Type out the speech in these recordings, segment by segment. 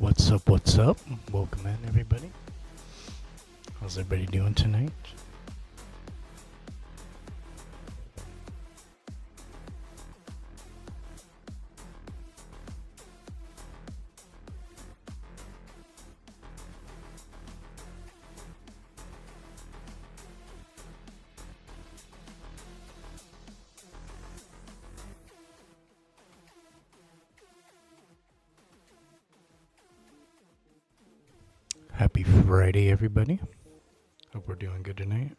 What's up? What's up? Welcome in, everybody. How's everybody doing tonight? Happy Friday, everybody. Hope we're doing good tonight.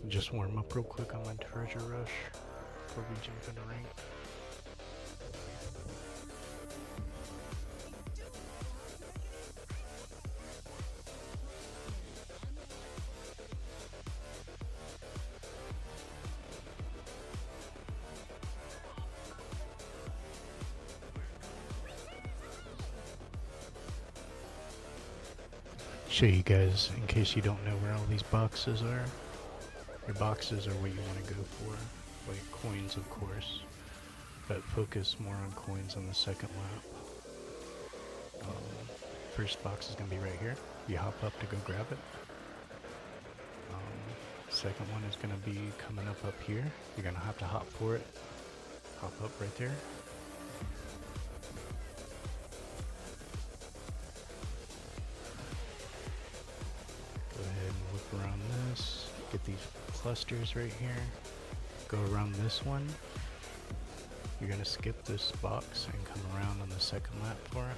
Just warm up real quick on my treasure rush before we jump in the ring. Show you guys, in case you don't know where all these boxes are. Your boxes are what you want to go for, like coins of course, but focus more on coins on the second lap. First box is going to be right here. You hop up to go grab it. Second one is going to be coming up here. You're going to have to hop for it. Hop up right there. Go ahead and look around this. Get these clusters right here. Go around this one. You're going to skip this box and come around on the second lap for it.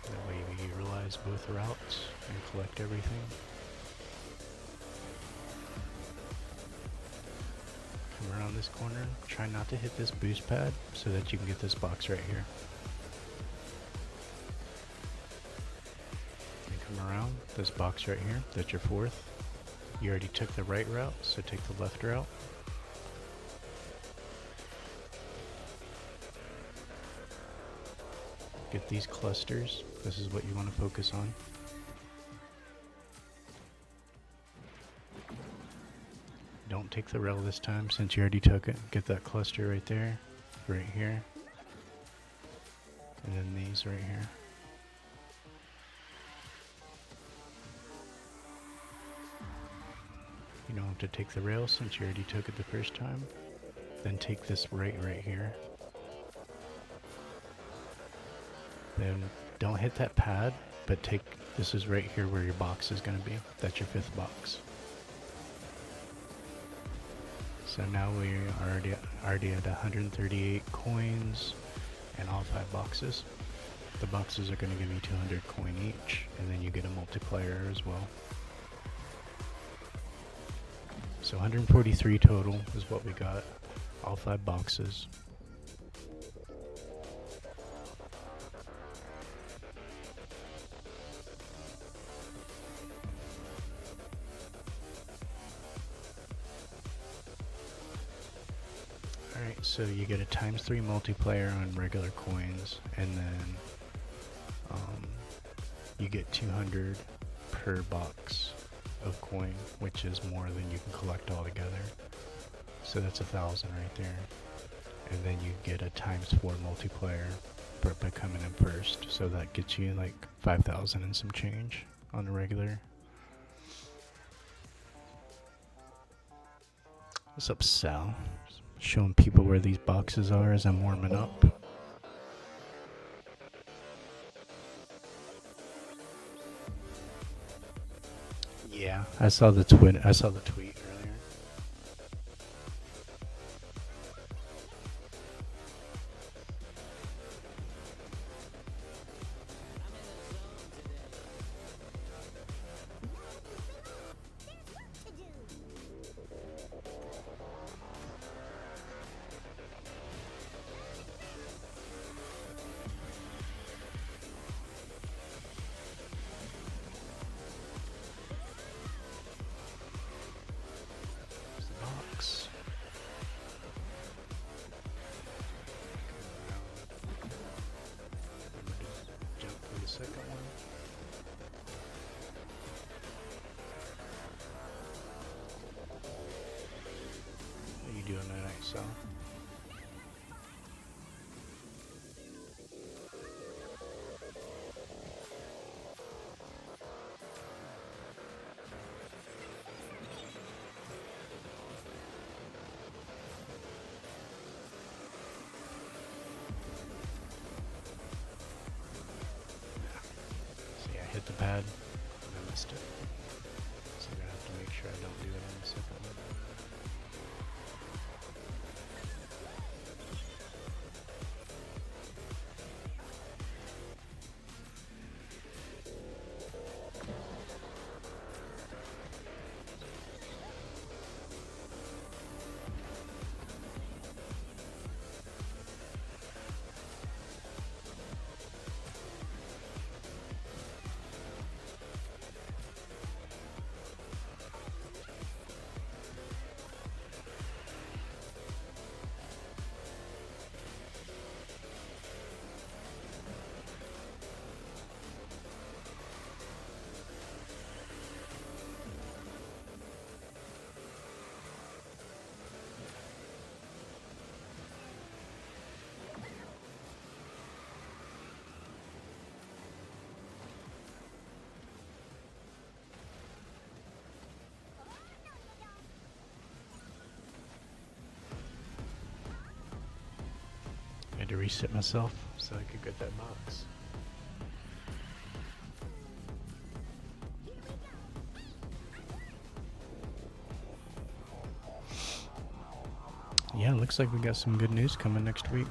That way you realize both routes and collect everything. Come around this corner. Try not to hit this boost pad so that you can get this box right here. Around this box right here, that's your fourth. You already took the right route, so take the left route. Get these clusters. This is what you want to focus on. Don't take the rail this time since you already took it. Get that cluster right there, right here, and then these right here. You don't have to take the rail since you already took it the first time. Then take this right here. Then don't hit that pad, but this is right here where your box is going to be. That's your fifth box. So now we are already at 138 coins and all 5 boxes. The boxes are going to give you 200 coin each, and then you get a multiplier as well. So 143 total is what we got, all 5 boxes. Alright, so you get a ×3 multiplayer on regular coins, and then you get 200 per box of coin, which is more than you can collect all together. So that's 1,000 right there. And then you get a ×4 multiplayer by coming in first. So that gets you like 5,000 and some change on the regular. What's up, Sal? Showing people where these boxes are as I'm warming up. Yeah, I saw the tweet earlier. Second one. How you doing tonight, Sal? Hit the pad and I missed it. So I'm gonna have to make sure I don't do it on the second one. I had to reset myself so I could get that box. Yeah, looks like we got some good news coming next week.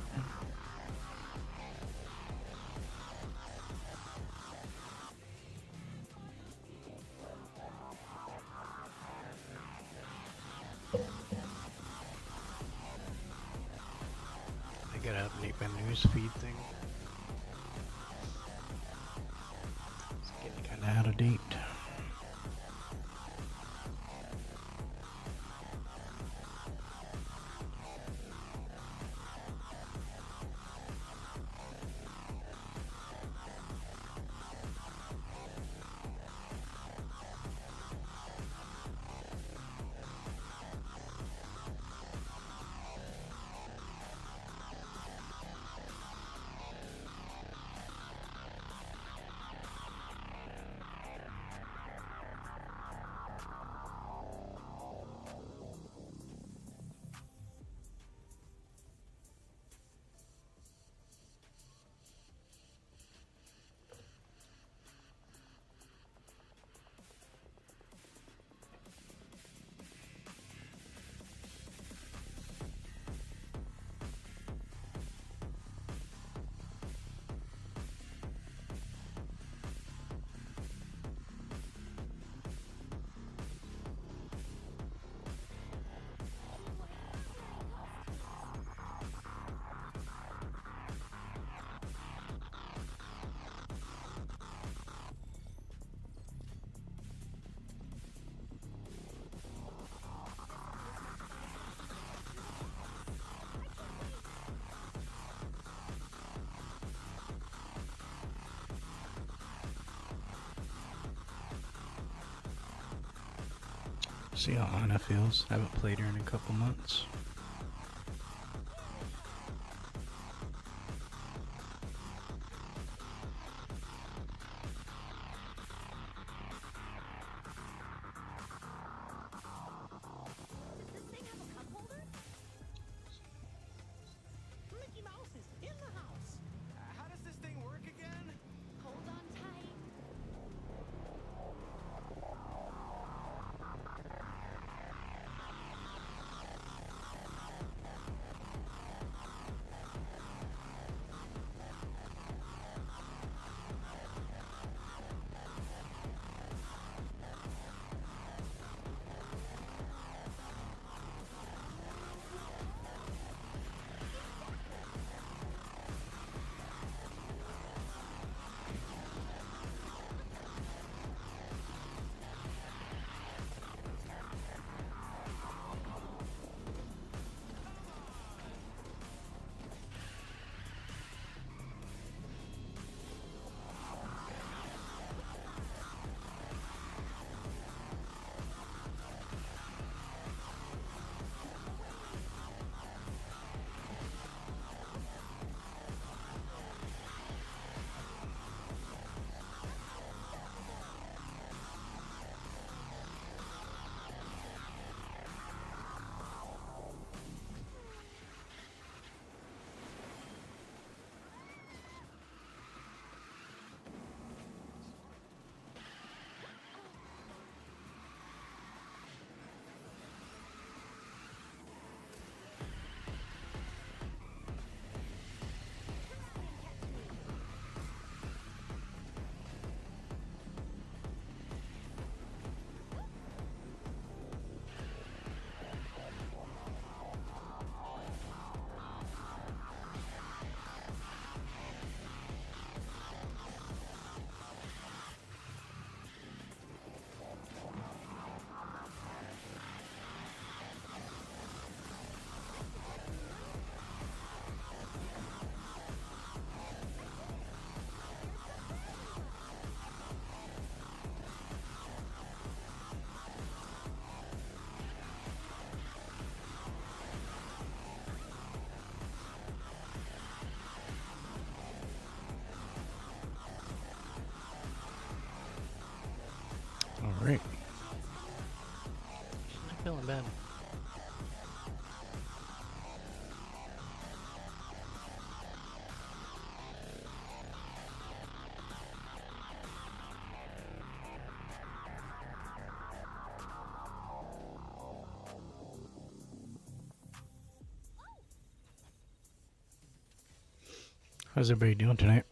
I gotta update my news feed thing. It's getting kinda out of date. See how Anna feels. Haven't played her in a couple months. Alright. I'm not feeling bad. How's everybody doing tonight?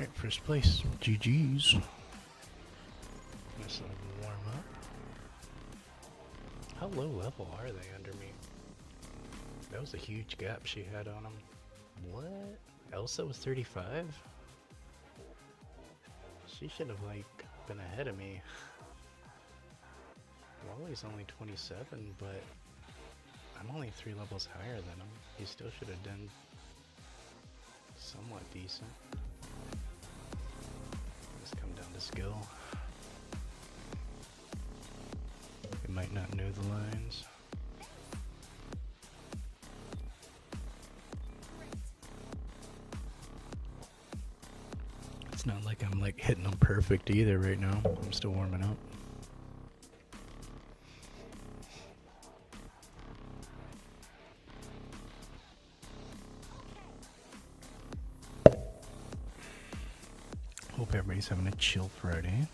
Alright, first place. GG's. Nice little warm up. How low level are they under me? That was a huge gap she had on them. What? Elsa was 35? She should have, like, been ahead of me. Wally's only 27, but I'm only 3 levels higher than him. He still should have done somewhat decent. Just come down to skill. You might not know the lines. It's not like I'm like hitting them perfect either right now. I'm still warming up. Hope everybody's having a chill Friday.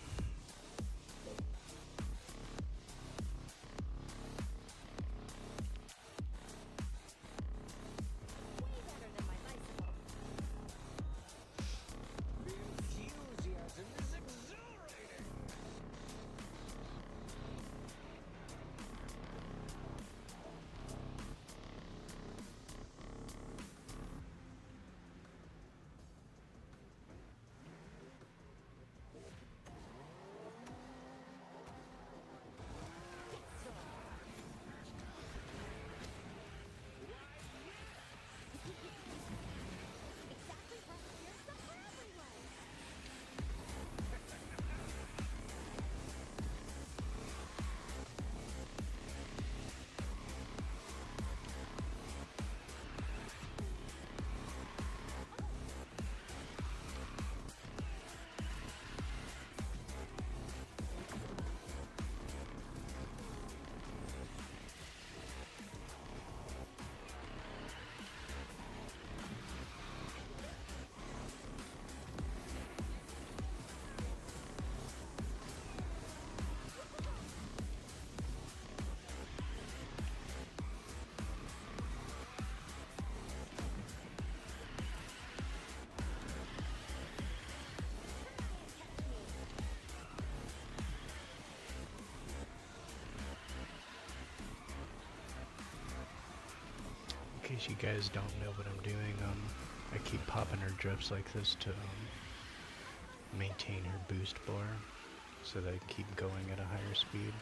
In case you guys don't know what I'm doing, I keep popping her drifts like this to maintain her boost bar so that I keep going at a higher speed,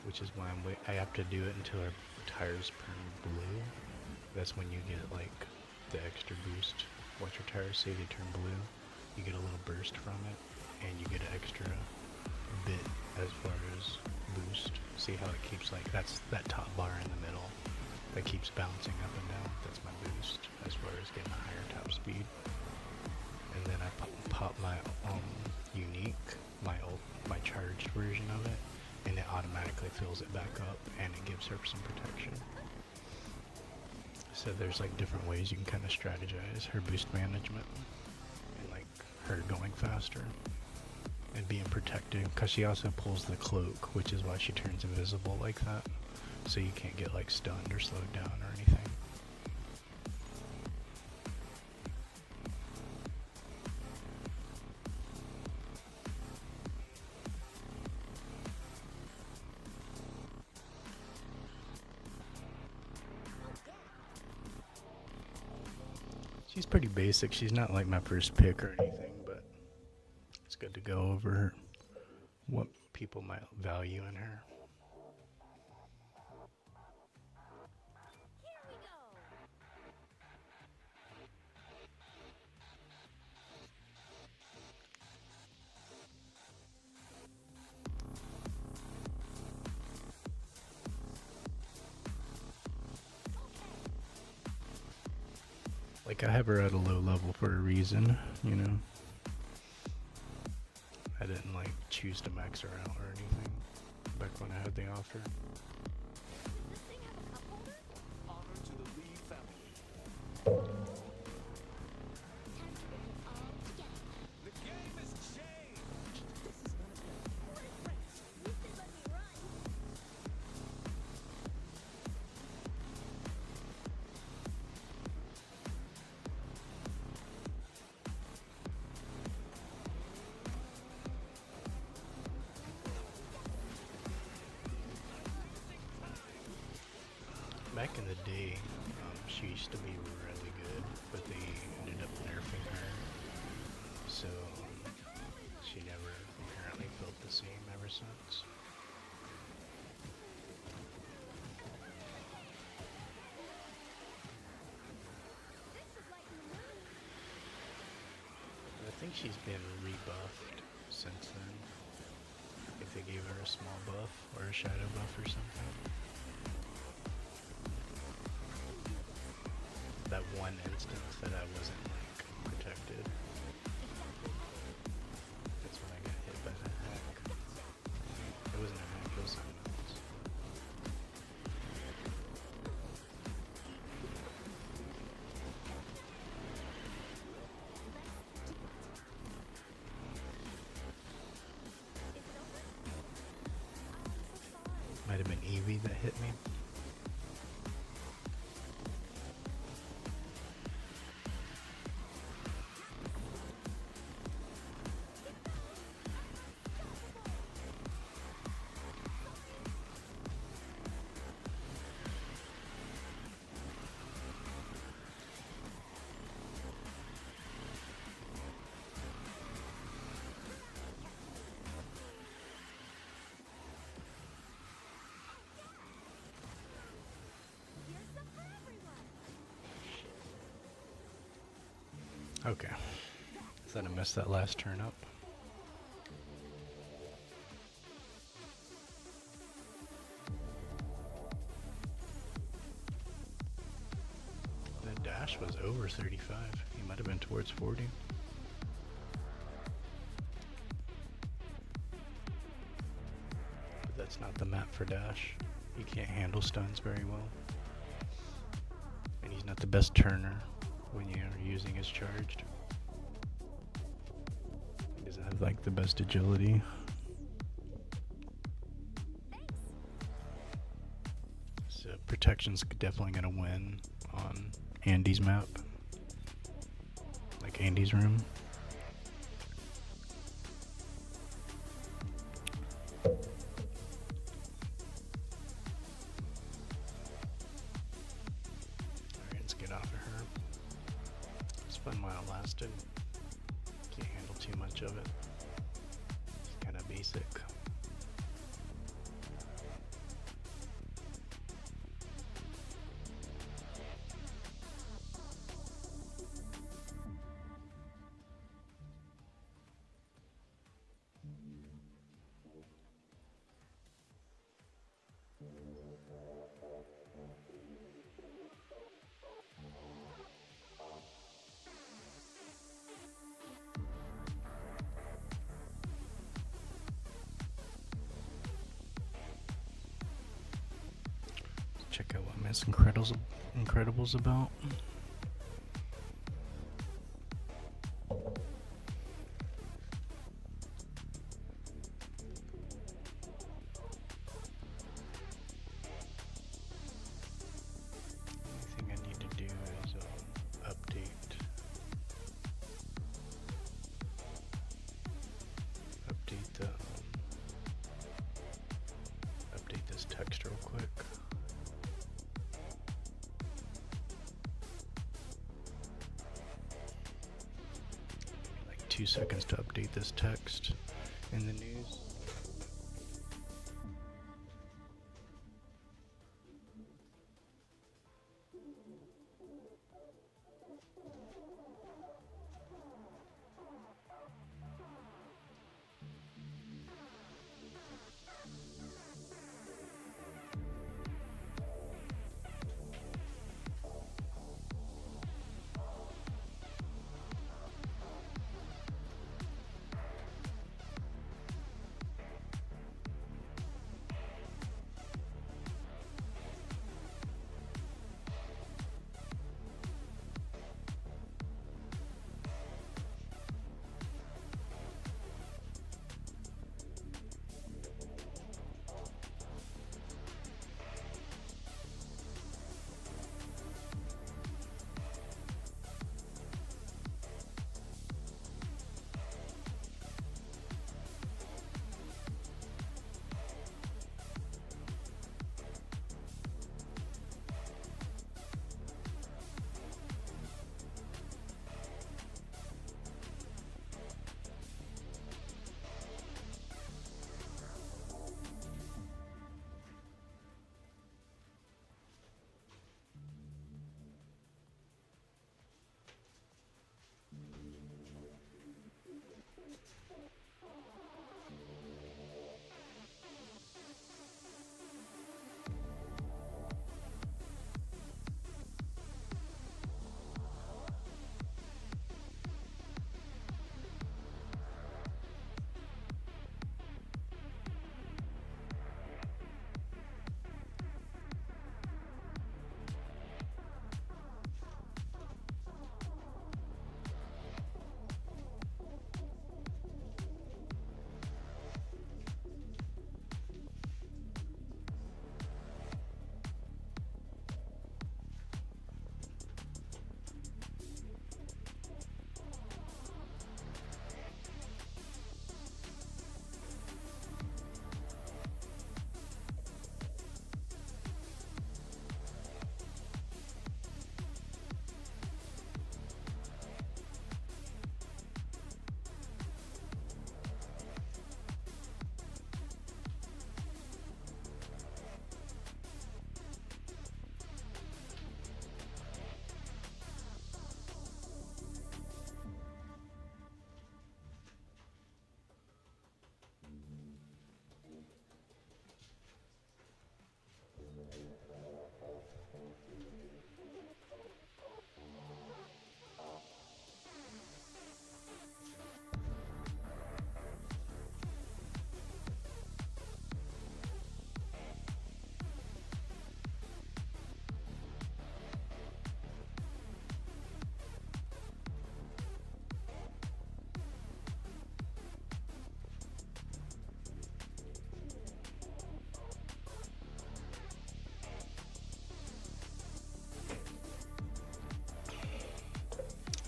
which is why I have to do it until her tires turn blue. That's when you get like the extra boost. Watch your tires say they turn blue, you get a little burst from it and you get an extra bit as far as boost. See how it keeps like that top bar in the middle that keeps bouncing up and down. That's my boost as far as getting a higher top speed. And then I pop my unique, my charged version of it, and it automatically fills it back up and it gives her some protection. So there's like different ways you can kind of strategize her boost management and like her going faster and being protected, because she also pulls the cloak, which is why she turns invisible like that. So you can't get like stunned or slowed down or anything. She's pretty basic. She's not like my first pick or anything, but it's good to go over what people might value in her. Like, I have her at a low level for a reason, you know. I didn't like choose to max her out or anything back when I had the offer. back in the day, she used to be really good, but they ended up nerfing her, so she never apparently felt the same ever since. I think she's been rebuffed since then. If they gave her a small buff or a shadow buff or something. That one instance that I wasn't like protected. That's when I got hit by that hack. It wasn't a hack, it was something else. Might have been Eevee that hit me. Okay. Thought I missed that last turn up. The dash was over 35. He might have been towards 40. But that's not the map for dash. He can't handle stuns very well. And he's not the best turner when you're using his charged. He doesn't have like the best agility. So protection's definitely gonna win on Andy's map. Like Andy's room. Alright, let's get off of her. It's fun while it lasted. Can't handle too much of it. It's kinda basic. Check out what Miss Incredible's about. Anything I need to do is update this text real quick. Like 2 seconds to update this text in the news.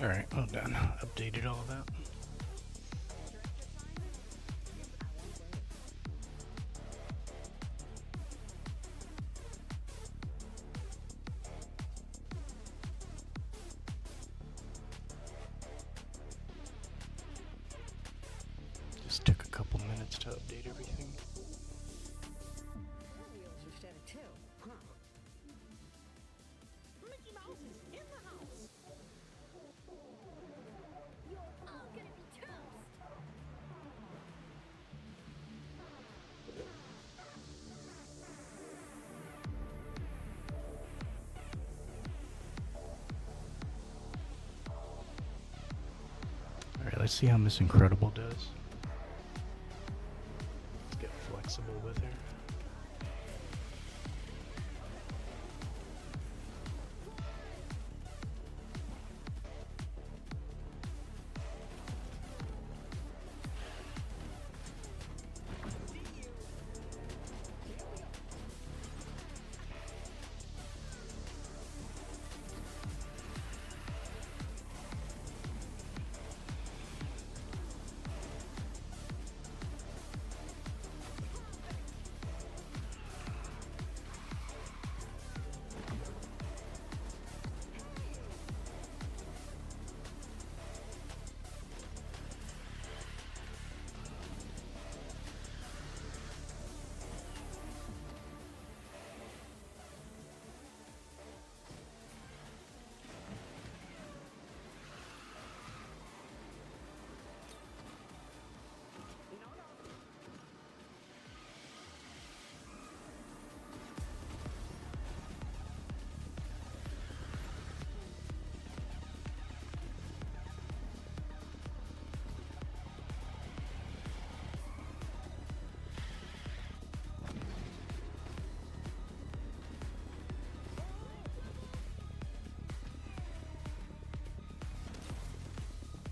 Alright, well done. Updated all that. Just took a couple minutes to update everything. Wheels are steady too, huh? Mickey Mouse is in the house. You're all gonna be toast. Alright, let's see how Miss Incredible does. Let's get flexible with her.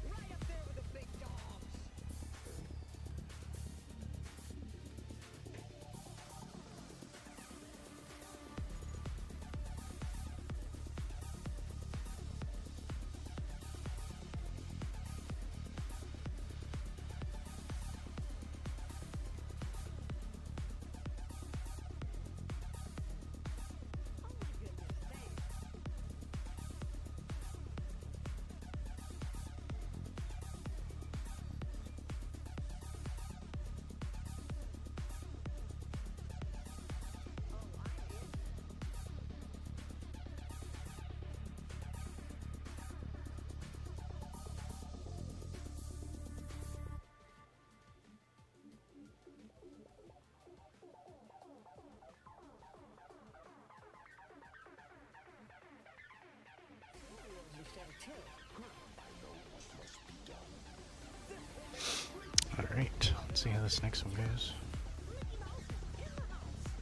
Right up there with the big dogs. Oh my goodness, thanks. Oh, I'm in. Wheels are steady too, huh? Alright, let's see how this next one goes. Mickey Mouse is in the house.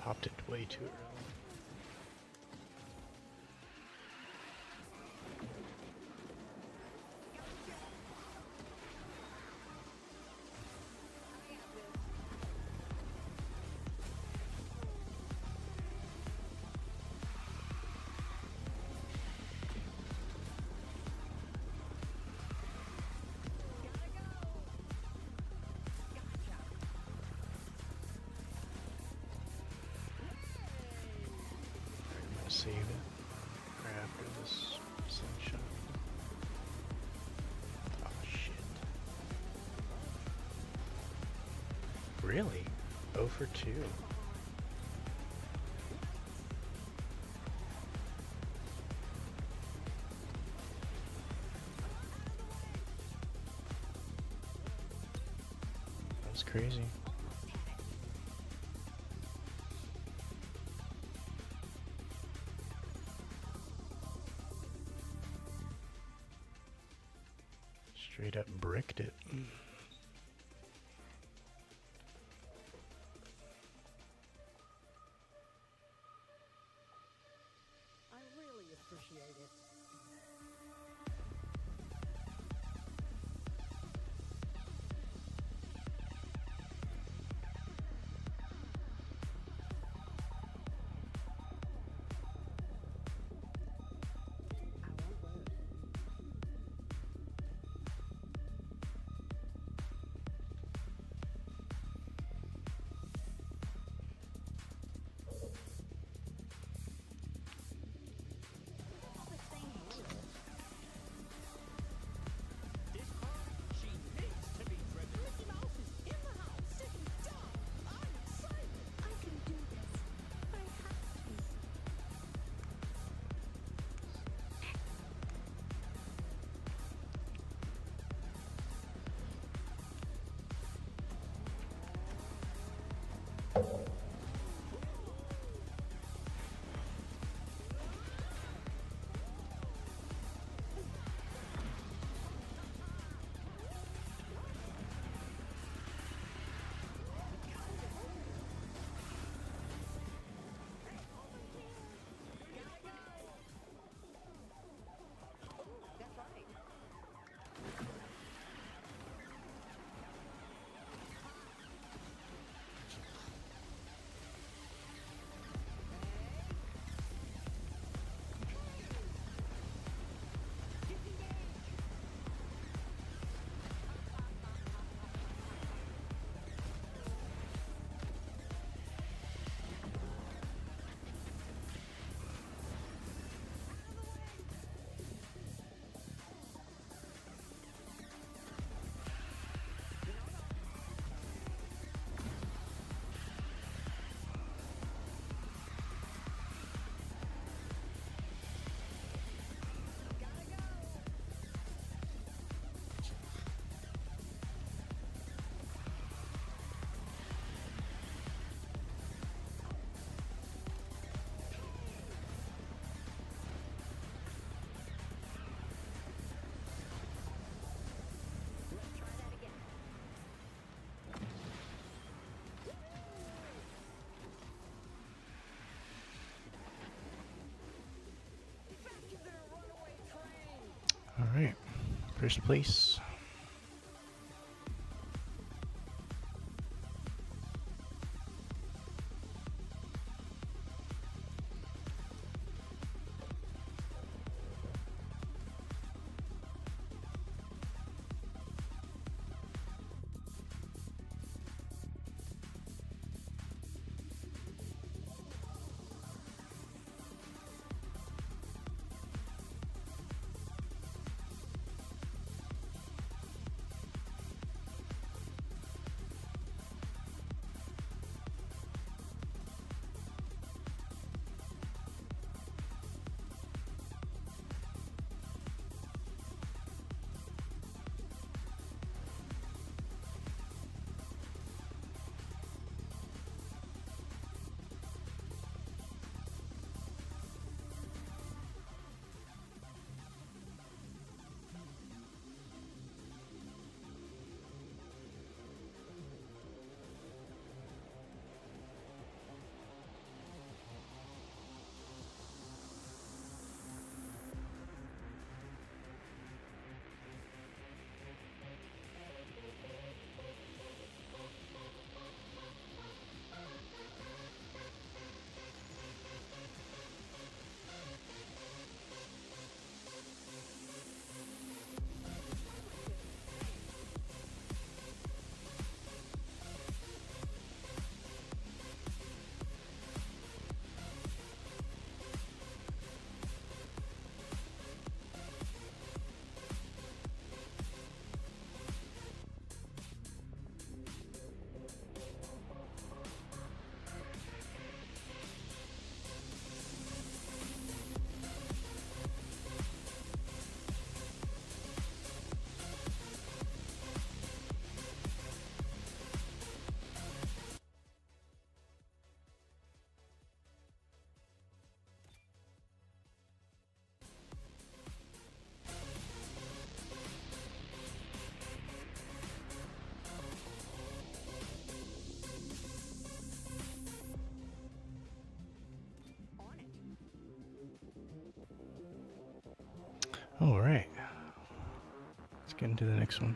Popped it way too early. I'm gonna save it right after this sunshine. Oh shit. Really? 0 for 2. crazy. Straight up bricked it. I really appreciate it. I won't lose. All the same rules. This car, she needs to be driven. Mickey Mouse is in the house, sitting down. I'm excited. I can do this. I have to. That's right. Let's try that again. Faster than a runaway train. All right, first place. All right. Let's get into the next one.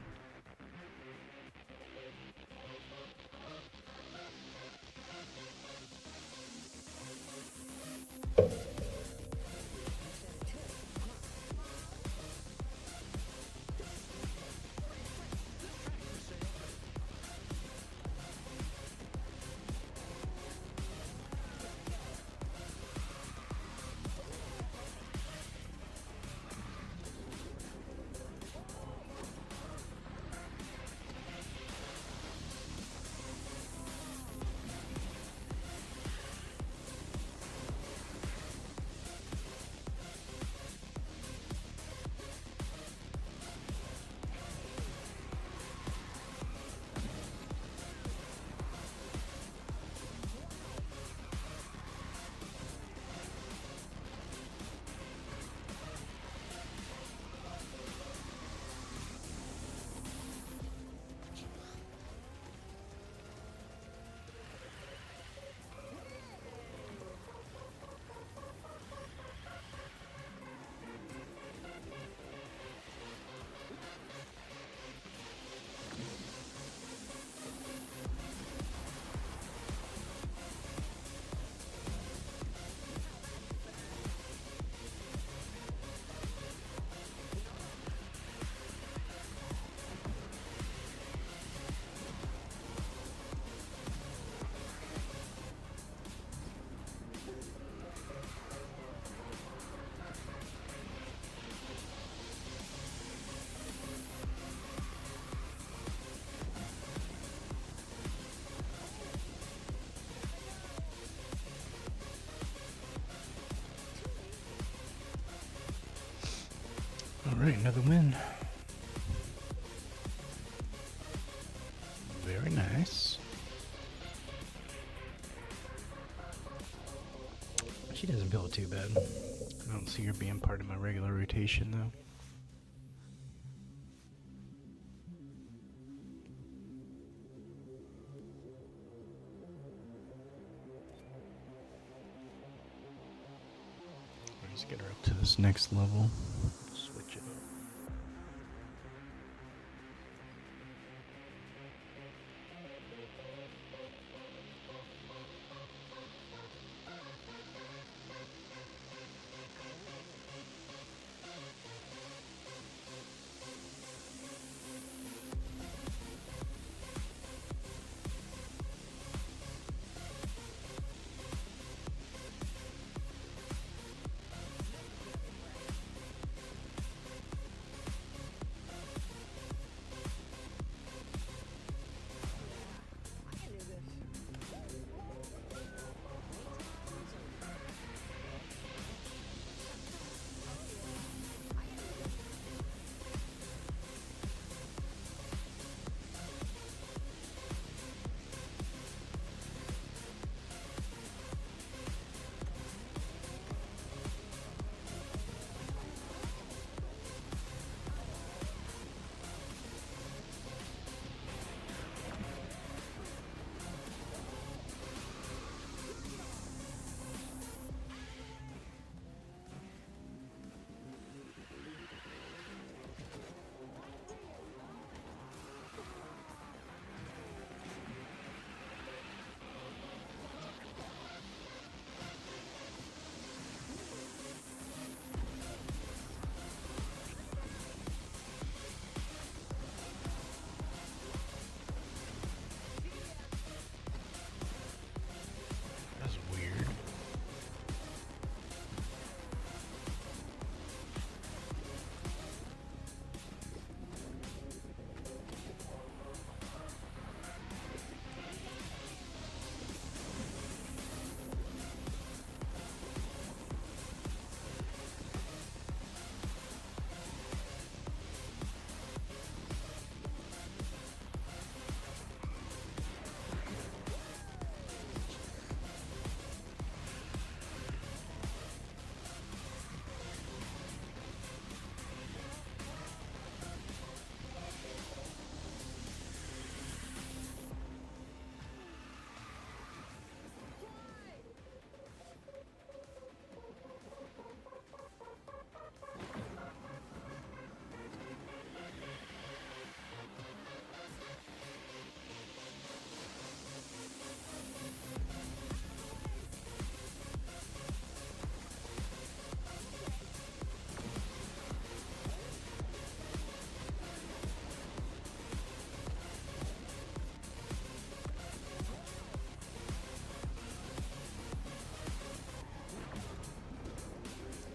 Alright, another win. Very nice. She doesn't build too bad. I don't see her being part of my regular rotation though. Let's get her up to this next level. Switch it up.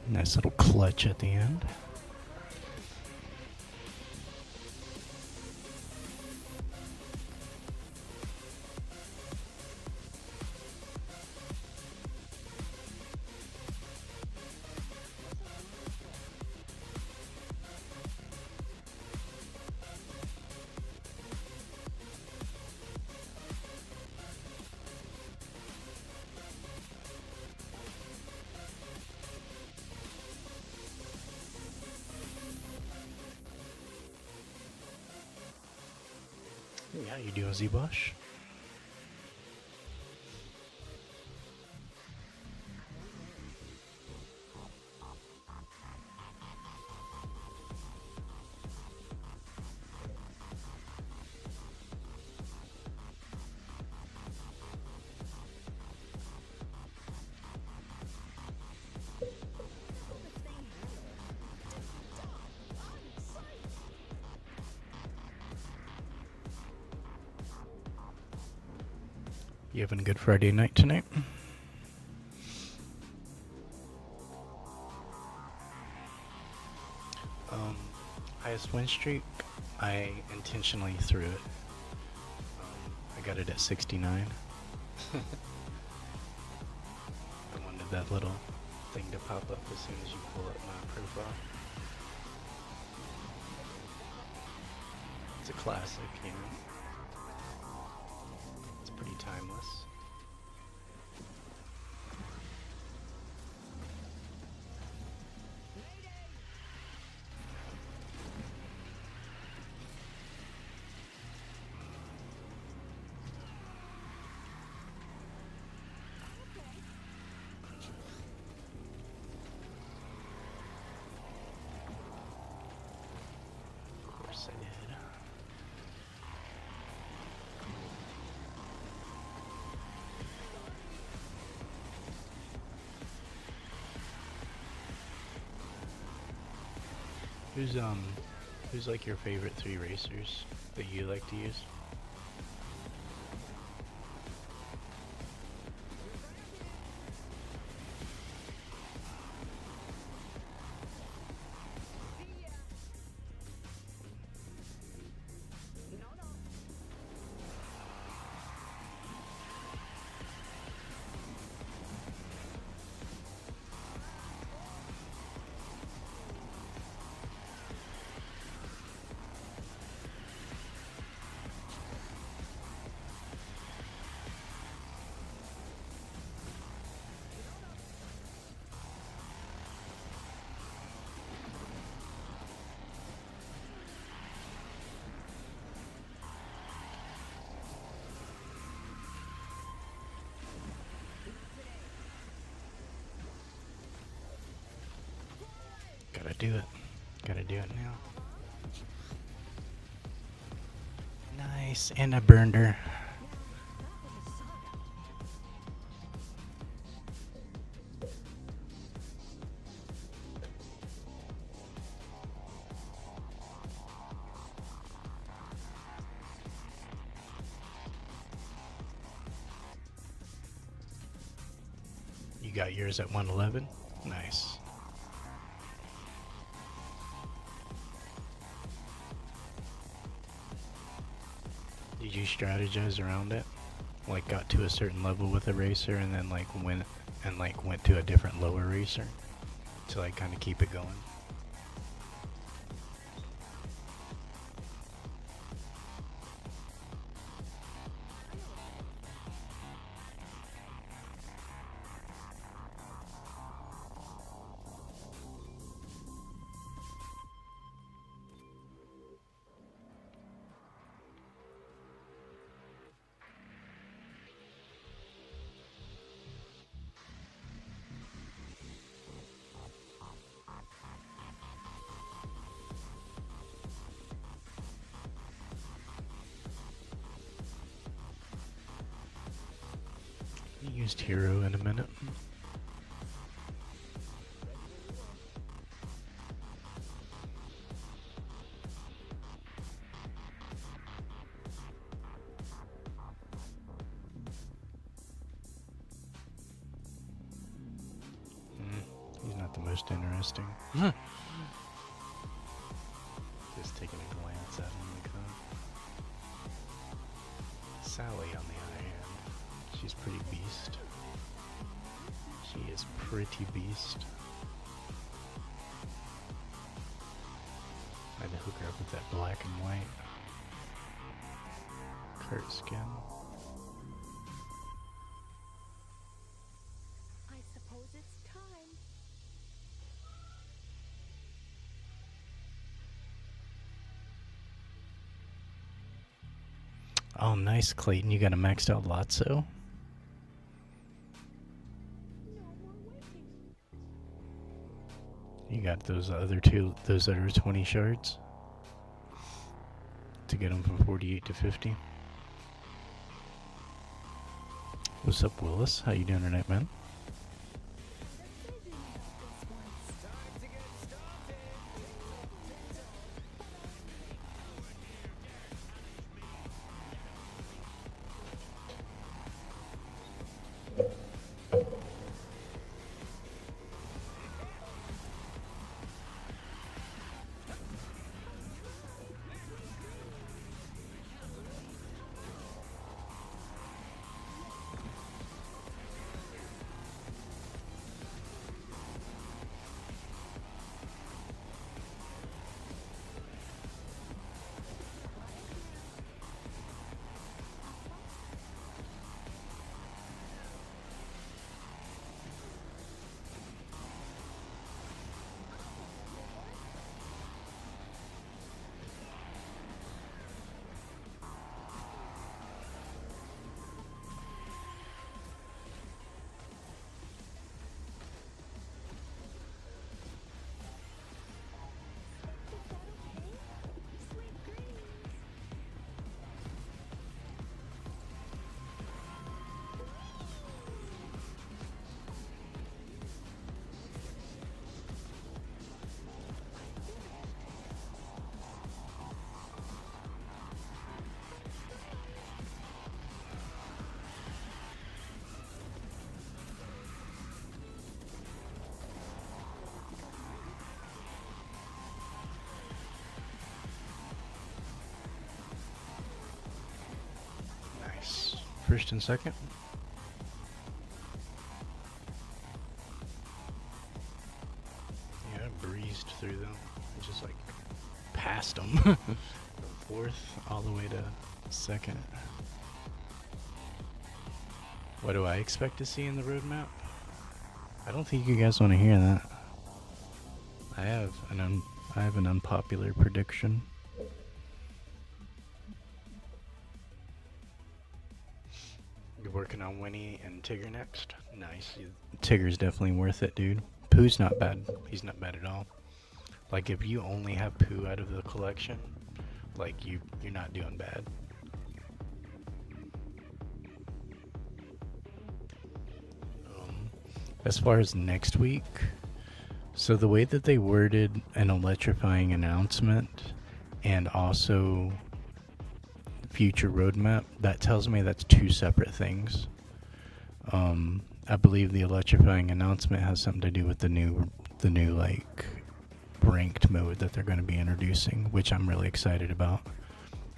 Nice little clutch at the end. Hey, how you doing, Z-Bosh? You having a good Friday night tonight? Highest win streak, I intentionally threw it. I got it at 69. I wanted that little thing to pop up as soon as you pull up my profile. It's a classic, you know. It's pretty timeless. Of course I did. Who's like your favorite 3 racers that you like to use? Gotta do it. Gotta do it now. Nice, and I burned her. You got yours at 111? Nice. Did you strategize around it? Like got to a certain level with a racer and then like went to a different lower racer to like kind of keep it going? Used hero in a minute. He's not the most interesting. Just taking a glance at him like that. Sally, on the other hand, she's pretty beast. She is pretty beast. I had to hook her up with that black and white Kurt skin. I suppose it's time. Oh, nice, Clayton. You got a maxed out Lotso? No more waiting. You got those other 20 shards to get them from 48 to 50. What's up, Willis? How you doing tonight, man? Nice. First and second. Yeah, I breezed through them. Just like past them. From fourth all the way to second. What do I expect to see in the roadmap? I don't think you guys want to hear that. I have an unpopular prediction. You're working on Winnie and Tigger next? Nice. Tigger's definitely worth it, dude. Pooh's not bad. He's not bad at all. Like, if you only have Pooh out of the collection, like, you're not doing bad. As far as next week, so the way that they worded an electrifying announcement and also future roadmap, that tells me that's two separate things. I believe the electrifying announcement has something to do with the new like ranked mode that they're going to be introducing, which I'm really excited about.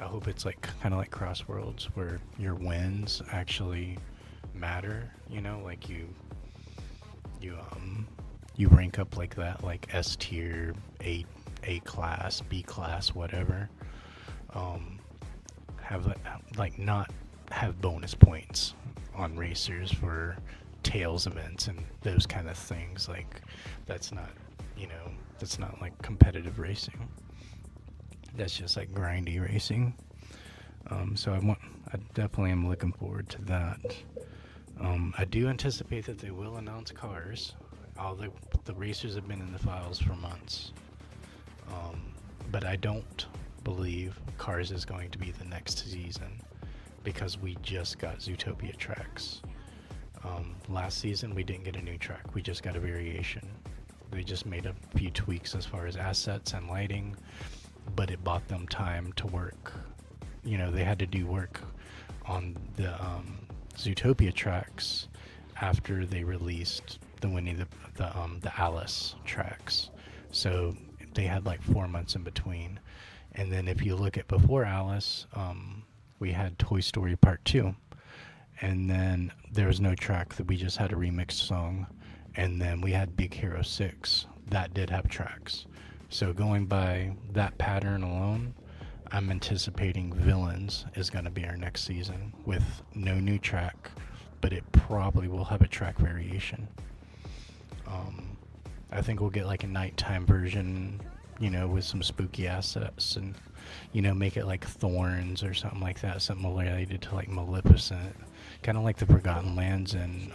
I hope it's like kind of like Crossworlds, where your wins actually matter. You know, like you rank up like that, like S tier, A class, B class, whatever. Have like not have bonus points on racers for tails events and those kind of things. Like that's not, that's not like competitive racing. That's just like grindy racing. So I definitely am looking forward to that. I do anticipate that they will announce cars. All the racers have been in the files for months. But I don't believe Cars is going to be the next season because we just got Zootopia tracks. Last season we didn't get a new track, we just got a variation. They just made a few tweaks as far as assets and lighting, but it bought them time to work. They had to do work on the Zootopia tracks after they released the Alice tracks. So they had like 4 months in between. And then if you look at before Alice, we had Toy Story Part 2. And then there was no track, that we just had a remixed song. And then we had Big Hero 6. That did have tracks. So going by that pattern alone, I'm anticipating Villains is going to be our next season with no new track, but it probably will have a track variation. I think we'll get like a nighttime version, with some spooky assets, and make it like Thorns or something like that, something related to like Maleficent, kind of like the Forgotten Lands in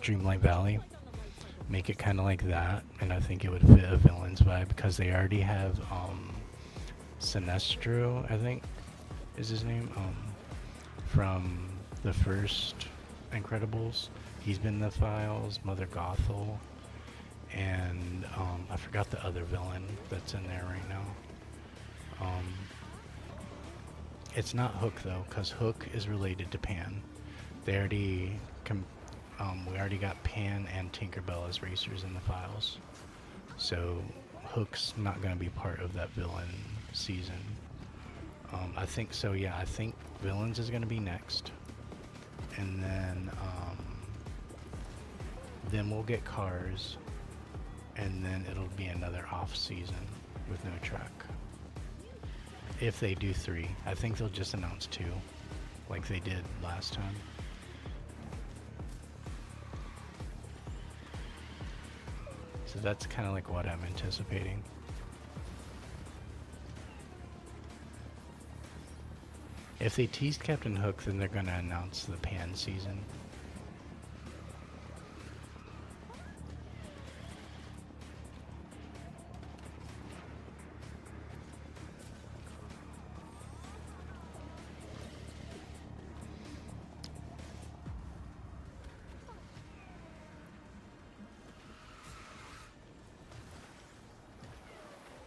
Dreamlight Valley. Make it kind of like that, and I think it would fit a Villains vibe because they already have Sinestro, I think is his name, from the first Incredibles. He's been in the files, Mother Gothel, and I forgot the other villain that's in there right now. It's not Hook though, because Hook is related to Pan. They already we already got Pan and Tinkerbell as racers in the files, so Hook's not going to be part of that villain season. I think so. Yeah, I think Villains is going to be next, and then we'll get Cars, and then it'll be another off season with no track. If they do 3, I think they'll just announce 2, like they did last time. So that's kind of like what I'm anticipating. If they tease Captain Hook, then they're going to announce the Pan season.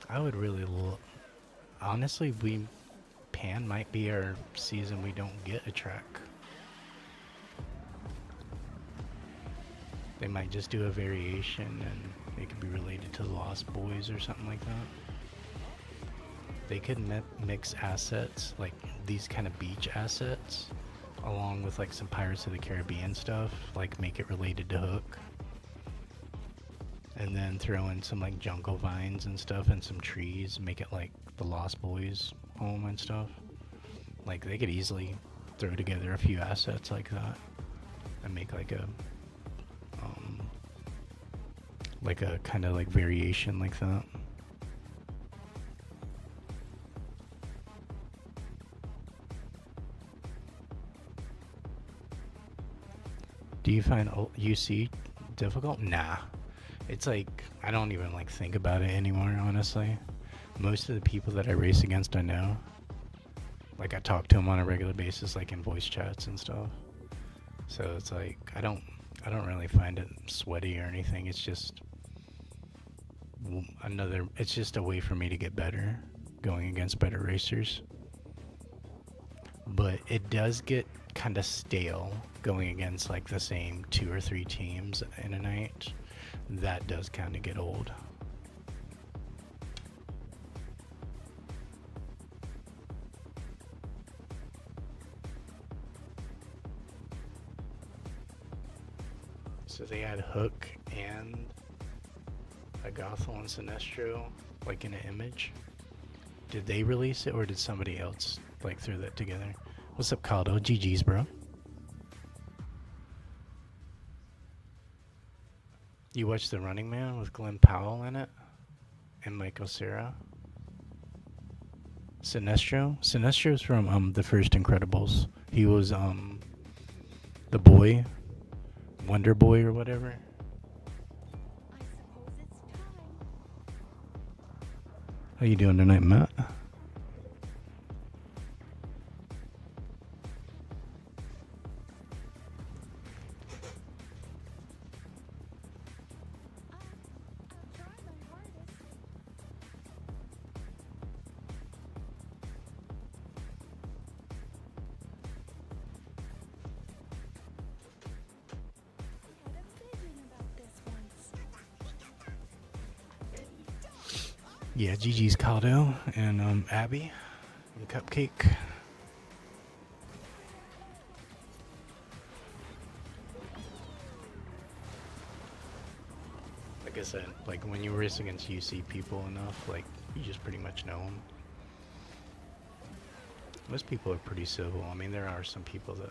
I would really honestly, Pan might be our season we don't get a track. They might just do a variation and it could be related to the Lost Boys or something like that. They could mix assets, like these kind of beach assets, along with like some Pirates of the Caribbean stuff, like make it related to Hook. And then throw in some like jungle vines and stuff and some trees, make it like the Lost Boys home and stuff. Like they could easily throw together a few assets like that and make like a kind of like variation like that. Do you find UC difficult? Nah. It's like, I don't even like think about it anymore, honestly. Most of the people that I race against, I know. Like I talk to them on a regular basis, like in voice chats and stuff. So it's like, I don't really find it sweaty or anything. It's just it's just a way for me to get better, going against better racers. But it does get kind of stale going against like the same 2 or 3 teams in a night. That does kind of get old. So they had Hook and a Gothel and Sinestro like in an image. Did they release it or did somebody else like throw that together? What's up, Caldo? GG's, bro. You watched The Running Man with Glenn Powell in it? And Michael Cera? Sinestro? Sinestro's from the first Incredibles. He was the boy, Wonder Boy or whatever. I suppose it's time. How you doing tonight, Matt? I'll try my hardest. I had a vision Yeah, Gigi's Caldo and Abby and Cupcake. Like I said, like when you race against UC people enough, like you just pretty much know them. Most people are pretty civil. I mean, there are some people that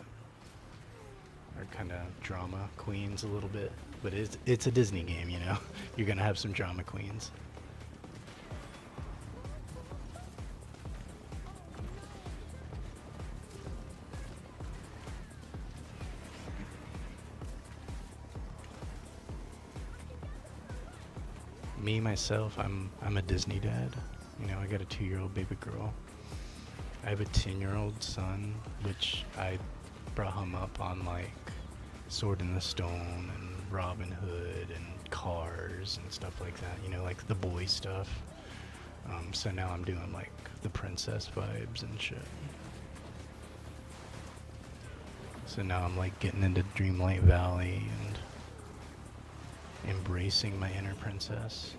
are kind of drama queens a little bit, but it's a Disney game, you know. You're gonna have some drama queens. Me myself, I'm a Disney dad. You know, I got a 2-year-old baby girl. I have a 10-year-old son, which I brought him up on like Sword in the Stone and Robin Hood and Cars and stuff like that. You know, like the boy stuff. So now I'm doing like the princess vibes and shit. So now I'm like getting into Dreamlight Valley and embracing my inner princess.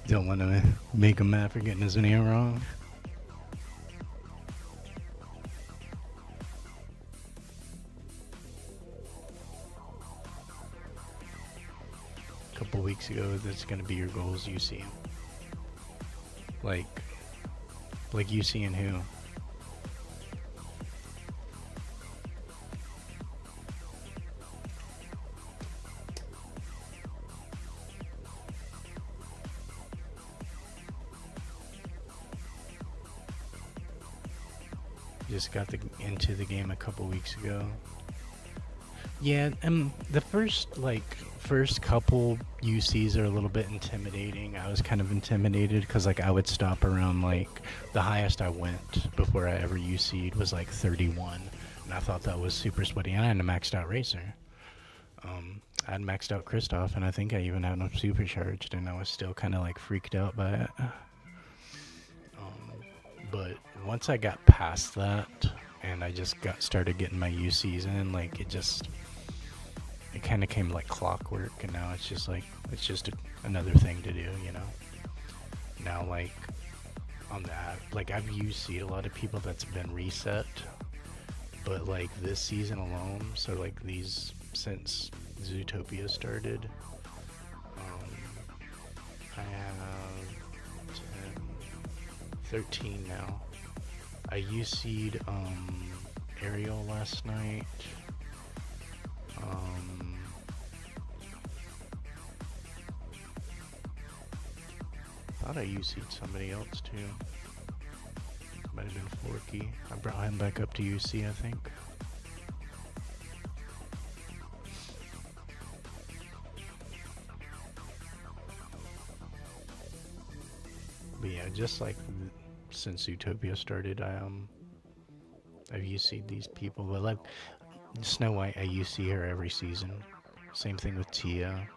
Don't want to make him mad for getting his name wrong. A couple weeks ago, that's gonna be your goals, you see. Like you seeing who? Just got into the game a couple weeks ago. Yeah, the first couple UCs are a little bit intimidating. I was kind of intimidated because like I would stop around like the highest I went before I ever UC'd was like 31, and I thought that was super sweaty. And I had a maxed out racer. I had maxed out Kristoff, and I think I even had him supercharged, and I was still kind of like freaked out by it. But once I got past that, and I just started getting my UCs in, like it kind of came like clockwork, and now it's just another thing to do, you know. Now like on that, like I've UC'd a lot of people that's been reset, but like this season alone, so like these since Zootopia started, I have 13 now. I UC'd Ariel last night. Thought I UC'd somebody else too. Might have been Forky. I brought him back up to UC, I think. But yeah, just like since Utopia started, I've UC'd these people. But like Snow White, I UC her every season. Same thing with Tia.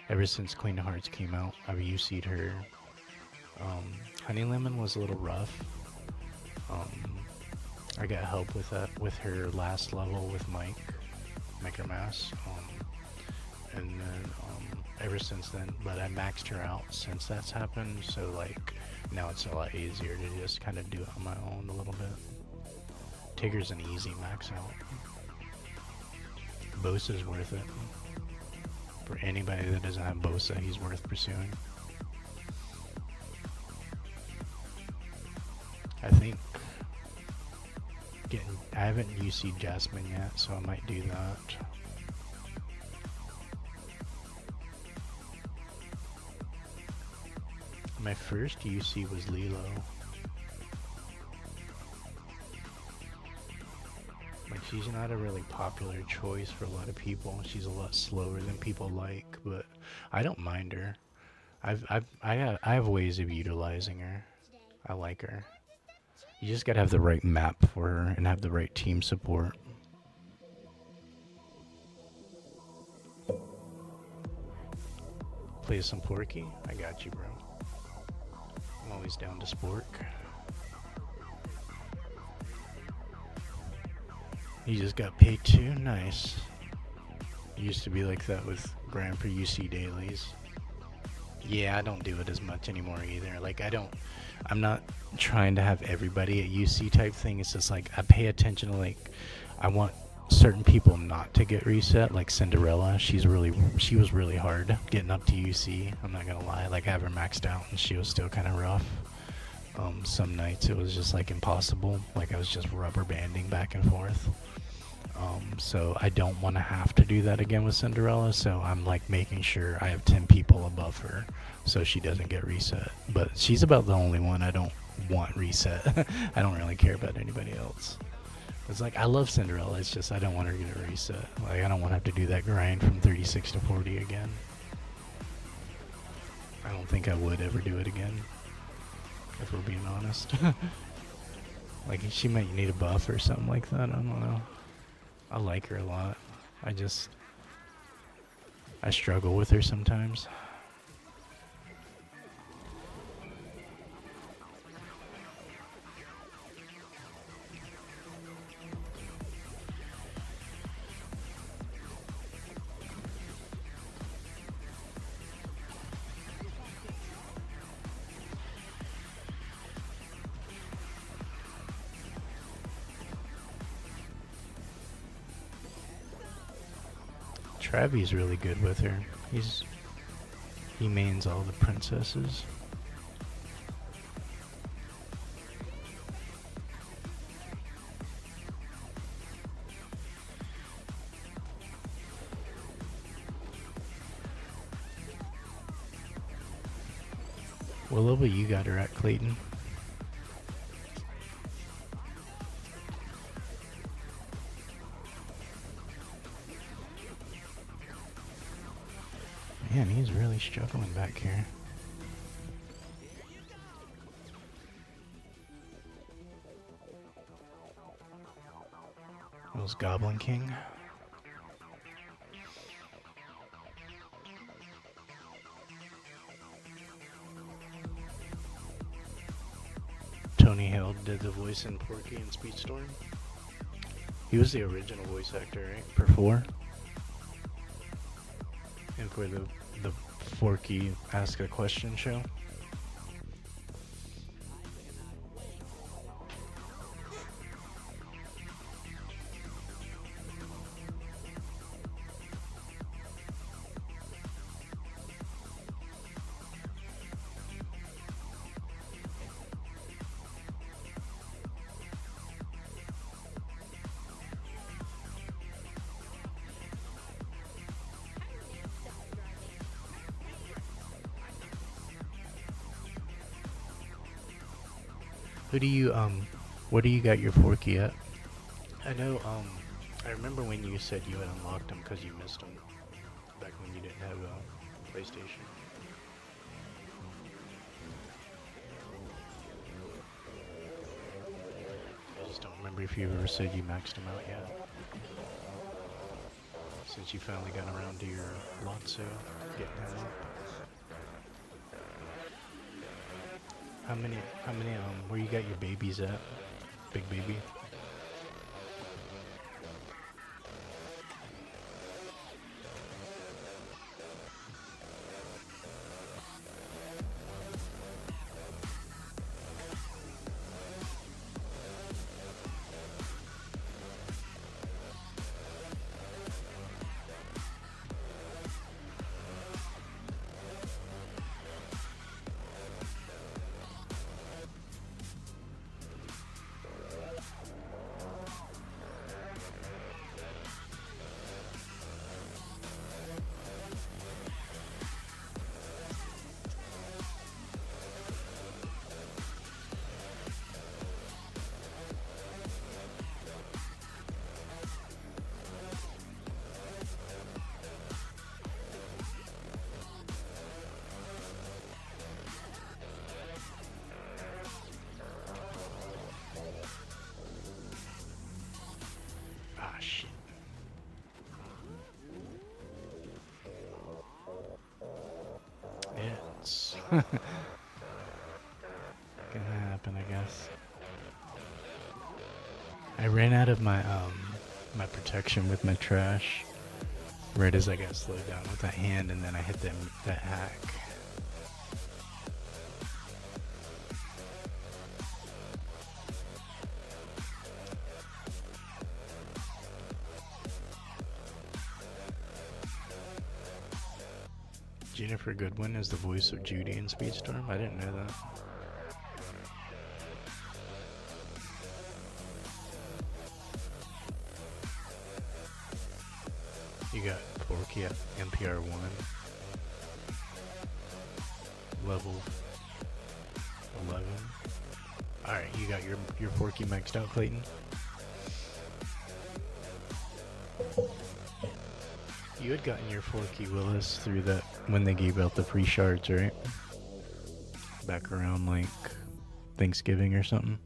Ever since Queen of Hearts came out, I've UC'd her. Honey Lemon was a little rough. I got help with that with her last level with Mike Mass. And then ever since then, but I maxed her out since that's happened. So like now it's a lot easier to just kind of do it on my own a little bit. Tigger's an easy max out. Bosa's worth it. For anybody that doesn't have Bosa, he's worth pursuing. I think I haven't UC'd Jasmine yet, so I might do that. My first UC was Lilo. Like, she's not a really popular choice for a lot of people. She's a lot slower than people like, but I don't mind her. I have ways of utilizing her. I like her. You just gotta have the right map for her and have the right team support. Play some Porky? I got you, bro. I'm always down to spork. You just got paid too? Nice. Used to be like that with Grand Prix UC dailies. Yeah, I don't do it as much anymore either. Like, I'm not trying to have everybody at UC type thing. It's just like, I pay attention to, like, I want certain people not to get reset, like Cinderella. She was really hard getting up to UC. I'm not gonna lie. Like, I have her maxed out and she was still kind of rough. Some nights it was just like impossible. Like, I was just rubber banding back and forth. So I don't want to have to do that again with Cinderella, so I'm like making sure I have 10 people above her so she doesn't get reset. But she's about the only one I don't want reset. I don't really care about anybody else. It's like, I love Cinderella, it's just I don't want her to get a reset. Like, I don't want to have to do that grind from 36 to 40 again. I don't think I would ever do it again, if we're being honest. Like, she might need a buff or something like that, I don't know. I like her a lot. I struggle with her sometimes. Travi's really good with her. He mains all the princesses. What level you got her at, Clayton? Man, he's really struggling back here. It was Goblin King. Tony Hale did the voice in Porky and Speedstorm. He was the original voice actor, right? For 4. And for the Forky Ask a Question show. Who do you, where do you got your Forky at? I know, I remember when you said you had unlocked them because you missed them back when you didn't have a PlayStation. I just don't remember if you ever said you maxed them out yet. Since you finally got around to your Lotso, getting them up. How many, where you got your babies at? Big baby? Gonna happen, I guess. I ran out of my protection with my trash right as I got slowed down with a hand, and then I hit that hack. Jennifer Goodwin is the voice of Judy in Speedstorm? I didn't know that. You got Porky at NPR 1. Level 11. Alright, you got your Porky maxed out, Clayton? You had gotten your Forky Willis through that when they gave out the free shards, right? Back around like Thanksgiving or something.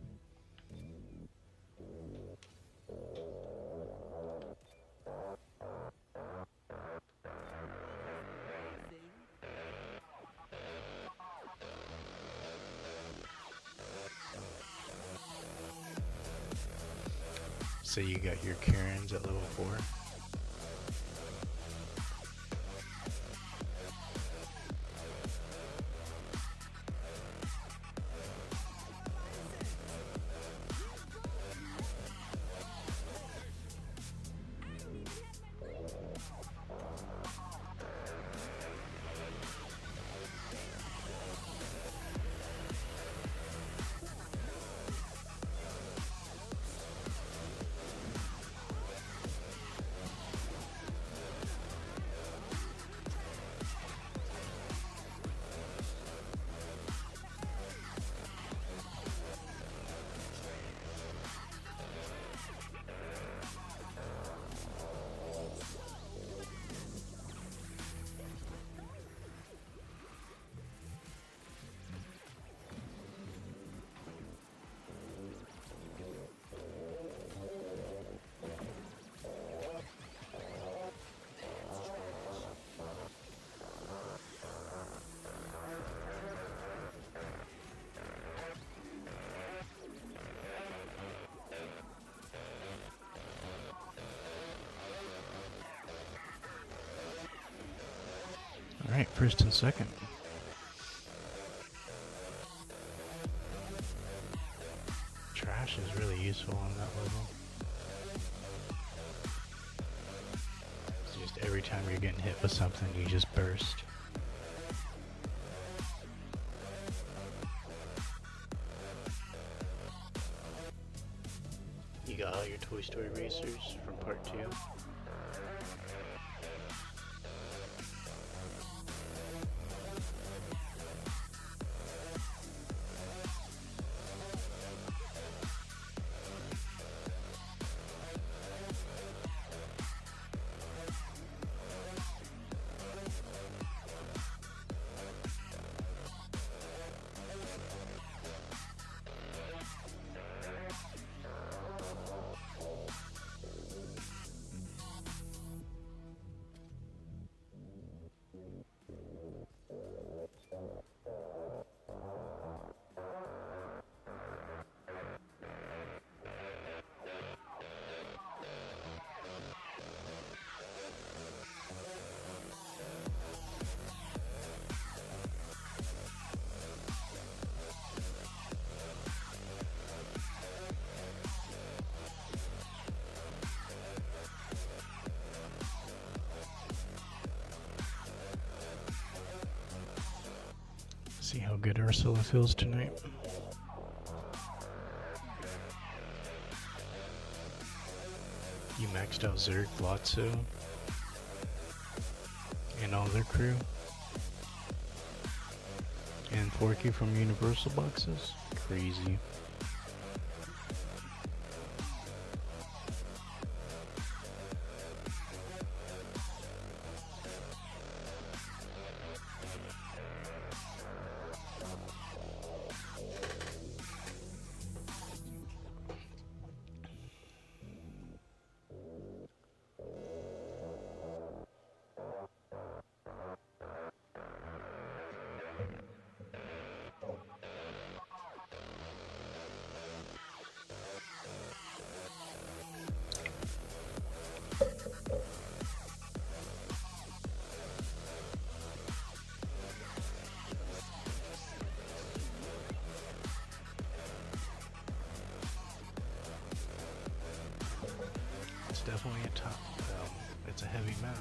So you got your Karens at level 4. Alright, first and second. Trash is really useful on that level. It's just every time you're getting hit with something, you just burst. You got all your Toy Story racers from part 2. See how good Ursula feels tonight. You maxed out Zerg, Lotso, and all their crew. And Forky from Universal Boxes. Crazy. definitely a tough. It's a heavy map.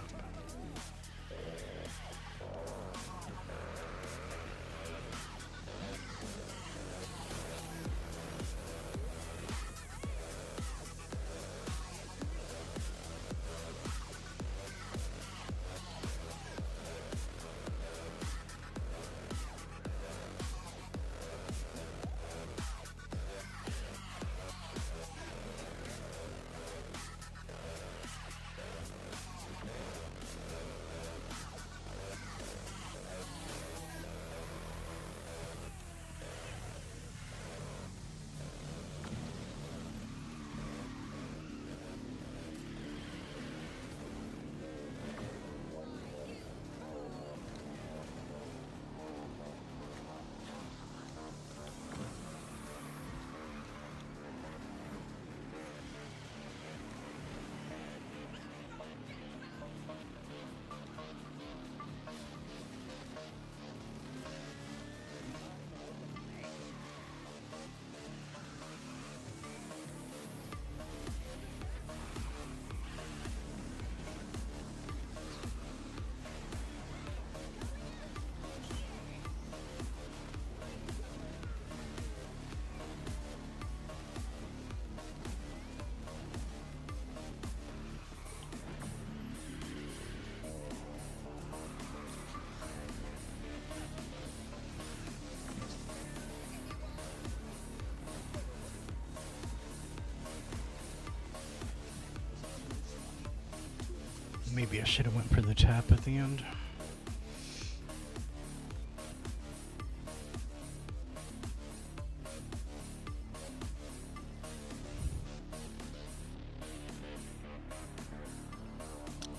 Maybe I should have went for the tap at the end.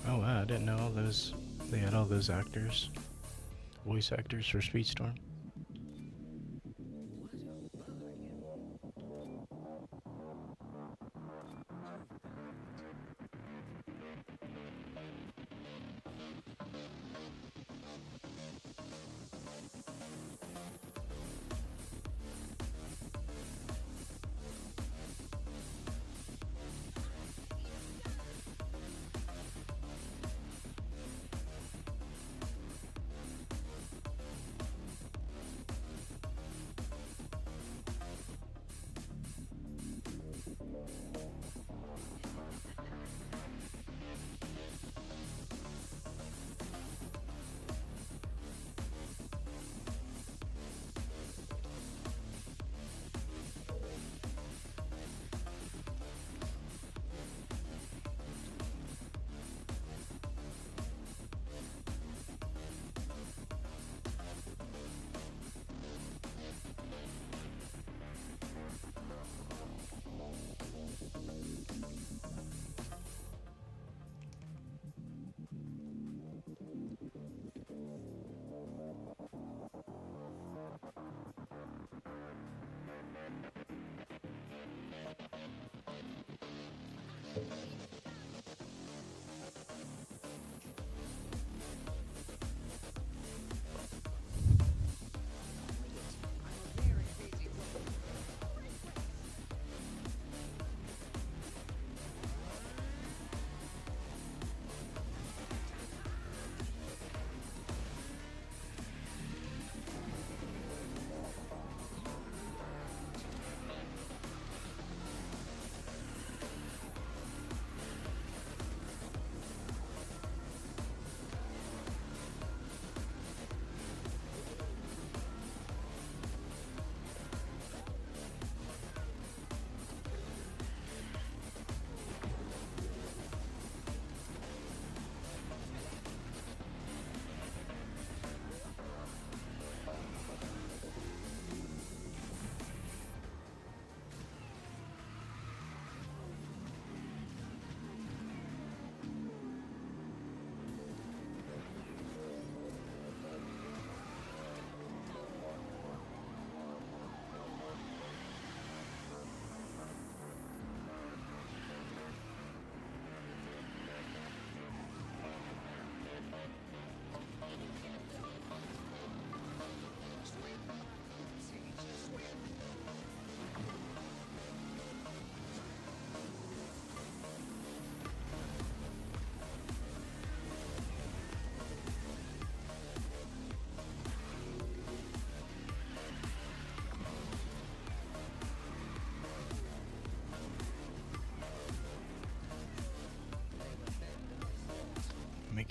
Oh wow, I didn't know all those. They had all those actors, voice actors for Speedstorm.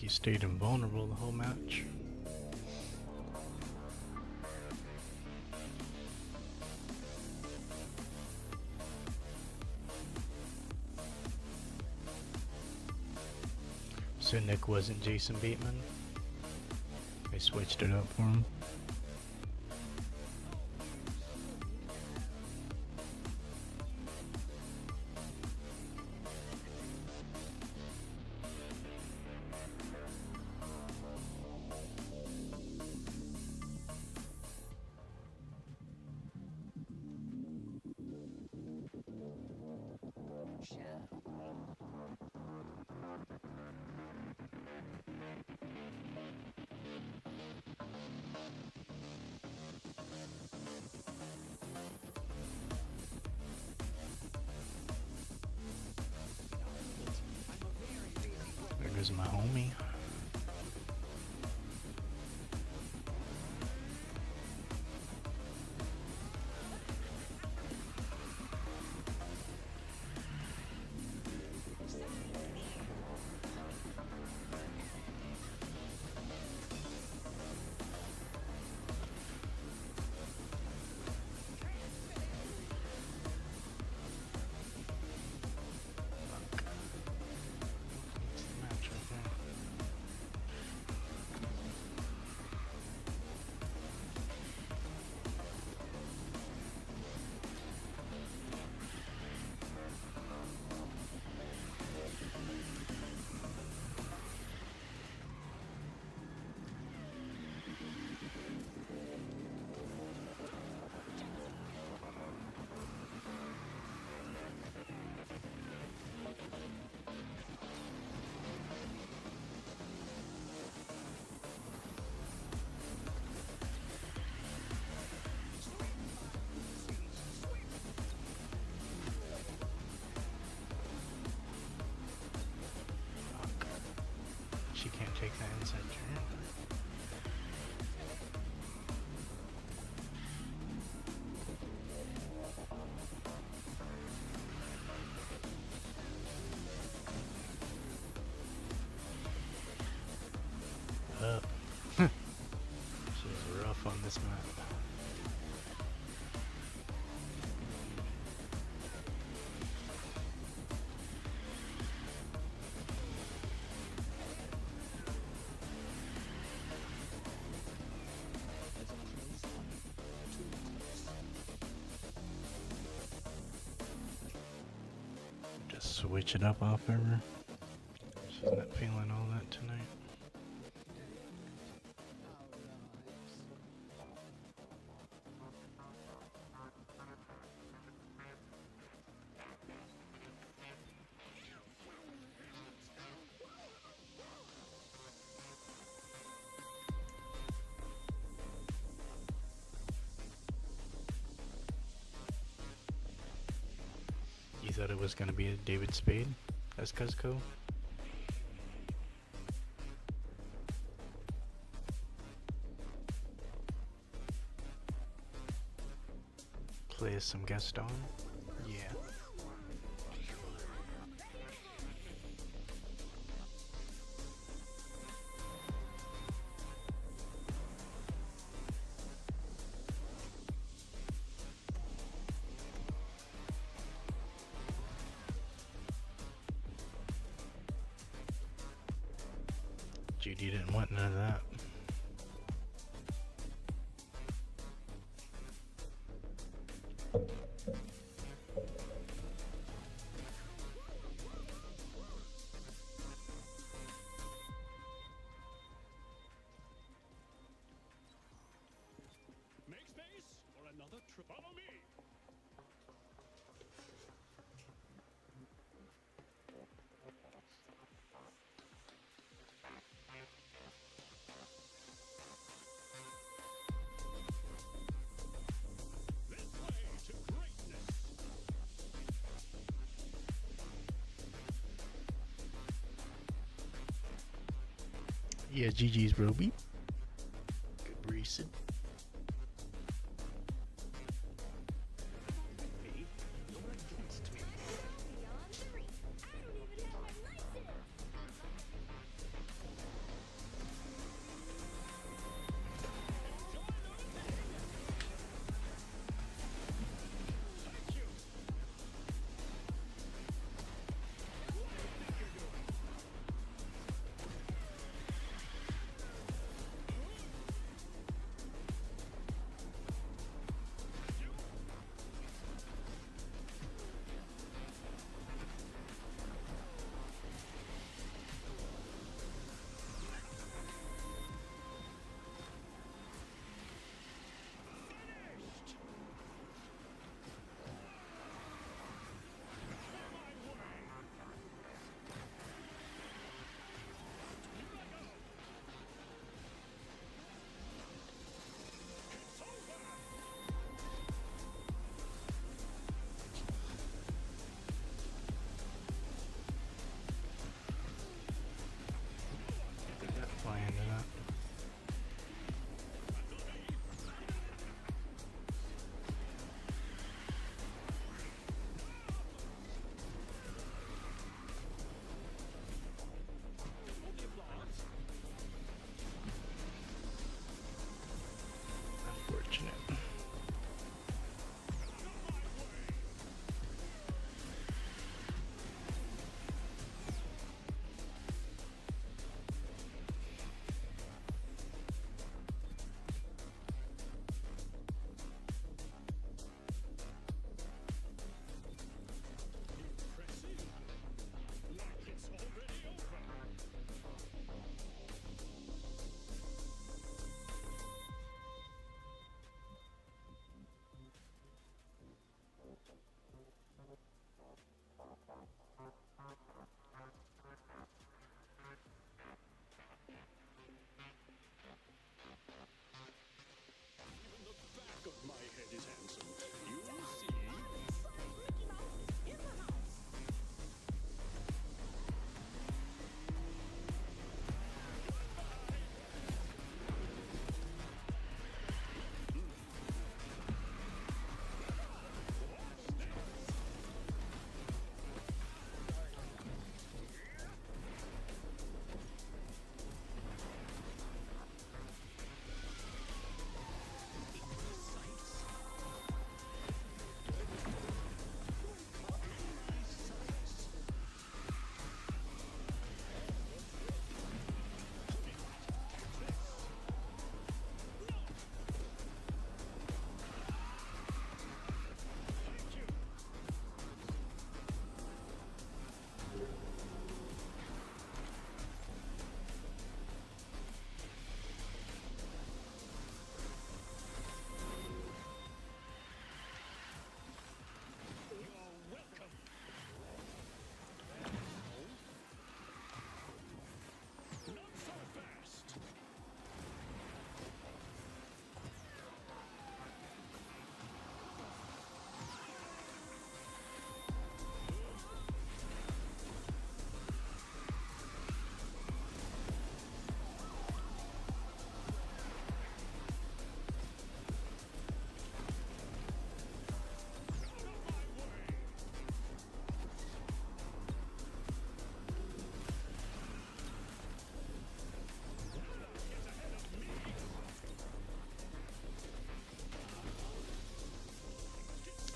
like you stayed invulnerable the whole match. So Nick wasn't Jason Bateman. They switched it up for him. There goes my homie. Match right there. Fuck. She can't take that inside turn. Up. She's rough on this map. Just switch it up off of her. She's not feeling all that tonight. You thought it was gonna be a David Spade as Cuzco? Play as some Gaston? Yeah. Judy didn't want none of that. Make space for another trip. Follow me. This way to greatness. Yeah, GG's Roby. Good racing. Beyond 3. I don't even have my license.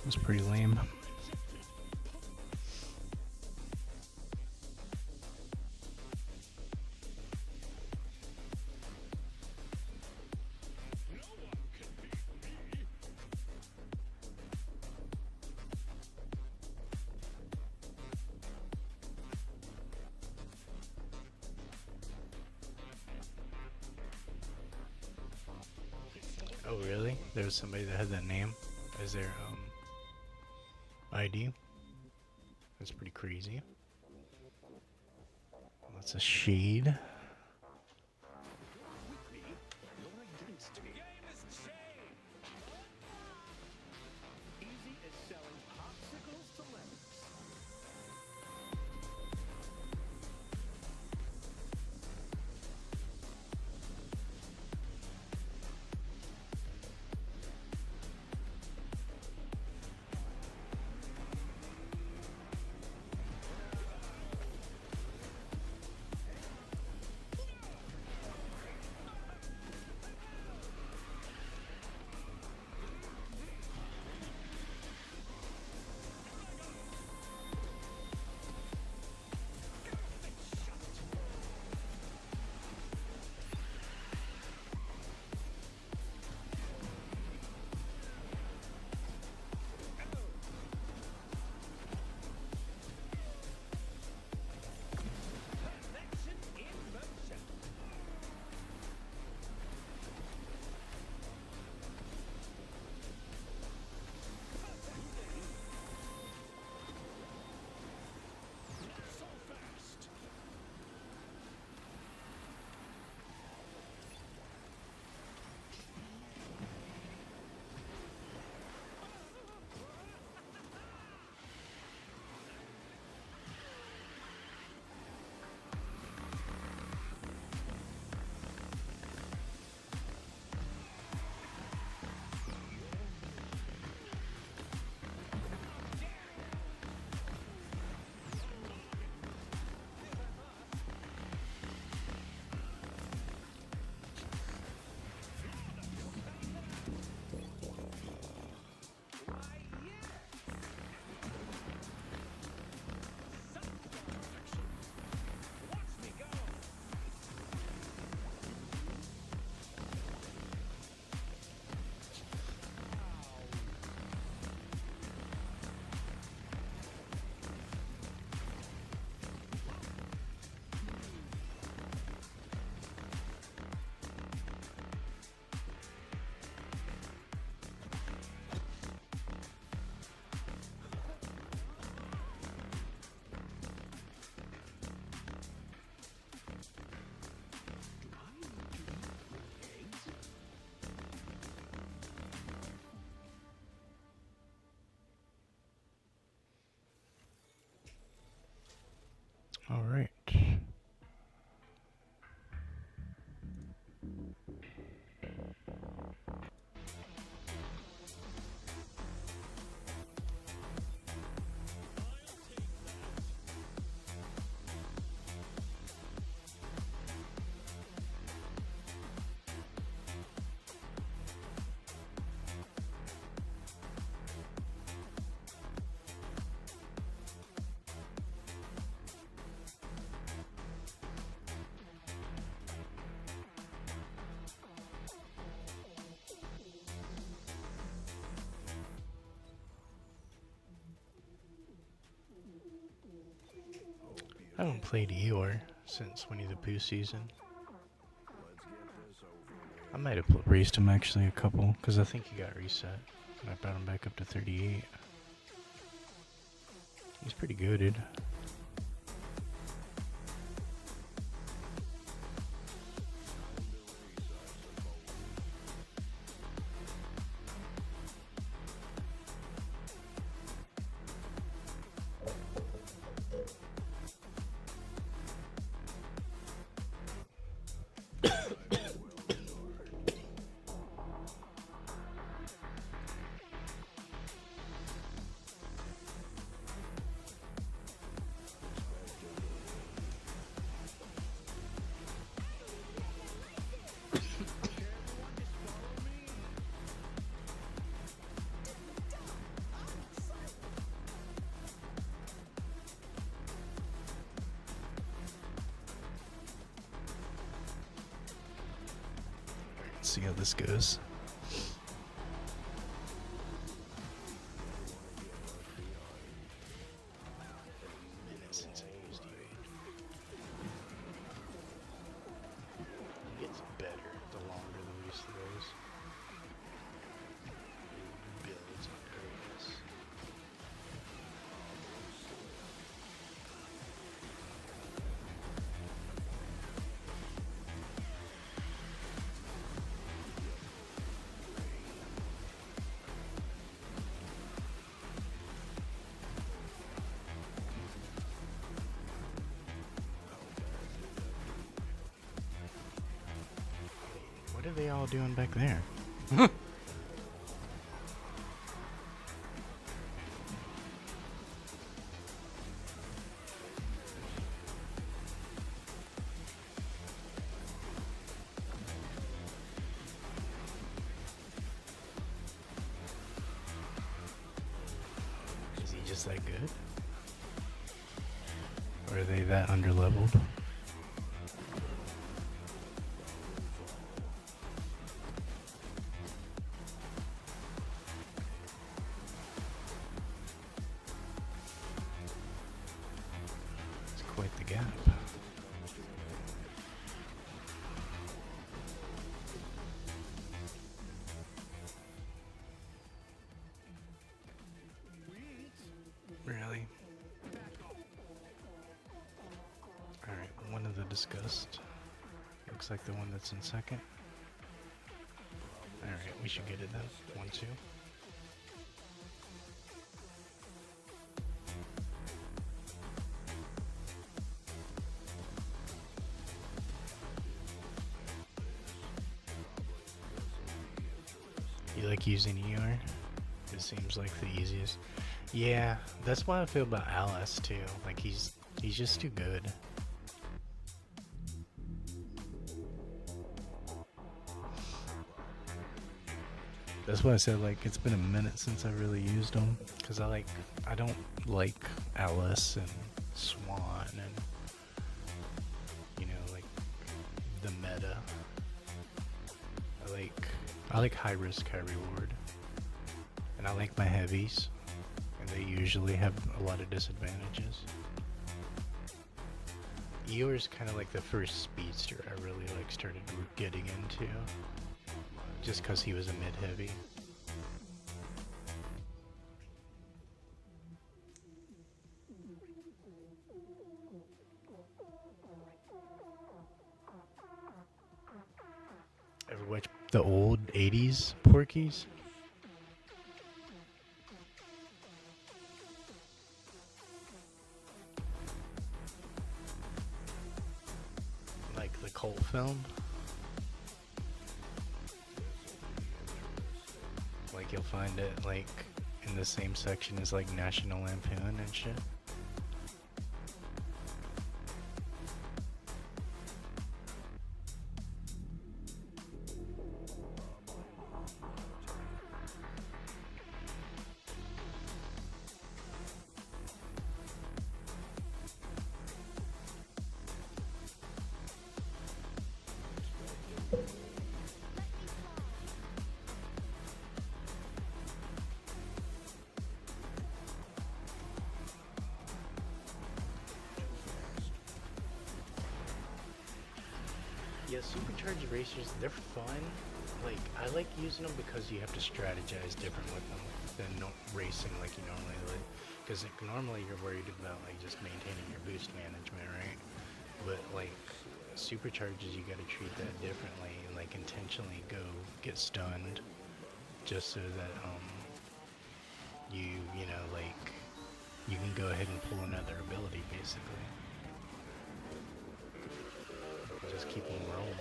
It's pretty lame. Oh really? There was somebody that had that name as their ID. That's pretty crazy. That's a shade. Easy as selling popsicles to lemons. Perfection in motion. So fast. Watch me go. All right. I haven't played Eeyore since Winnie the Pooh season. I might have raced him actually a couple, because I think he got reset. And I brought him back up to 38. He's pretty goated. see how this goes. Minute since I used you. It gets better the longer the use throws. Builds on purpose. What are they all doing back there? Is he just that good? Or are they that underleveled? It's quite the gap. Really? Alright, one of the discussed. Looks like the one that's in second. Alright, we should get it then. 1-2. You like using ER? It seems like the easiest. Yeah, that's why I feel about Alice too. Like he's just too good. That's why I said like it's been a minute since I really used them, cause I don't like Alice and Swan and you know like the meta. I like high risk, high reward, and I like my heavies, and they usually have a lot of disadvantages. Eeyore's kind of like the first speedster I really like started getting into, just cause he was a mid heavy. Ever watch the old 80s Porkies? Like the cult film? Like you'll find it like in the same section as like National Lampoon and shit. Yeah, supercharged racers, they're fun. Like, I like using them because you have to strategize different with them than racing like you normally would. Because like, normally you're worried about like just maintaining your boost management, right? But like supercharges, you got to treat that differently and like intentionally go get stunned, just so that you know like you can go ahead and pull another ability basically. Just keep them rolling.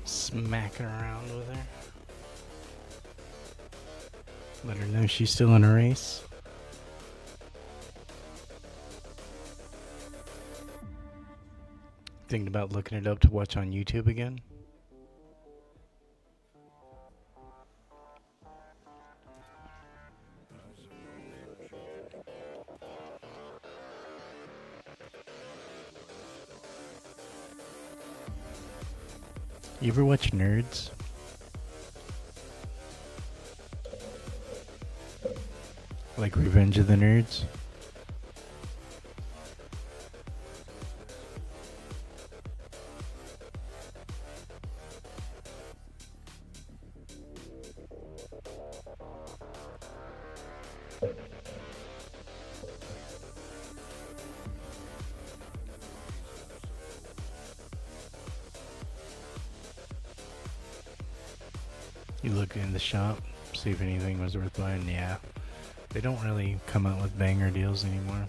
smacking around with her. Let her know she's still in a race. Thinking about looking it up to watch on YouTube again. You ever watch Nerds? Like Revenge of the Nerds? You look in the shop, see if anything was worth buying. Yeah, they don't really come out with banger deals anymore.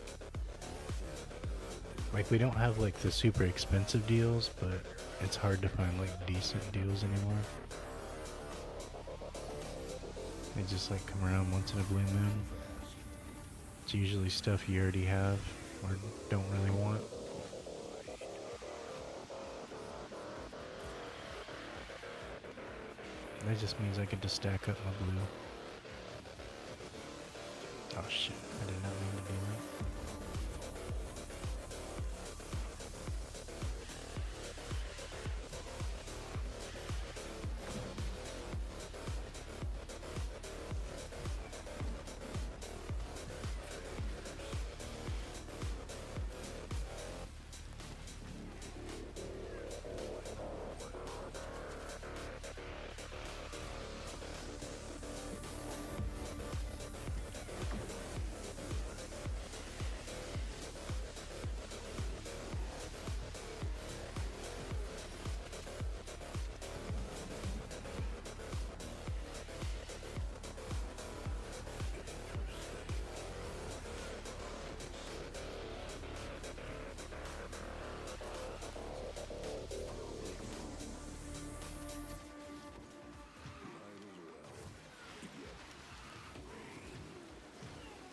Like, we don't have like the super expensive deals, but it's hard to find like decent deals anymore. They just like come around once in a blue moon. It's usually stuff you already have or don't really want. That just means I get to stack up my blue. Oh shit, I did not mean to do that.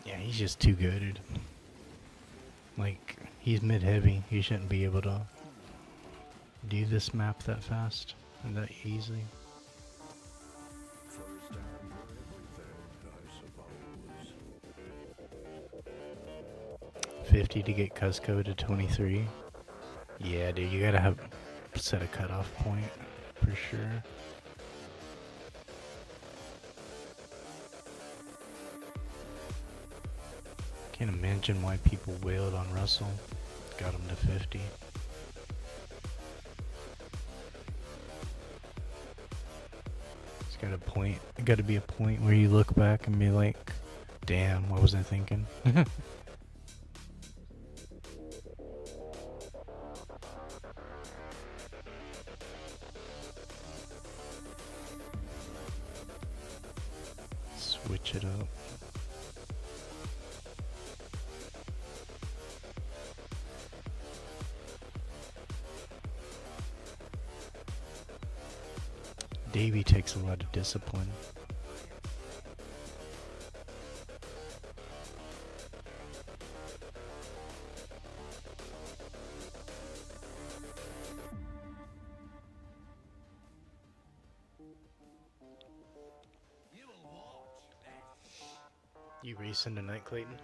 Yeah, he's just too good. Like, he's mid-heavy. He shouldn't be able to do this map that fast and that easily. First time for everything, I suppose. 50 to get Cusco to 23. Yeah, dude, you gotta have set a cutoff point for sure. Can't imagine why people wailed on Russell. Got him to 50. It's got a point. It got to be a point where you look back and be like, "Damn, what was I thinking?" Switch it up. Davey takes a lot of discipline. You racing tonight, Clayton?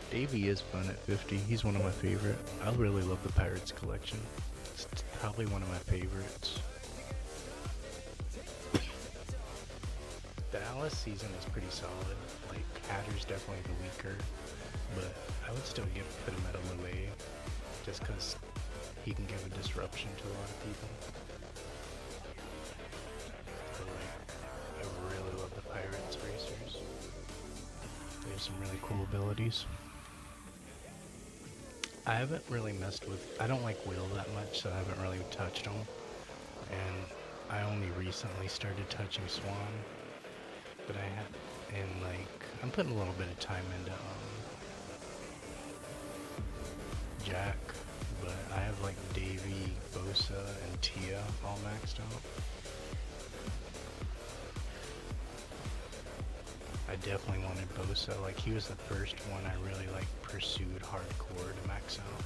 Davey is fun at 50. He's one of my favorite. I really love the Pirates collection. It's probably one of my favorites. The Alice season is pretty solid. Like, Hatter's definitely the weaker, but I would still put him at a low A just because he can give a disruption to a lot of people. cool abilities. I haven't really messed with, I don't like Will that much, so I haven't really touched him. And I only recently started touching Swan. But I have, and like, I'm putting a little bit of time into Jack. But I have like Davey, Bosa, and Tia all maxed out. I definitely wanted Bosa. Like, he was the first one I really like pursued hardcore to max out.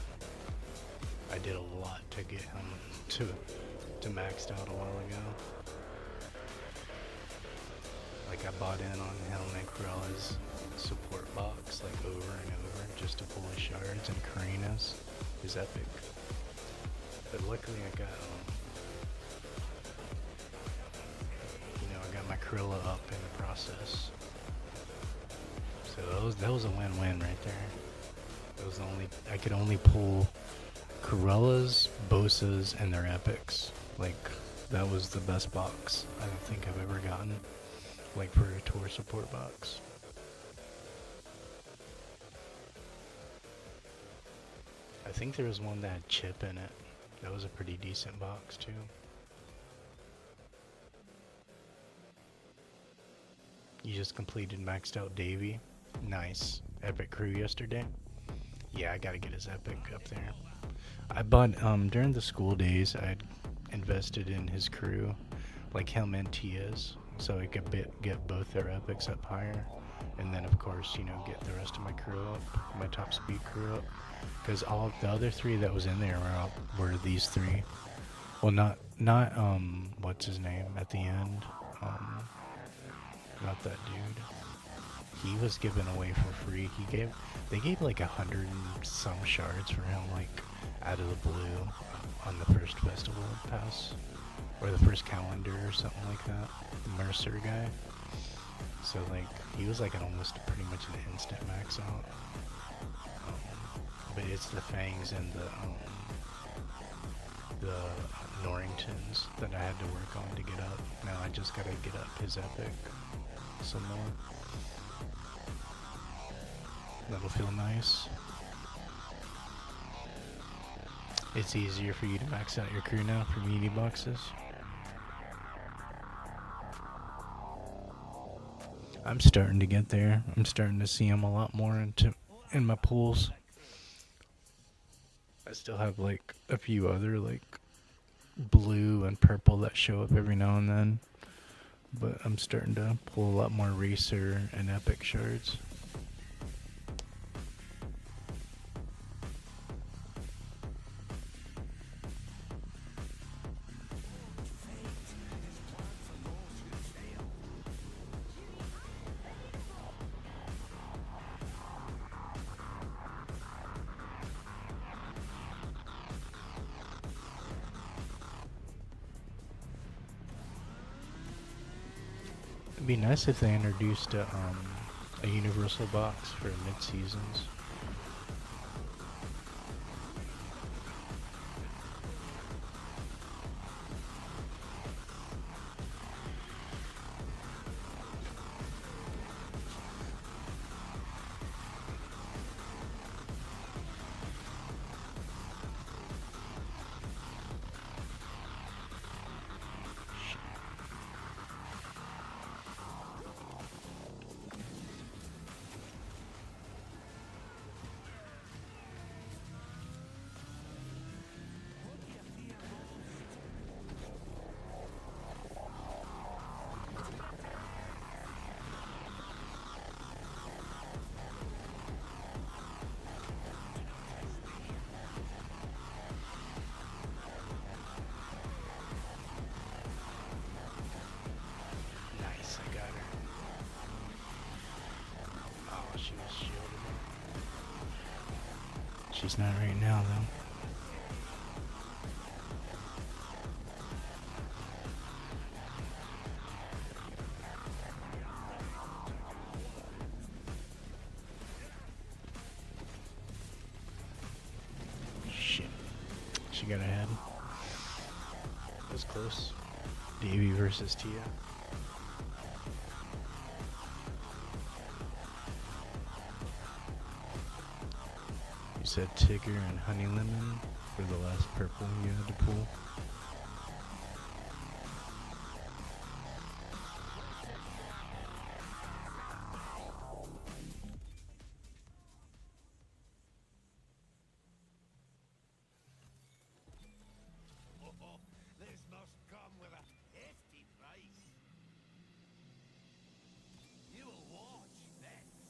I did a lot to get him to maxed out a while ago. Like, I bought in on Helen Cruella's support box like over and over just to pull his shards, and Karina's is epic. But luckily I got I got my Cruella up in the process. So that was a win-win right there. That was I could only pull Corellas, Bosas, and their epics. Like, that was the best box I don't think I've ever gotten. Like, for a tour support box. I think there was one that had Chip in it. That was a pretty decent box too. You just completed maxed out Davey. Nice. Epic crew yesterday. Yeah, I gotta get his epic up there. I bought, during the school days, I'd invested in his crew, like him and Tia's, so I could get both their epics up higher. And then, of course, get the rest of my crew up, my top speed crew up. Because all the other three that was in there were these three. Well, not what's his name at the end? Not that dude. He was given away for free. They gave like 100 and some shards for him, like out of the blue, on the first festival pass, or the first calendar or something like that. The Mercer guy. So like he was like almost pretty much an instant max out. But it's the Fangs and the Norringtons that I had to work on to get up. Now I just gotta get up his epic some more. That'll feel nice. It's easier for you to max out your crew now for meaty boxes. I'm starting to get there. I'm starting to see them a lot more in my pools. I still have like a few other like blue and purple that show up every now and then, but I'm starting to pull a lot more racer and epic shards. It'd be nice if they introduced a universal box for mid-seasons. She's not right now, though. Shit. She got ahead. It was close. Davey versus Tia. said Tigger and Honey Lemon for the last purple you had to pull. This must come with a hefty price. You will watch next.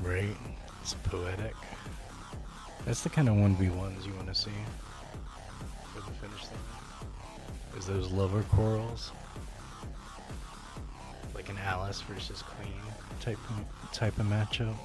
Right? It's poetic. That's the kind of 1v1s you want to see for the finish line. Is those lover corals. Like an Alice versus Queen type of matchup.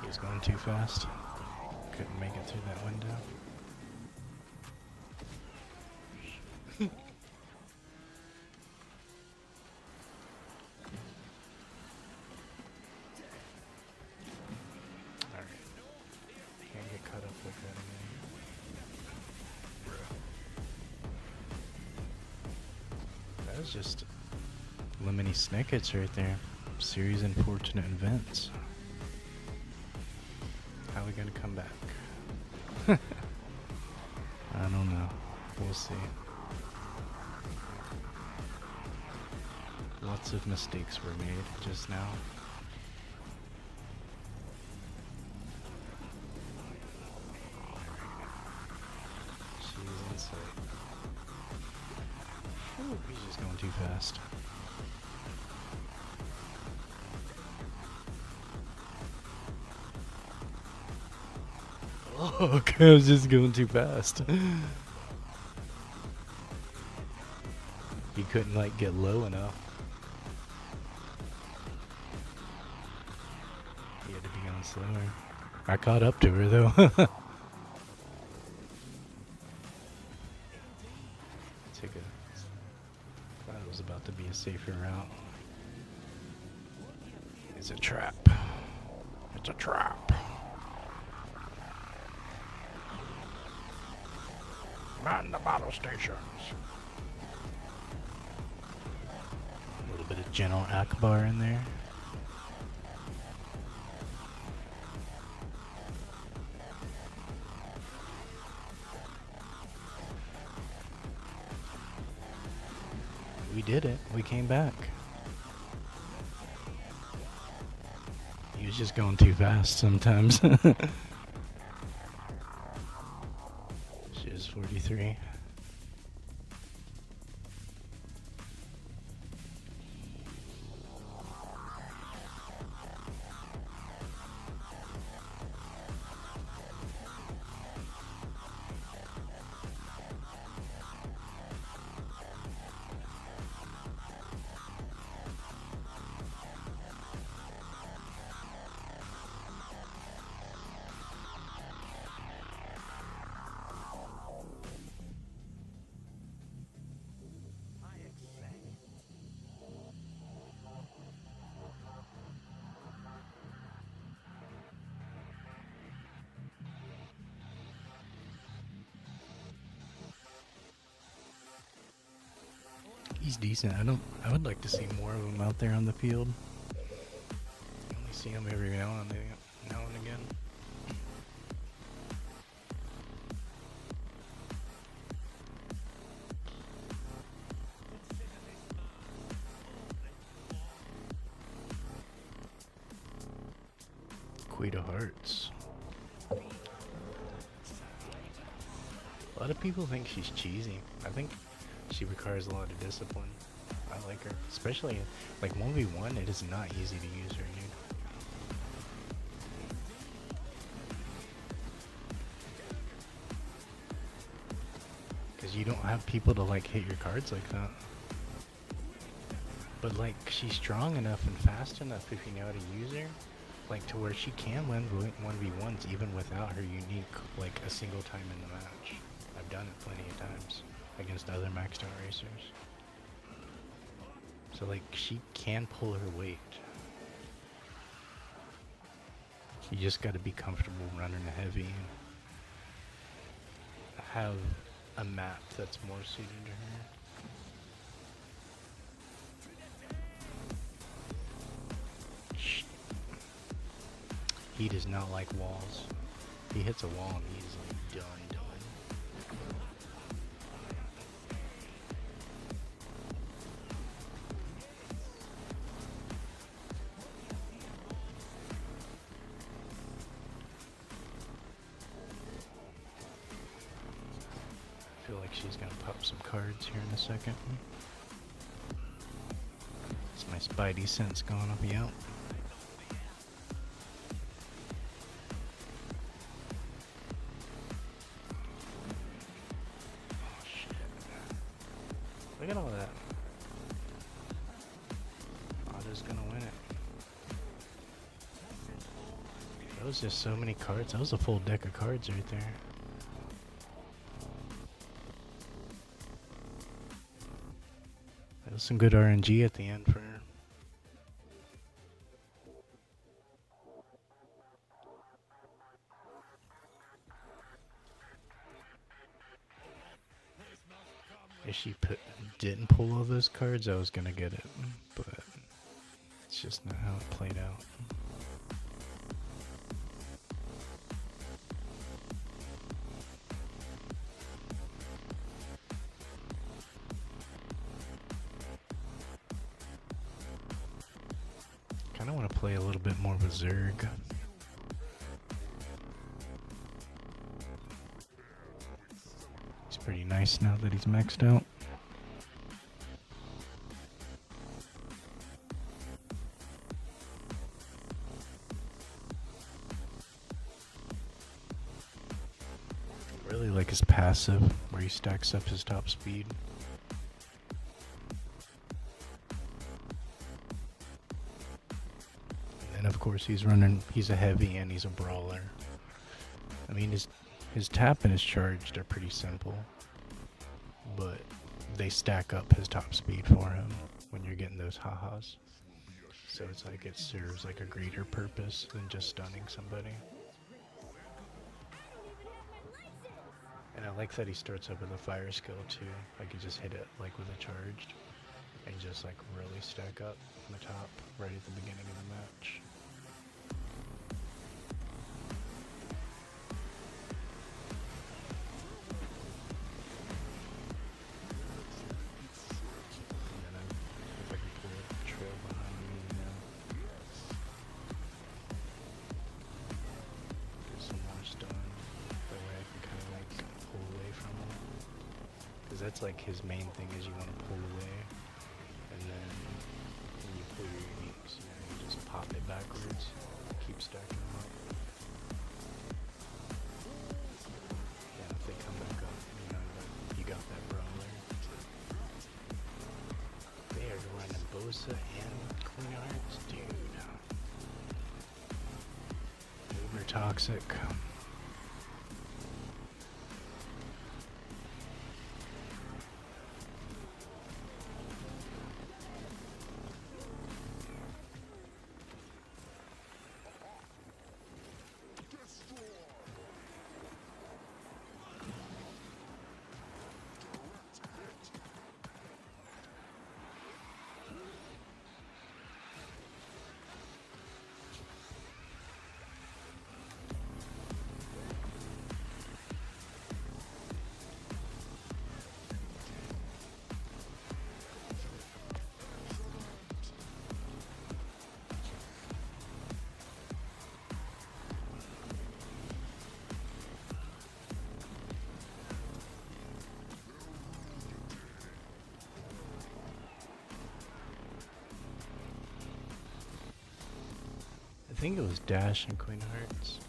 He was going too fast. Couldn't make it through that window. Alright. Can't get caught up with that again. That was just Lemony Snicket's right there. Series unfortunate events. How are we gonna come back? I don't know. We'll see. Lots of mistakes were made just now. She's in sight. Ooh, he's just going too fast. Oh, okay, I was just going too fast. He couldn't like get low enough. He had to be going slower. I caught up to her though. Take a. Thought it was about to be a safer route. It's a trap. It's a trap. Man the battle stations. A little bit of General Akbar in there. We did it. We came back. He was just going too fast sometimes. She is 43. He's decent. I would like to see more of him out there on the field. I only see him every now and again. Queen of Hearts. A lot of people think she's cheesy. I think She requires a lot of discipline. I like her, especially like 1v1. It is not easy to use her, dude. Because you don't have people to like hit your cards like that. But like she's strong enough and fast enough if you know how to use her, like to where she can win 1v1s even without her unique like a single time in the match. I've done it plenty of times against other maxed out racers. So like she can pull her weight. You just got to be comfortable running a heavy and have a map that's more suited to her. He does not like walls. He hits a wall and he's like done. I feel like she's gonna pop some cards here in a second. It's my spidey sense going up me out. Look at all that. Otto's gonna win it. That was just so many cards. That was a full deck of cards right there. That was some good RNG at the end for her. If she didn't pull all those cards, I was gonna get it, but it's just not how it played out. Kinda wanna play a little bit more of a Zerg. He's pretty nice now that he's maxed out. Really like his passive, where he stacks up his top speed. And then of course he's a heavy and he's a brawler. I mean his tap and his charged are pretty simple, but they stack up his top speed for him when you're getting those ha-has. So it's like it serves like a greater purpose than just stunning somebody. And I like that he starts up with a fire skill too. Like he just hit it like with a charged and just like really stack up on the top right at the beginning of the match. And then if I can pull a trail behind me, you know. Get some more stun. That way I can kind of like pull away from him. Because that's like his main thing is you want to pull away. And then when you pull your uniques, you know, you just pop it backwards. Keep stacking them up. Yeah, if they come back up, you know, you got that brawler. They are running Bosa and Queen Hearts, dude. Uber toxic. I think it was Dash and Queen Hearts.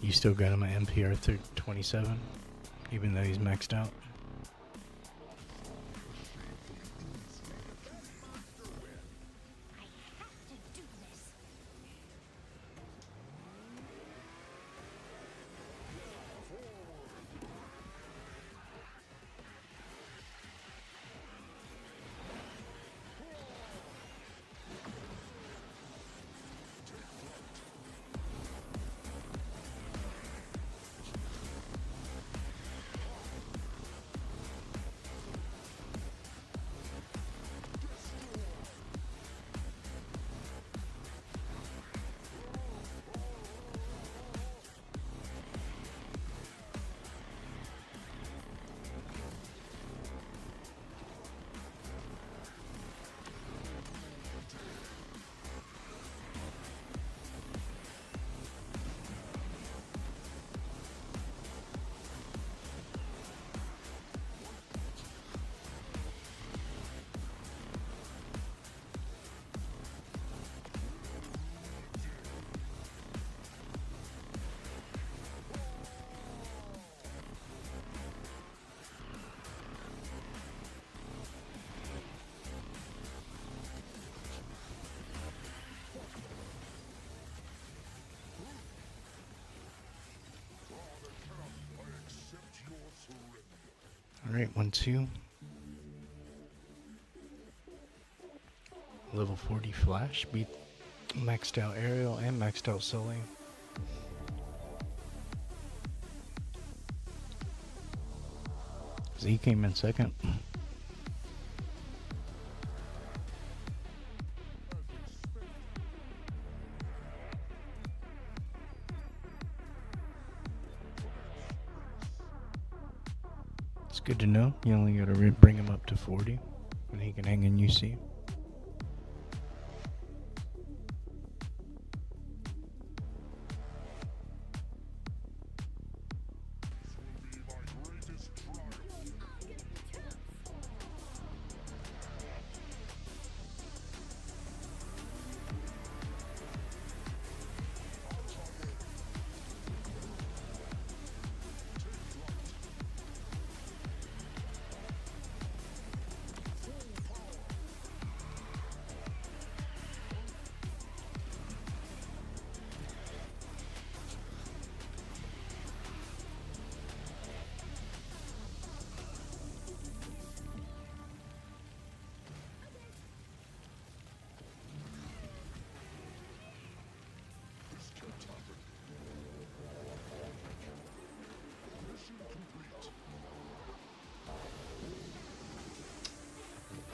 You still got him at MPR through 27, even though he's maxed out. I have to do this. Alright, 1-2. Level 40 Flash beat maxed out Aerial and maxed out Sully. Z came in second. It's good to know. You only got to bring him up to 40, and he can hang in UC.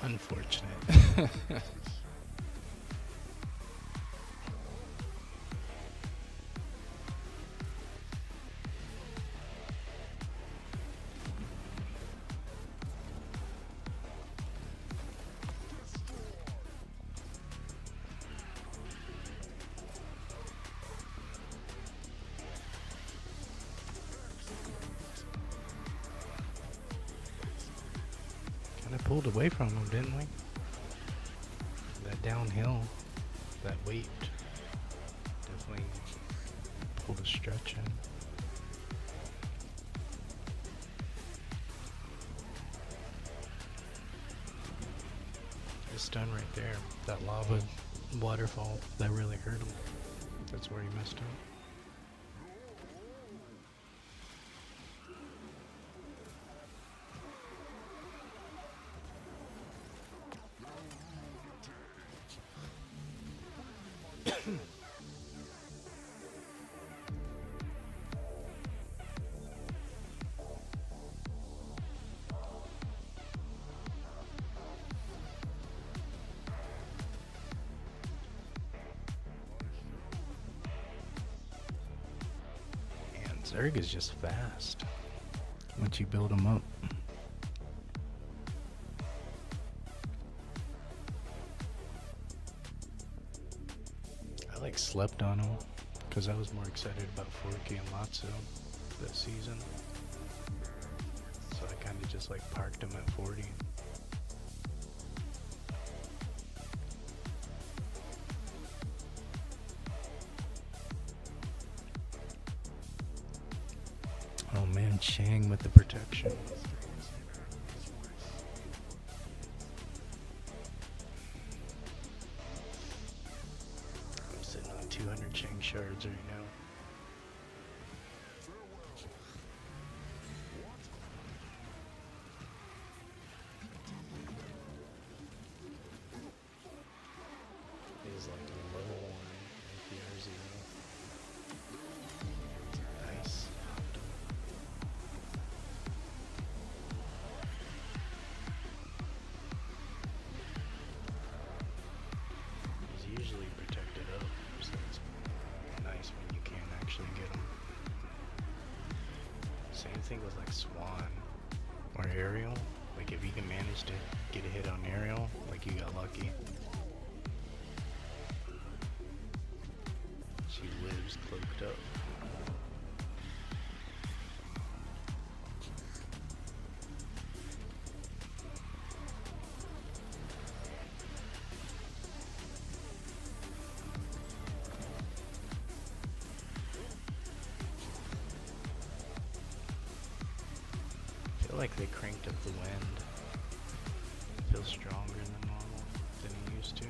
Unfortunate. Kinda pulled away from him, didn't we? That downhill, that weight, definitely pulled a stretch in. His stun right there, that lava waterfall, that really hurt him. That's where he messed up. Zerg is just fast once you build him up. like slept on him because I was more excited about Forky and Matsu this season. So I kind of just like parked him at 40. Oh man, Chang with the protection. I'm sitting on 200 Chang shards right now. He's like a level 1 APR 0. Nice. He's usually protected up, so it's nice when you can actually get him. Same thing with like Swan or Ariel. Like if you can manage to get a hit on Ariel, like you got lucky. She lives cloaked up. I feel like they cranked up the wind. It feels stronger than normal, than it used to.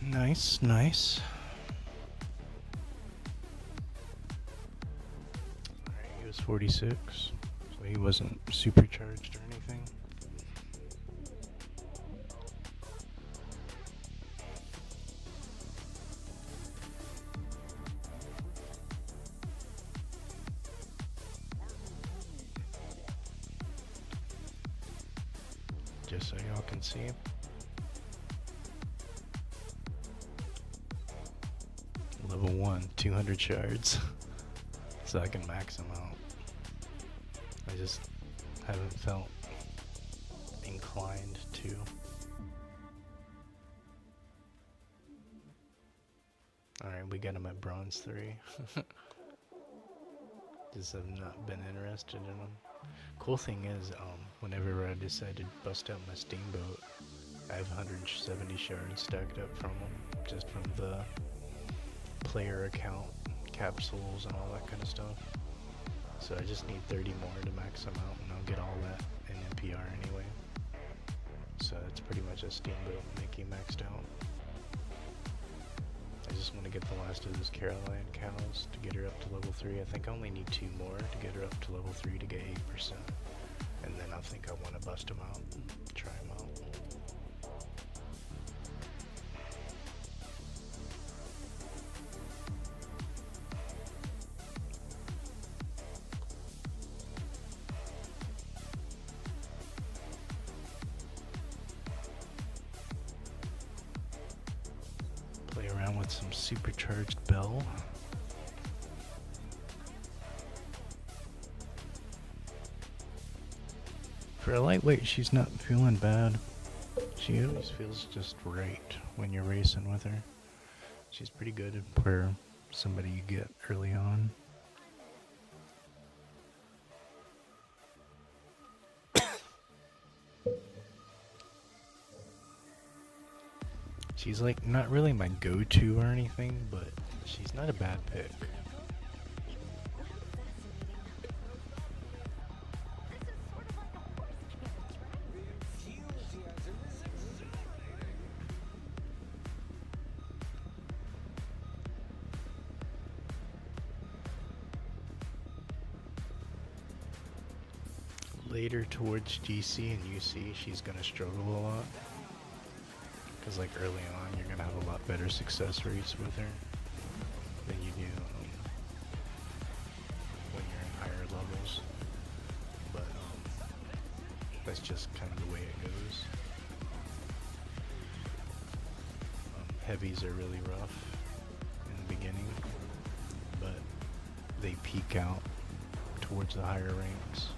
Nice, nice. Alright, he was 46, so he wasn't supercharged or anything. Just so y'all can see. Level 1, 200 shards. So I can max them out. I just haven't felt inclined to. Alright, we got him at bronze 3. Just have not been interested in them. Cool thing is, whenever I decide to bust out my steamboat, I have 170 shards stacked up from them, just from the player account capsules and all that kind of stuff. So I just need 30 more to max them out, and I'll get all that in NPR anyway. So it's pretty much a steamboat Mickey maxed out. I just want to get the last of those Caroline cows to get her up to level 3. I think I only need 2 more to get her up to level 3 to get 8%. And then I think I want to bust them out and try them out. Play around with some supercharged Bell. For a lightweight, she's not feeling bad. She always feels just right when you're racing with her. She's pretty good for somebody you get early on. She's like not really my go-to or anything, but she's not a bad pick. later towards GC and UC, she's gonna struggle a lot. Cause like early on, you're gonna have a lot better success rates with her than you do when you're in higher levels. But that's just kind of the way it goes. Heavies are really rough in the beginning, but they peak out towards the higher ranks.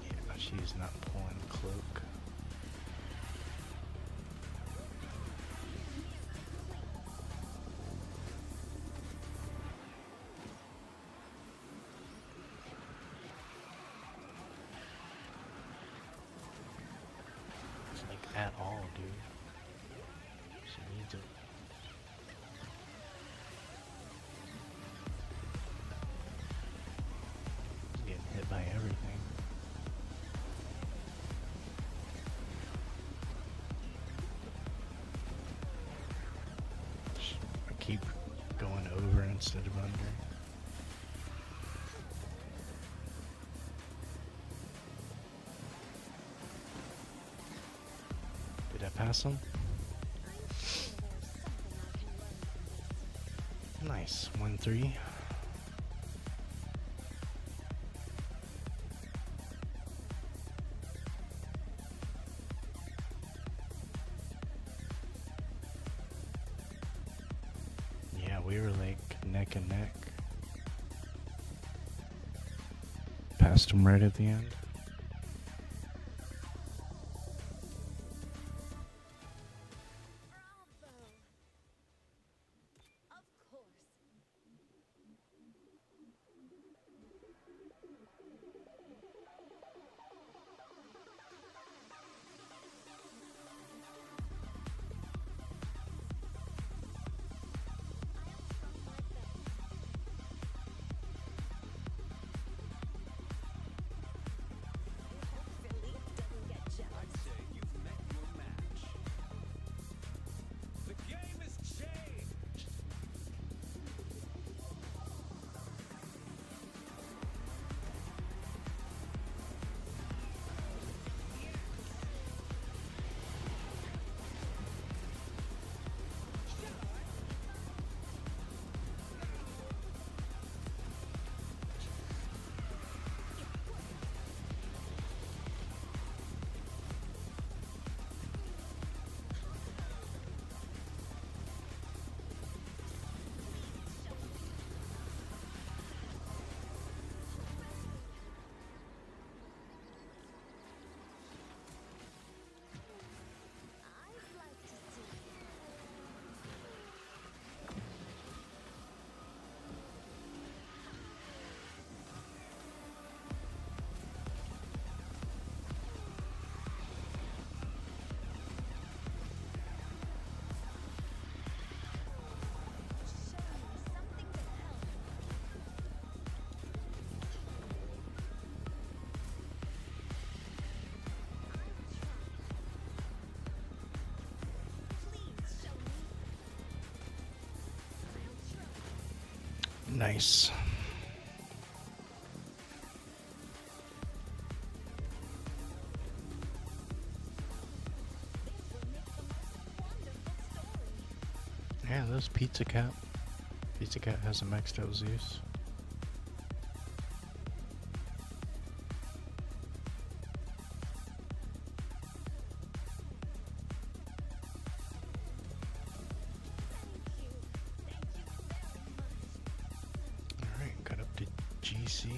Yeah, she's not pulling cloak. Like at all, dude. She needs it. Getting hit by everything. I keep going over instead of under. Did I pass him? Nice. 1-3. Yeah, we were like neck and neck. Passed him right at the end. Bravo! Of course. I'd say you've met your match. The game has changed. I'd like to see. Show me something to help. Please show me. I'll try. Nice. This will make the most wonderful story. Yeah, those Pizza Cat. Pizza Cat has a maxed out Zeus. Alright, got up to GC.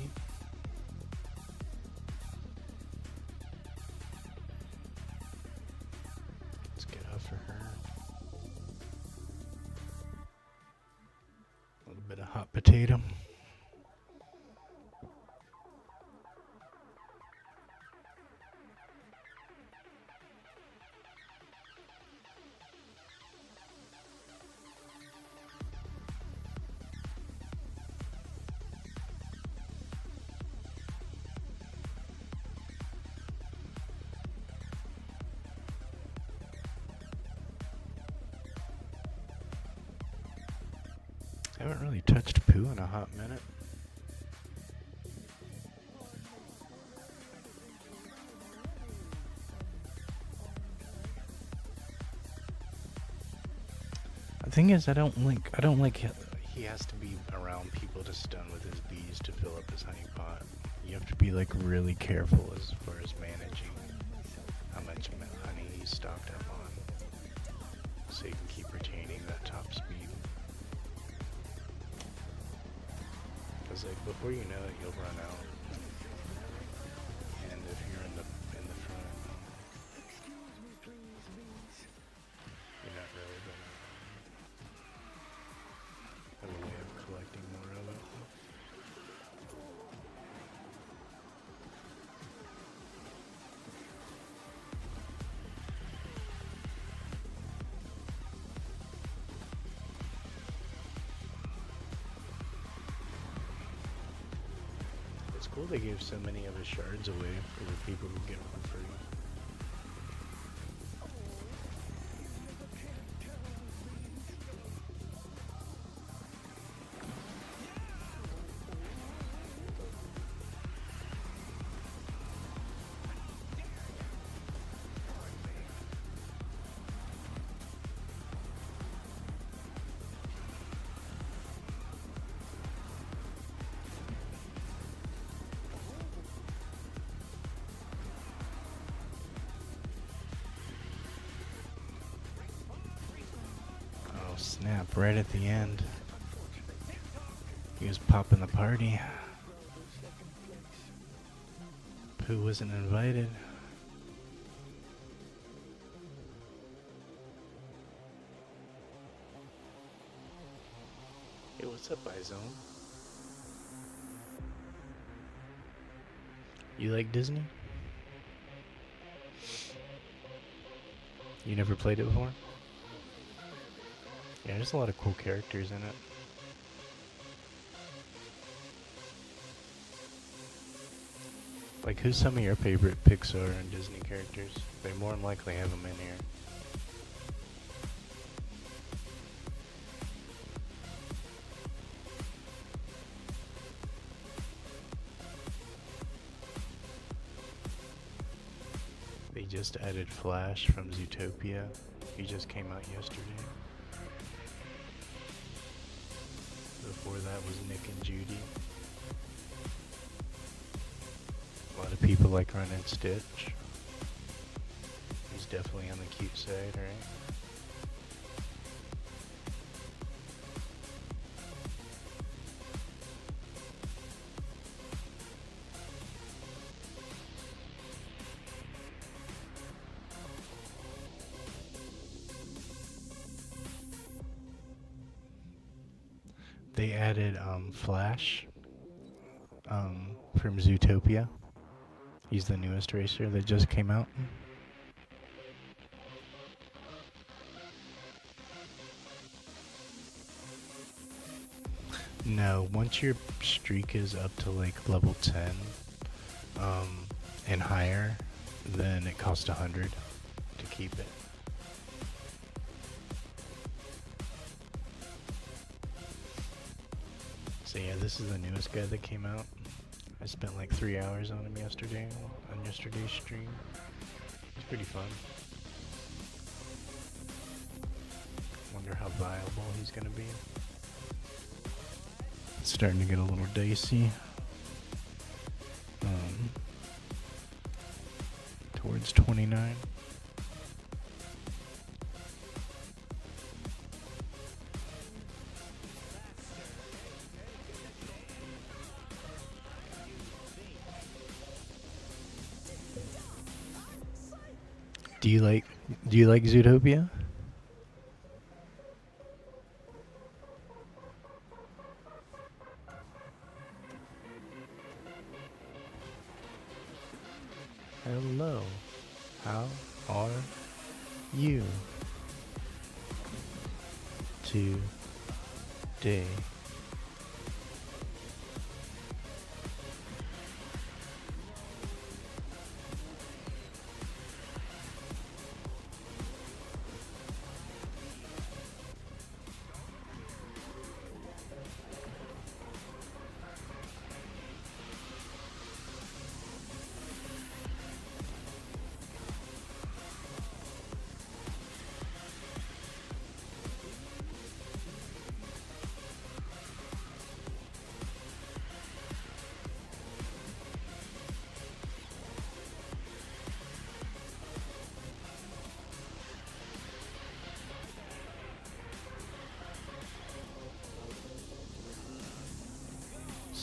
Let's get up for her. A little bit of hot potato. I haven't really touched poo in a a hot minute. The thing is, I don't like he has to be around people to stun with his bees to fill up his honey pot. You have to be like really careful as far as managing how much honey he's stocked up on, so you can keep retaining that top speed. Because like before you know it, you'll run out, and if you're in the front, you're not really gonna have a way of collecting more of it. It's cool they gave so many of his shards away for the people who get them for free. Oh snap, right at the end. He was popping the party. Who wasn't invited? Hey, what's up, Izone? You like Disney? You never played it before? Yeah, there's a lot of cool characters in it. Like, who's some of your favorite Pixar and Disney characters? They more than likely have them in here. They just added Flash from Zootopia. He just came out yesterday. Before that was Nick and Judy. A lot of people like Ren and Stitch. He's definitely on the cute side, right? They added Flash from Zootopia. He's the newest racer that just came out. No, once your streak is up to like level 10 and higher, then it costs 100 to keep it. So yeah, this is the newest guy that came out. I spent like 3 hours on him yesterday, on yesterday's stream. It's pretty fun. Wonder how viable he's gonna be. It's starting to get a little dicey. Towards 29. Do you like Zootopia? Hello. How are you today?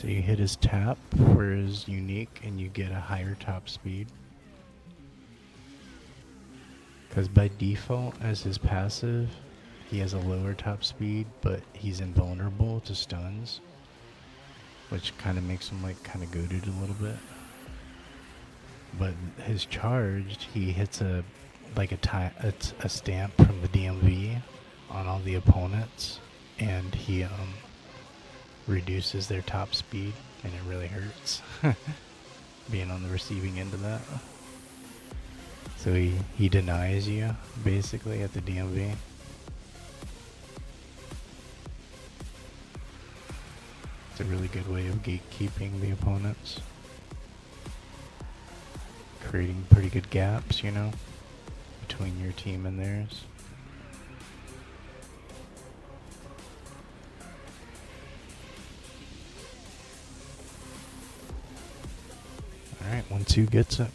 So you hit his tap for his unique and you get a higher top speed. Because by default, as his passive, he has a lower top speed, but he's invulnerable to stuns, which kind of makes him like kind of goated a little bit. But his charged, he hits a stamp from the DMV on all the opponents, and he reduces their top speed, and it really hurts being on the receiving end of that. So he denies you, basically, at the DMV. It's a really good way of gatekeeping the opponents. Creating pretty good gaps, you know, between your team and theirs. Alright, 1-2 gets it.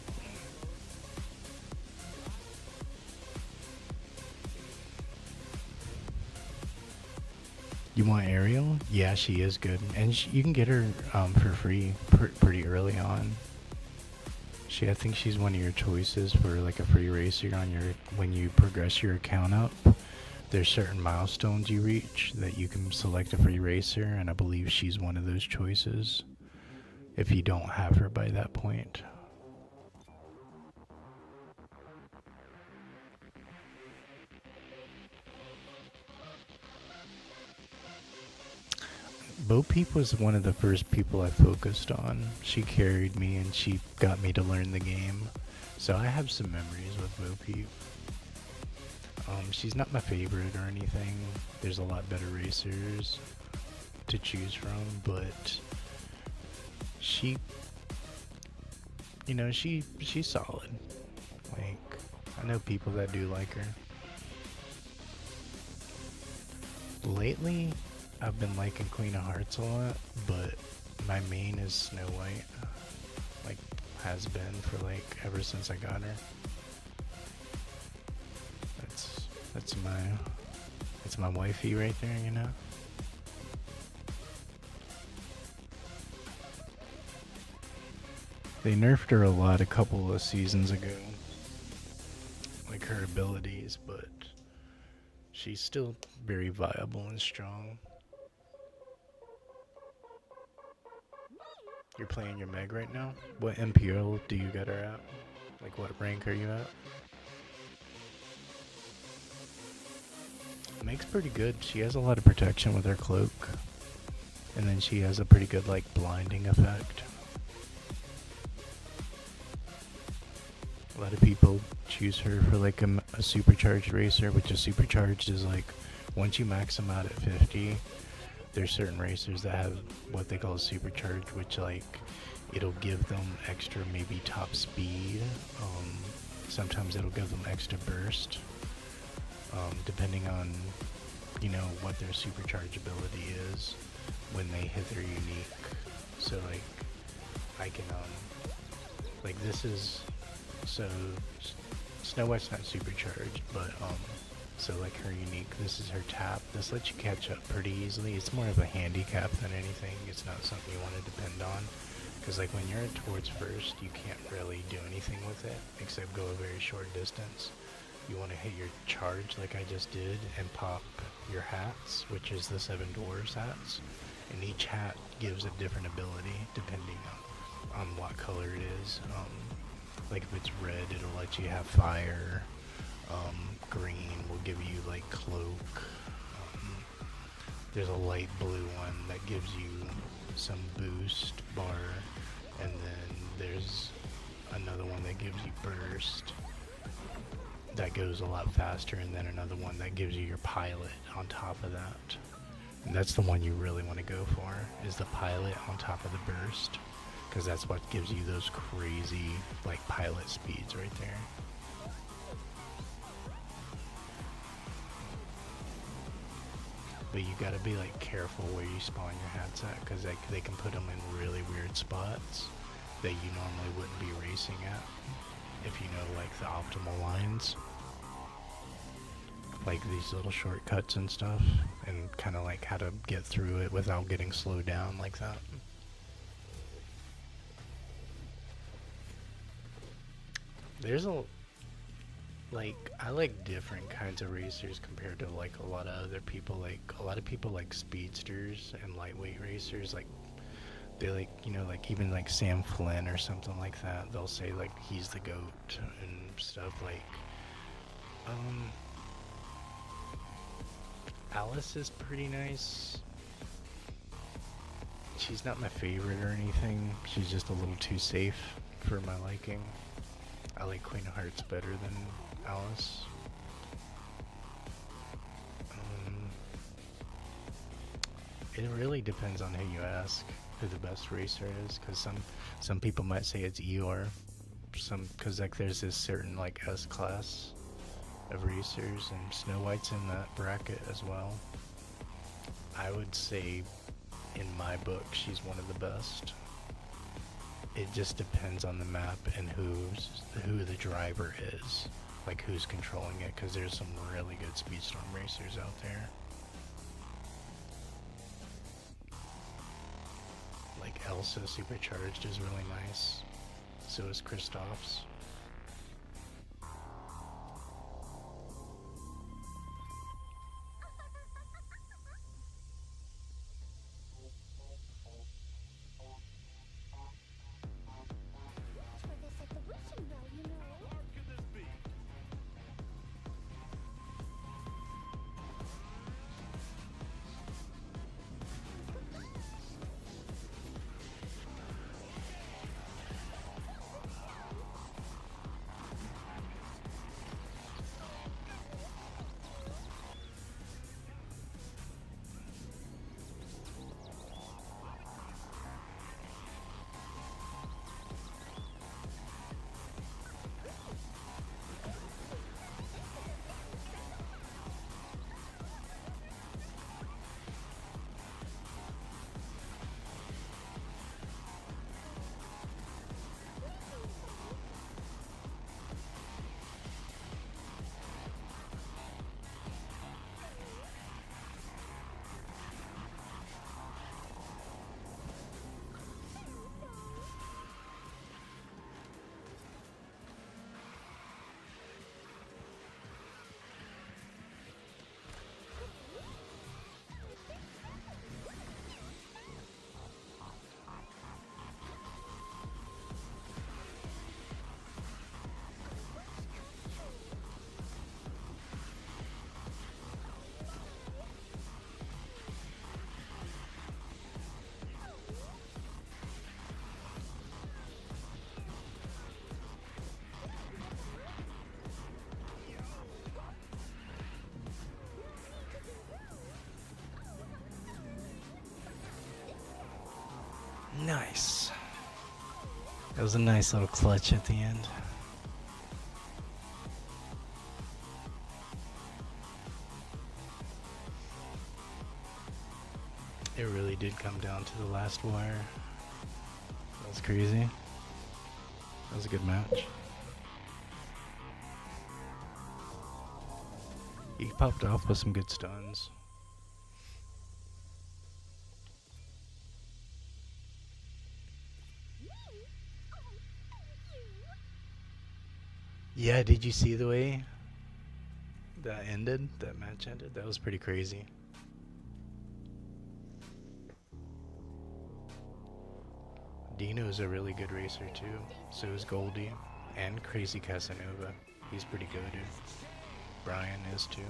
You want Ariel? Yeah, she is good, and you can get her for free pretty early on. I think she's one of your choices for like a free racer on your when you progress your account up. There's certain milestones you reach that you can select a free racer, and I believe she's one of those choices. If you don't have her by that point. Bo Peep was one of the first people I focused on. She carried me and she got me to learn the game. So I have some memories with Bo Peep. She's not my favorite or anything. There's a lot better racers to choose from, but she's solid. Like, I know people that do like her. Lately, I've been liking Queen of Hearts a lot, but my main is Snow White. Like, has been for like ever since I got her. That's my wifey right there, you know. They nerfed her a lot a couple of seasons ago, like her abilities, but she's still very viable and strong. You're playing your Meg right now? What MPL do you get her at? Like, what rank are you at? Meg's pretty good. She has a lot of protection with her cloak. And then she has a pretty good, like, blinding effect. A lot of people choose her for, like, a supercharged racer, which is supercharged is, like, once you max them out at 50, there's certain racers that have what they call a supercharge, which like it'll give them extra maybe top speed. Sometimes it'll give them extra burst, depending on what their supercharge ability is when they hit their unique. So like I can like this is so Snow White's not supercharged, but so like her unique, this is her tap. This lets you catch up pretty easily. It's more of a handicap than anything. It's not something you want to depend on. Because like when you're towards first, you can't really do anything with it except go a very short distance. You want to hit your charge like I just did and pop your hats, which is the 7 Dwarves hats. And each hat gives a different ability depending on what color it is. Like if it's red, it'll let you have fire. Green will give you like cloak. There's a light blue one that gives you some boost bar, and then there's another one that gives you burst that goes a lot faster, and then another one that gives you your pilot on top of that. And that's the one you really want to go for, is the pilot on top of the burst, because that's what gives you those crazy like pilot speeds right there. But you gotta be like careful where you spawn your hats at, because they can put them in really weird spots that you normally wouldn't be racing at if you know like the optimal lines, like these little shortcuts and stuff, and kind of like how to get through it without getting slowed down like that. There's a like I like different kinds of racers compared to like a lot of other people. Like a lot of people like speedsters and lightweight racers. Like they like like even like Sam Flynn or something like that. They'll say like he's the GOAT and stuff. Like um, Alice is pretty nice. She's not my favorite or anything. She's just a little too safe for my liking. I like Queen of Hearts better than Alice. It really depends on who you ask who the best racer is, because some people might say it's Eeyore, because like there's this certain like S class of racers, and Snow White's in that bracket as well. I would say, in my book, she's one of the best. It just depends on the map and who the driver is, like who's controlling it, because there's some really good Speedstorm racers out there. Like Elsa Supercharged is really nice. So is Kristoff's. For this at the wishing well, you know. What could this be? Nice. That was a nice little clutch at the end. It really did come down to the last wire. That was crazy. That was a good match. He popped off with some good stuns. Me? Oh, thank you. Yeah, did you see the way that ended? That match ended? That was pretty crazy. Dino's a really good racer too. So is Goldie and Crazy Casanova. He's pretty good. Brian is too.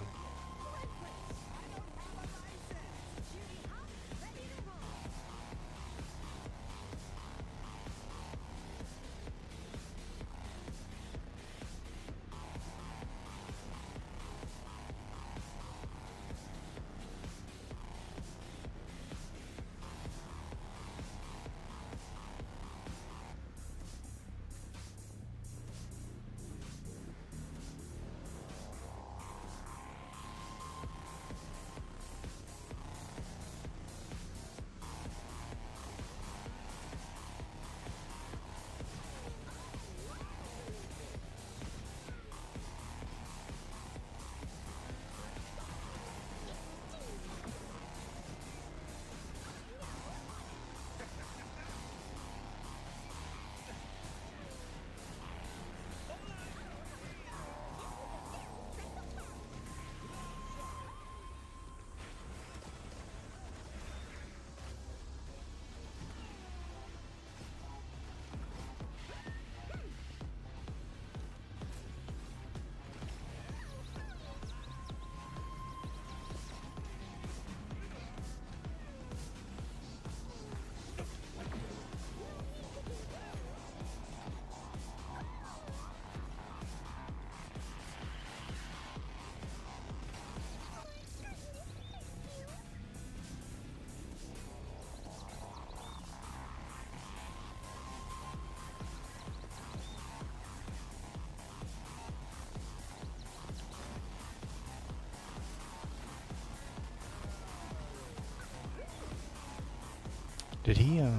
Did he, I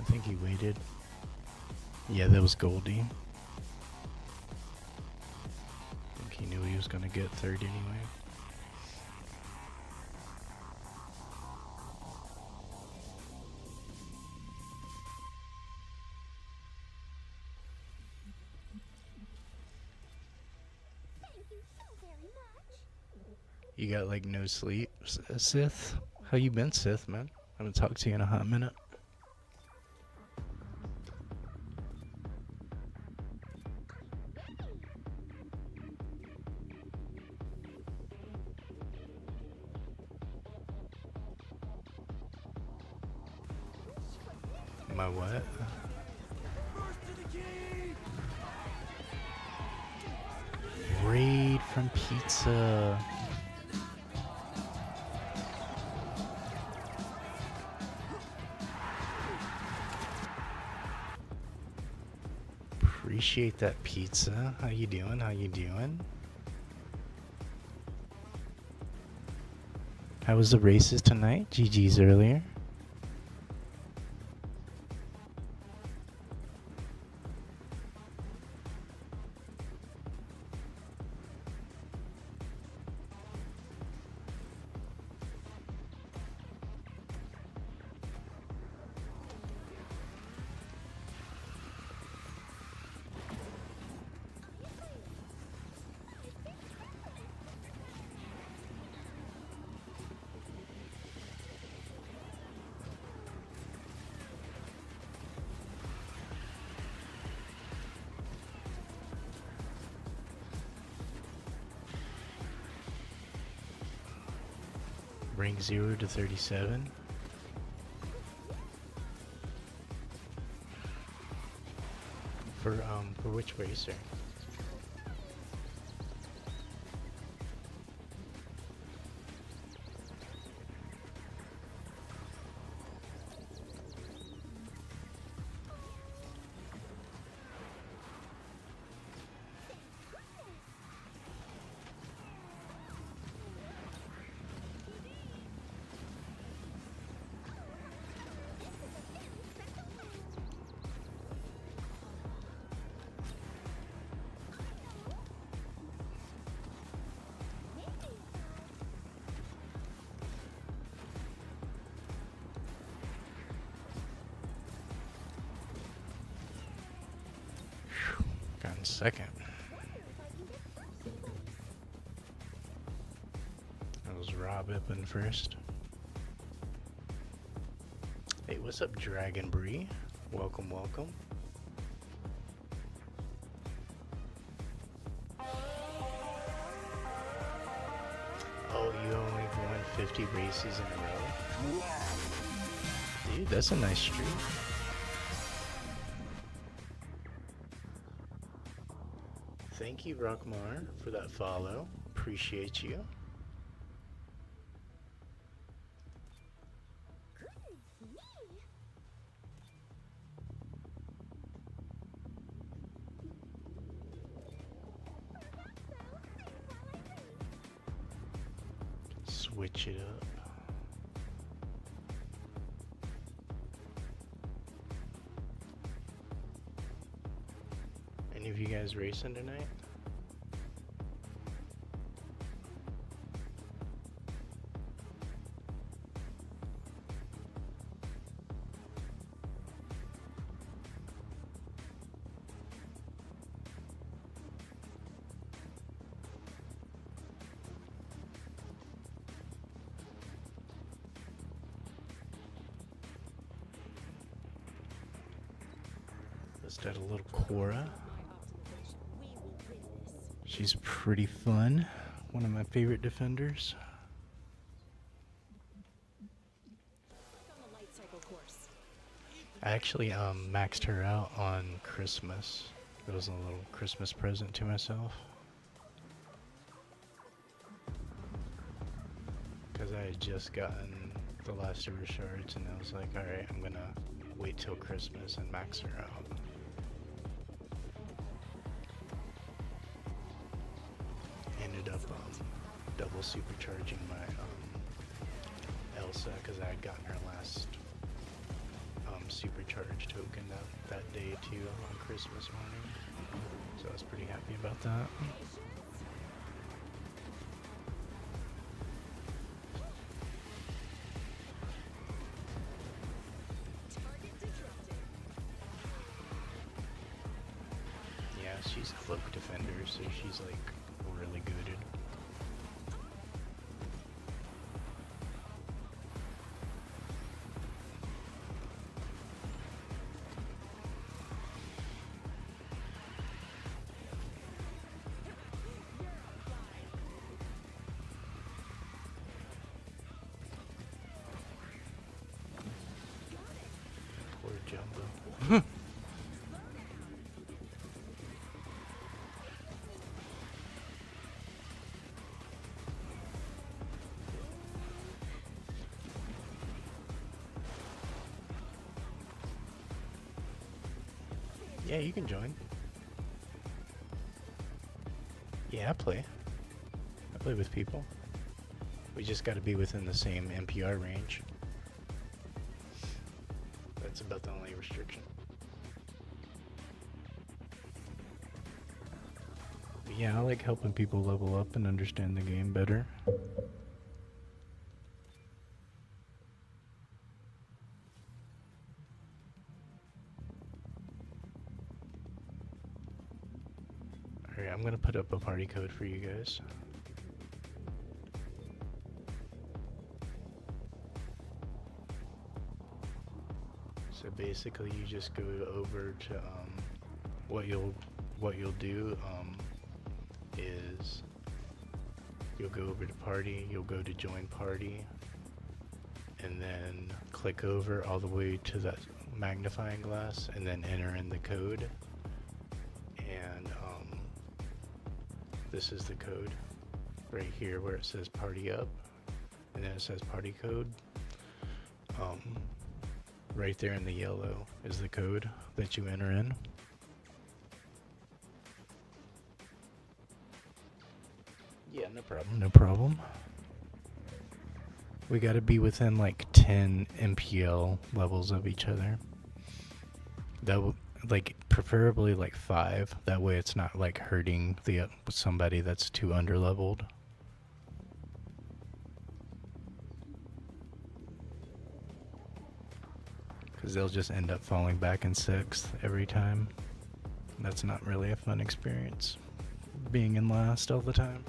think he waited. Yeah, that was Goldie. I think he knew he was gonna get third anyway. Thank you so very much. You got like no sleep, Sith? How you been, Sith, man? I haven't talked to you in a hot minute. My what? Raid from pizza. Appreciate that pizza. How you doing? How you doing? How was the races tonight? GG's earlier. Rank 0 to 37. For which racer? Got in second. That was Rob Ippen first. Hey, what's up, Dragon Bree? Welcome, welcome. Oh, you only won 50 races in a row? Dude, that's a nice streak. Thank you, Rockmar, for that follow. Appreciate you. Switch it up. Any of you guys racing tonight? Let's add a little Cora. She's pretty fun. One of my favorite defenders. I actually maxed her out on Christmas. It was a little Christmas present to myself. Because I had just gotten the last of her shards and I was like, alright, I'm gonna wait till Christmas and max her out. Ended up double supercharging my Elsa because I had gotten her last supercharge token that day too on Christmas morning. So I was pretty happy about that. Target detected. Yeah, she's cloak defender, so she's like really good. Poor Jumbo. Yeah, you can join. Yeah, I play. I play with people. We just got to be within the same NPR range. That's about the only restriction. But yeah, I like helping people level up and understand the game better. Alright, I'm gonna put up a party code for you guys. So basically, you just go over to what you'll do is you'll go over to party, you'll go to join party, and then click over all the way to that magnifying glass, and then enter in the code. And this is the code right here where it says party up, and then it says party code. Right there in the yellow is the code that you enter in. Yeah, no problem. No problem. We gotta be within like 10 MPL levels of each other. That would, like, preferably like 5. That way it's not like hurting the somebody that's too underleveled. Because they'll just end up falling back in 6th every time. That's not really a fun experience, being in last all the time.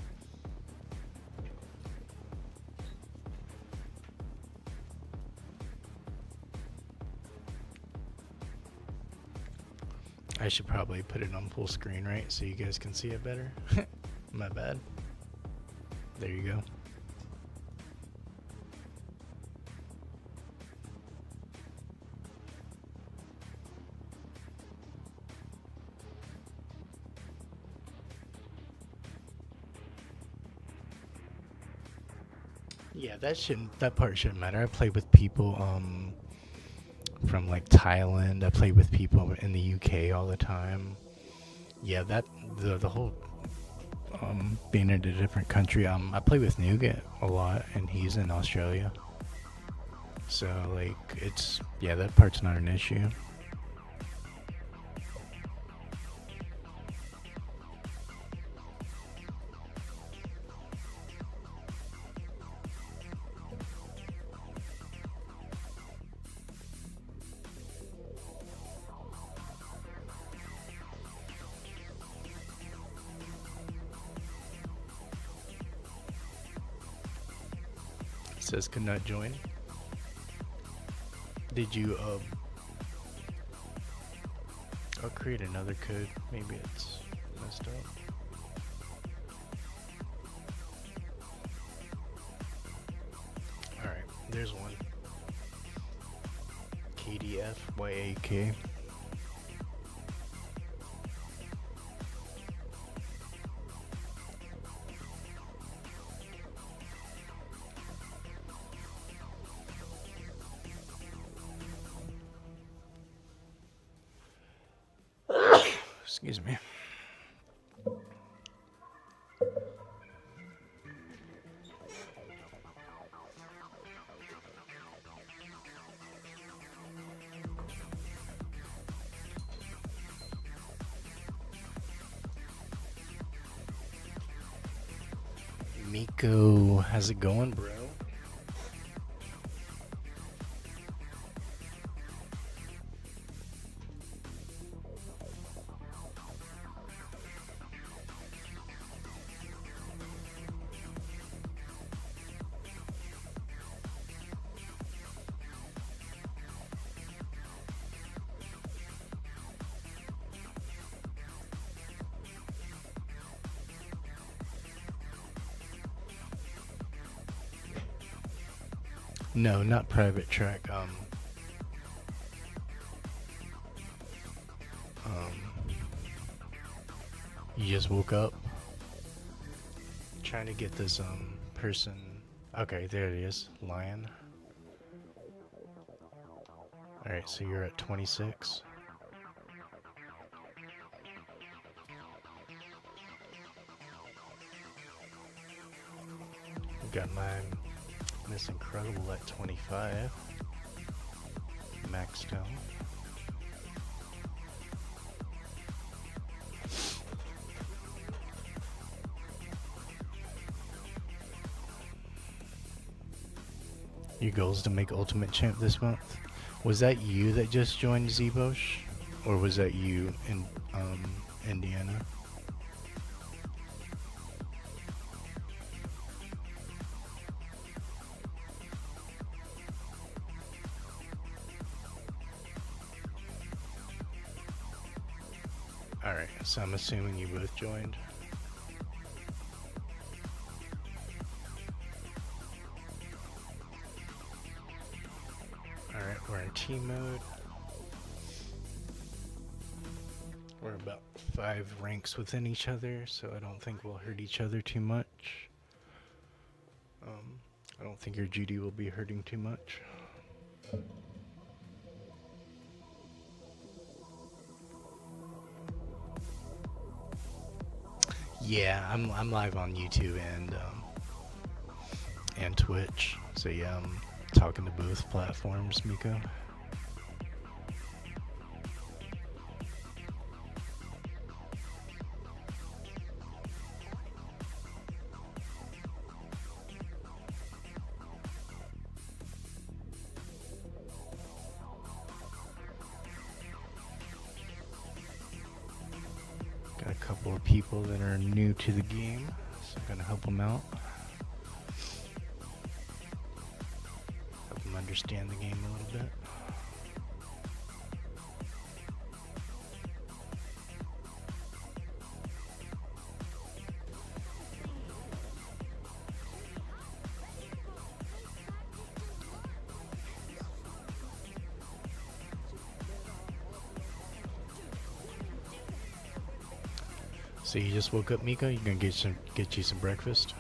I should probably put it on full screen, right, so you guys can see it better. My bad. There you go. Yeah, that part shouldn't matter. I play with people from like Thailand. I play with people in the UK all the time. Yeah, that the whole being in a different country. I play with Nougat a lot, and he's in Australia. So like it's, yeah, that part's not an issue. Says could not join. Did you I'll create another code. Maybe it's messed up. Alright, there's one. KDFYAK. Excuse me. Miko, how's it going, bro? No, not private track. You just woke up. Trying to get this person. Okay, there it is. Lion. Alright, so you're at 26. Got my Miss Incredible at 25. Maxed out. Your goal is to make Ultimate Champ this month. Was that you that just joined Zbosh? Or was that you in Indiana? Alright, so I'm assuming you both joined. Alright, we're in team mode. We're about 5 ranks within each other, so I don't think we'll hurt each other too much. I don't think your Judy will be hurting too much. Yeah, I'm live on YouTube and Twitch. So yeah, I'm talking to both platforms, Miko. Got a couple of people that are new to the game, so I'm gonna help them out. Help them understand the game a little bit. So you just woke up, Miko? You gonna get you some breakfast?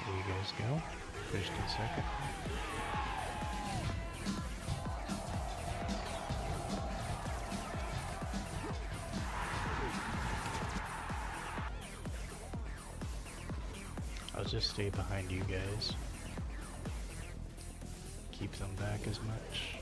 There you guys go. First and second. I'll just stay behind you guys. Keep them back as much.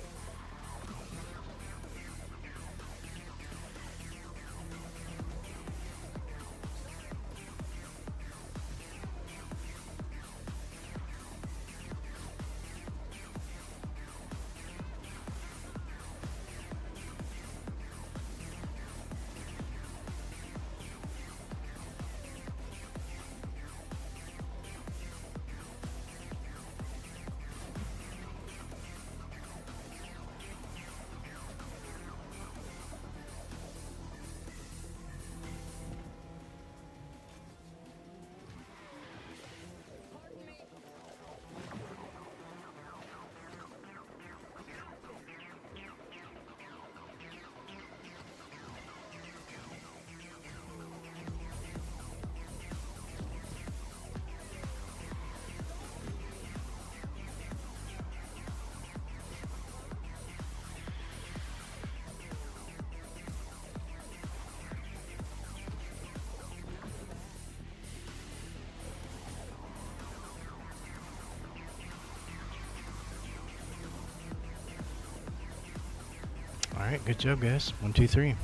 Alright, good job, guys. 1, 2, 3.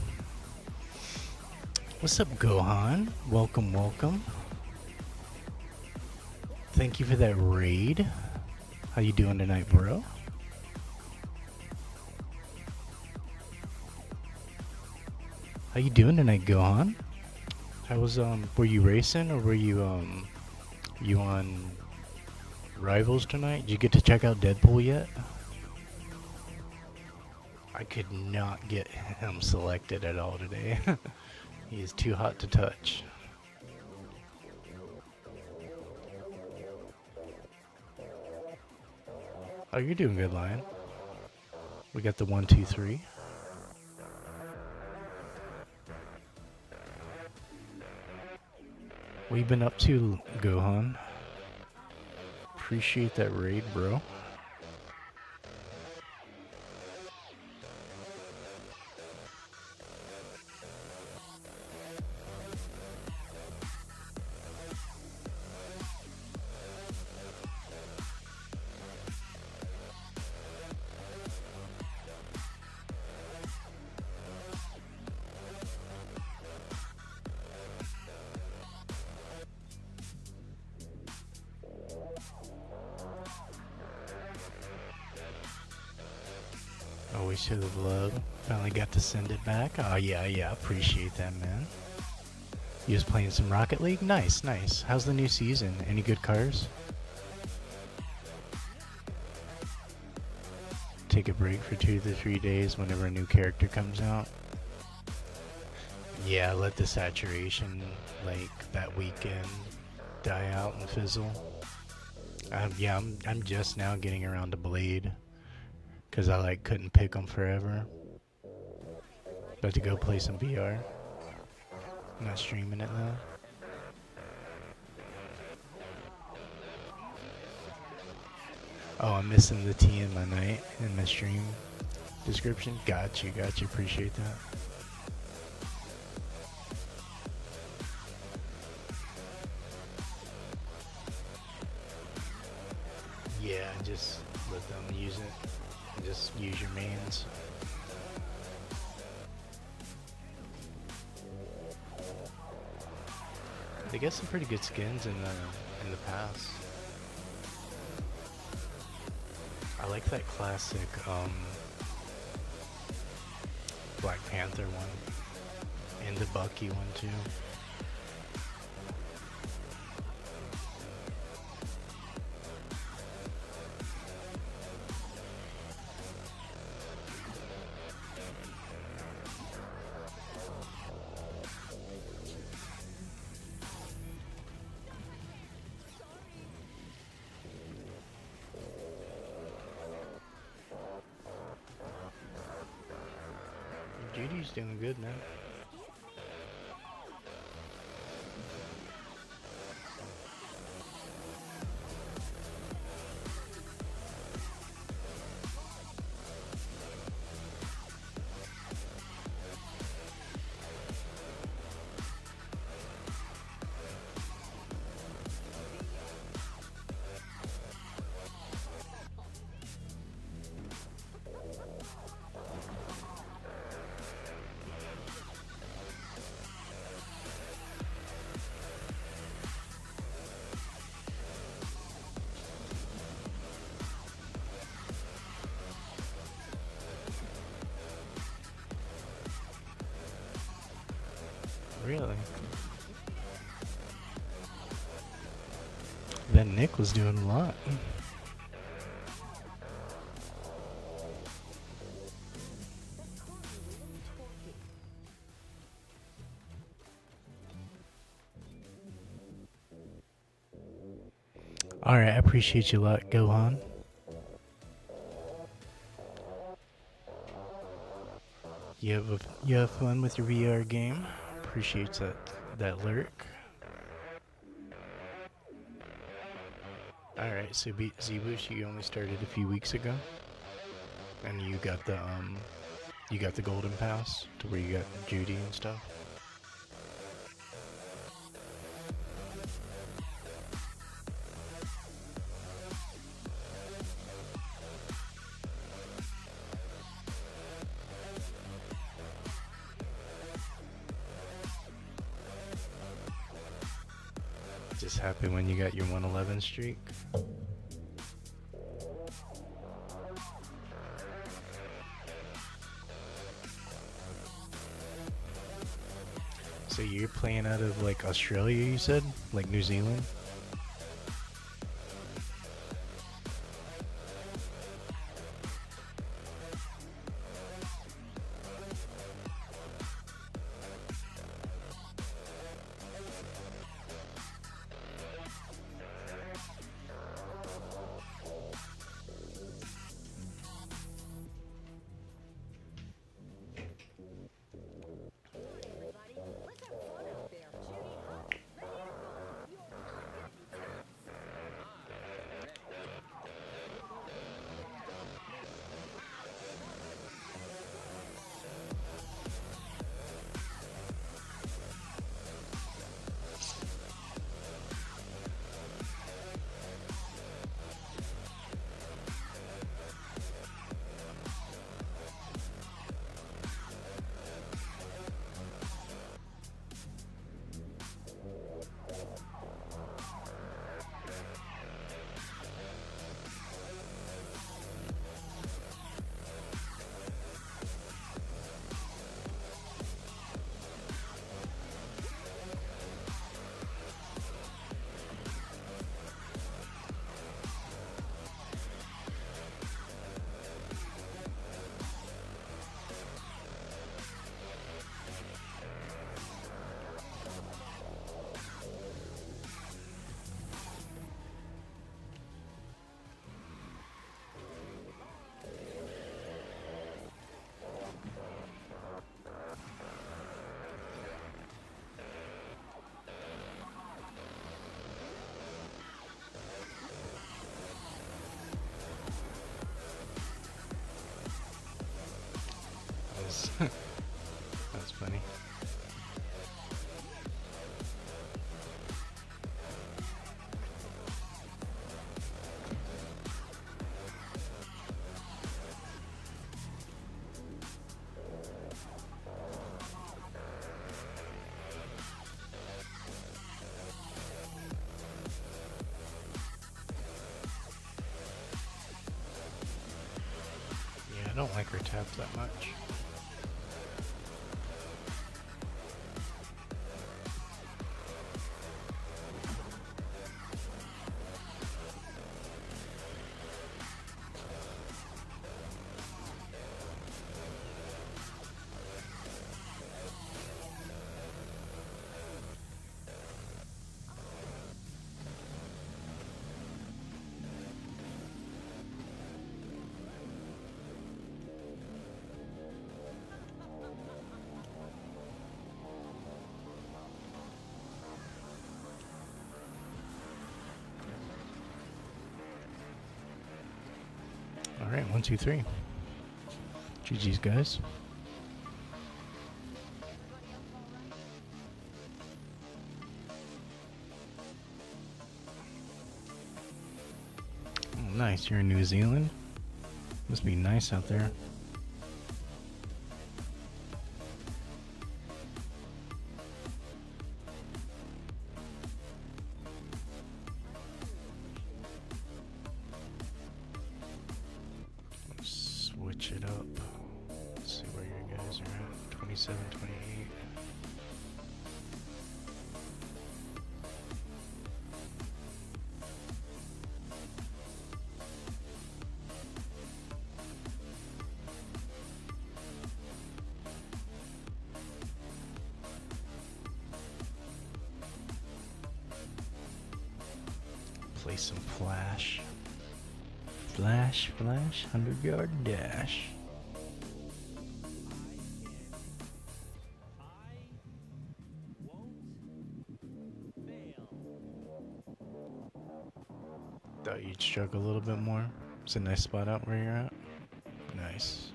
What's up, Gohan? Welcome, welcome. Thank you for that raid. How you doing tonight, bro? How you doing tonight, Gohan? How was were you racing or were you on Rivals tonight? Did you get to check out Deadpool yet? I could not get him selected at all today. He is too hot to touch. Oh, you're doing good, Lion. We got the 1, 2, 3. What you been up to, Gohan? Appreciate that raid, bro. Always show the love. Finally got to send it back. Oh yeah, appreciate that, man. You was playing some Rocket League? Nice, nice. How's the new season? Any good cars? Take a break for 2 to 3 days whenever a new character comes out. Yeah, let the saturation, like, that weekend die out and fizzle. Yeah, I'm just now getting around to Blade. Because I, like, couldn't pick them forever. About to go play some VR. I'm not streaming it, though. Oh, I'm missing the T in my night in my stream description. Got you. Appreciate that. Yeah, just let them use it. Just use your mains. They get some pretty good skins in the past. I like that classic Black Panther one and the Bucky one too. Judy's doing good now. Really? Then Nick was doing a lot. Alright, I appreciate you a lot, Gohan. You have fun with your VR game. Appreciate that lurk. Alright, so Z-Bush, you only started a few weeks ago, and you got the golden pass to where you got Judy and stuff. This happened when you got your 111 streak. So you're playing out of like Australia, you said? Like New Zealand? Everybody, let's have fun out there. Judy up. Ready to go. You're ready. That's funny. Yeah, I don't like her taps that much. Alright, 1, 2, 3. GG's, guys. Oh, nice. You're in New Zealand? Must be nice out there. Switch it up. Let's see where you guys are at. 27, 28. Play some Flash. Flash, 100-yard dash. Thought you'd struggle a little bit more. It's a nice spot out where you're at. Nice.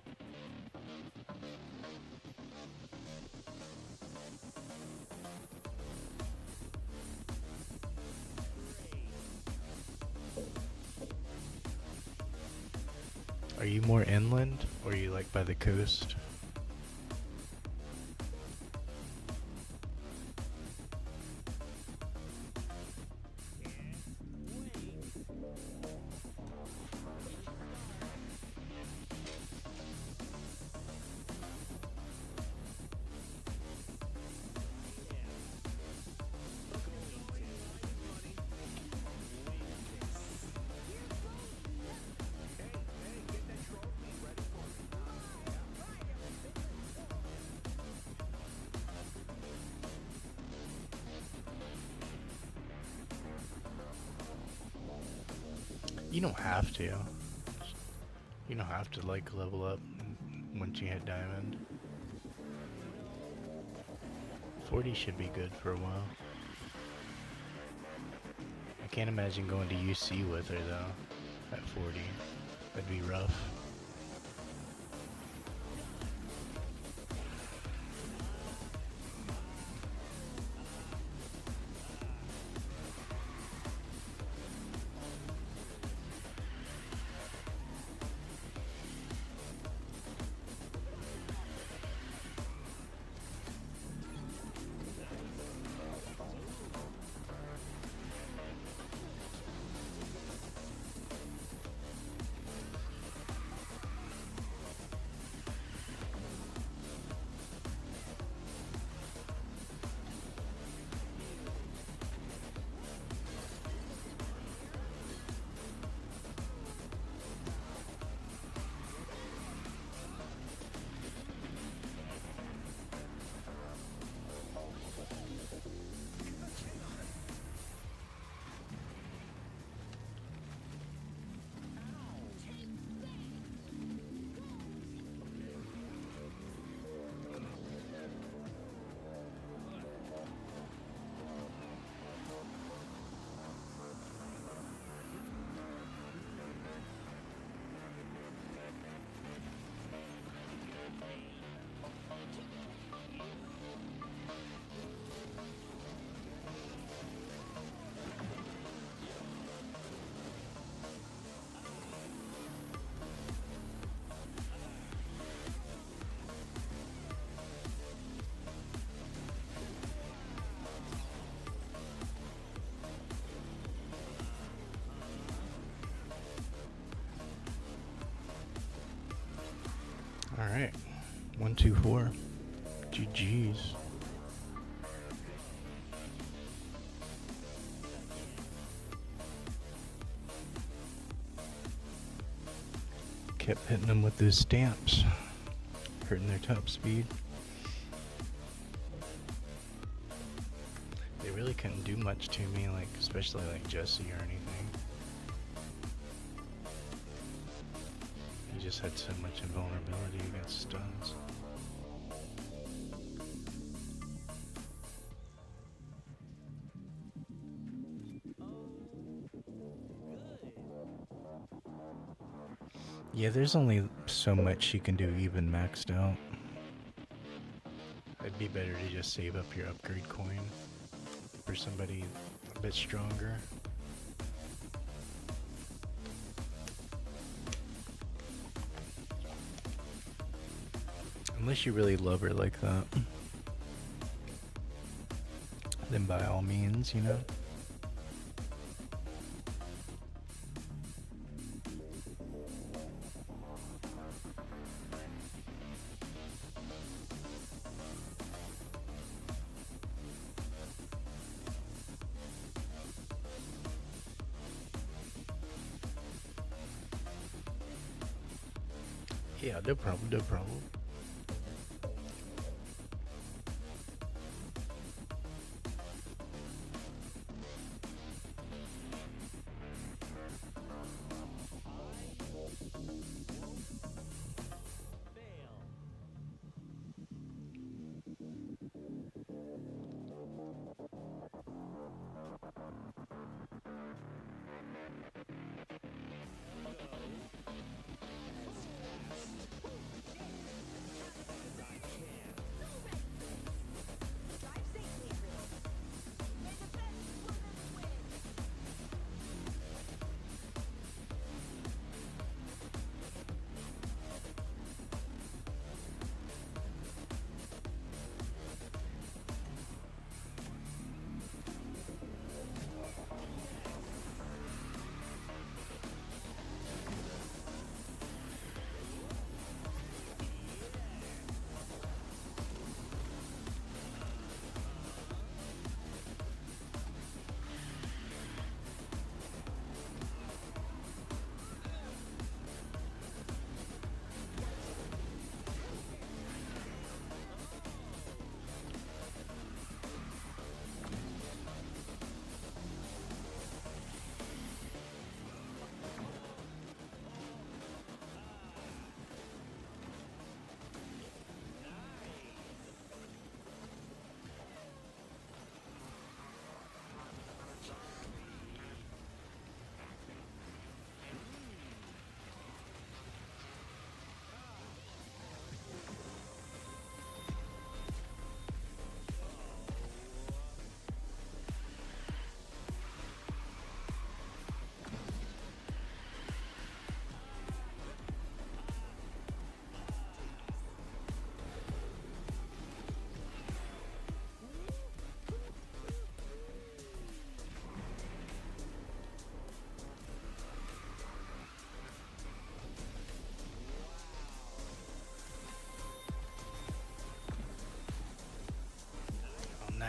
Are you more inland, or are you like by the coast? You don't have to. You don't have to like level up once you hit diamond. 40 should be good for a while. I can't imagine going to UC with her though, at 40. That'd be rough. Alright. 1, 2, 4. GG's. Kept hitting them with those stamps. Hurting their top speed. They really couldn't do much to me, like especially like Jesse or anything. He just had so much invulnerability against stuns. Yeah, there's only so much you can do even maxed out. It'd be better to just save up your upgrade coin for somebody a bit stronger. Unless you really love her like that. Then by all means, you know. Yeah, no problem, no problem.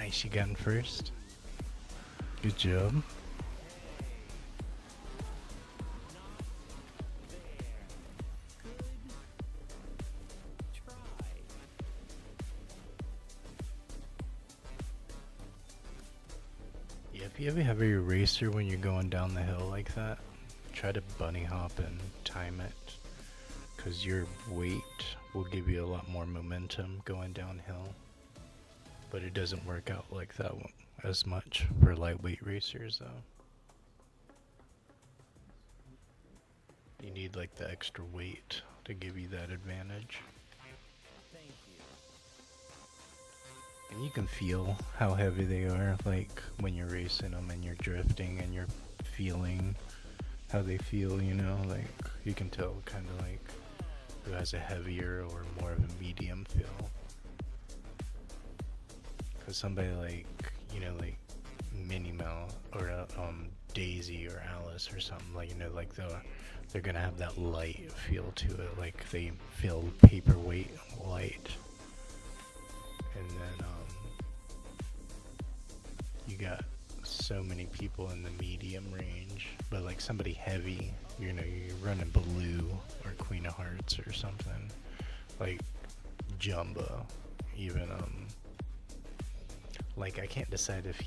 Nice, you got in first. Good job. Yeah, if you ever have a racer when you're going down the hill like that, try to bunny hop and time it, because your weight will give you a lot more momentum going downhill. But it doesn't work out like that as much for lightweight racers though. You need like the extra weight to give you that advantage. Thank you. And you can feel how heavy they are, like when you're racing them and you're drifting and you're feeling how they feel, you know, like you can tell kind of like who has a heavier or more of a medium feel. Cause somebody like, you know, like Minnie Mouse or Daisy or Alice or something, like, you know, like they're gonna have that light feel to it, like they feel paperweight light. And then you got so many people in the medium range, but like somebody heavy, you know, you're running Blue or Queen of Hearts or something, like Jumbo, even like I can't decide if